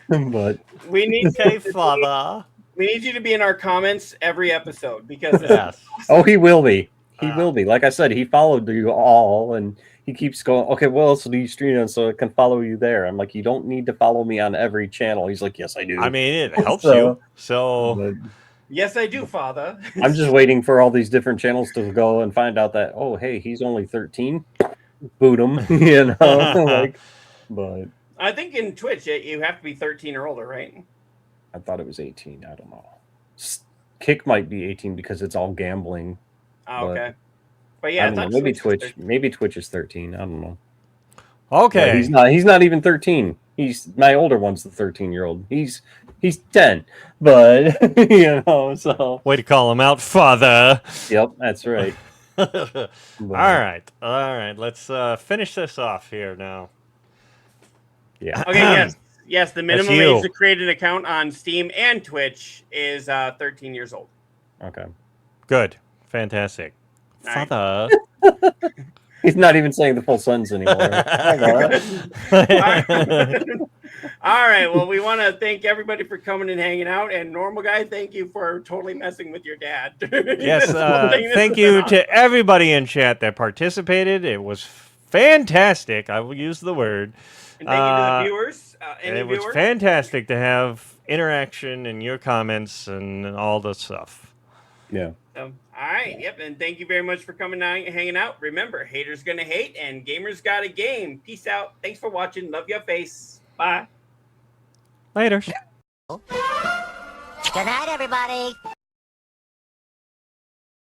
But We need Okay, father. we need you to be in our comments every episode because Yes. oh, he will be. He Ah. will be. Like I said, he followed you all, and he keeps going. Okay, well, so do you stream on so I can follow you there? I'm like, you don't need to follow me on every channel. He's like, yes, I do. I mean, it helps So- you. So But yes, I do, father. I'm just waiting for all these different channels to go and find out that hey, he's only 13. Boot him, you know. Like, but I think in Twitch you have to be 13 or older, right? I thought it was 18. I don't know. Kick might be 18 because it's all gambling. Oh, But okay. But I yeah, I don't know. thought Maybe was Twitch. 13. Maybe Twitch is 13. I don't know. okay. But he's not even 13. He's my older one's the 13-year-old. He's 10. But you know, so Way to call him out, father. yep, that's right. All right. Let's finish this off here now. Yeah. Okay, yes. The minimum you. age to create an account on Steam and Twitch is 13 years old. Okay. Good. Fantastic. All right. Father. He's not even saying the full sentence anymore. All right. Well, we want to thank everybody for coming and hanging out. And Normal Guy, thank you for totally messing with your dad. Yes, That's one thing that's thank been you awesome. to everybody in chat that participated. It was fantastic. I will use the word. And thank you to the viewers. And Any it was viewers? fantastic to have interaction and your comments and all the stuff. Yeah. All right. Yep. And thank you very much for coming out and hanging out. Remember, haters gonna hate and gamers got a game. Peace out. Thanks for watching. Love your face. Bye. Later. Good night, everybody.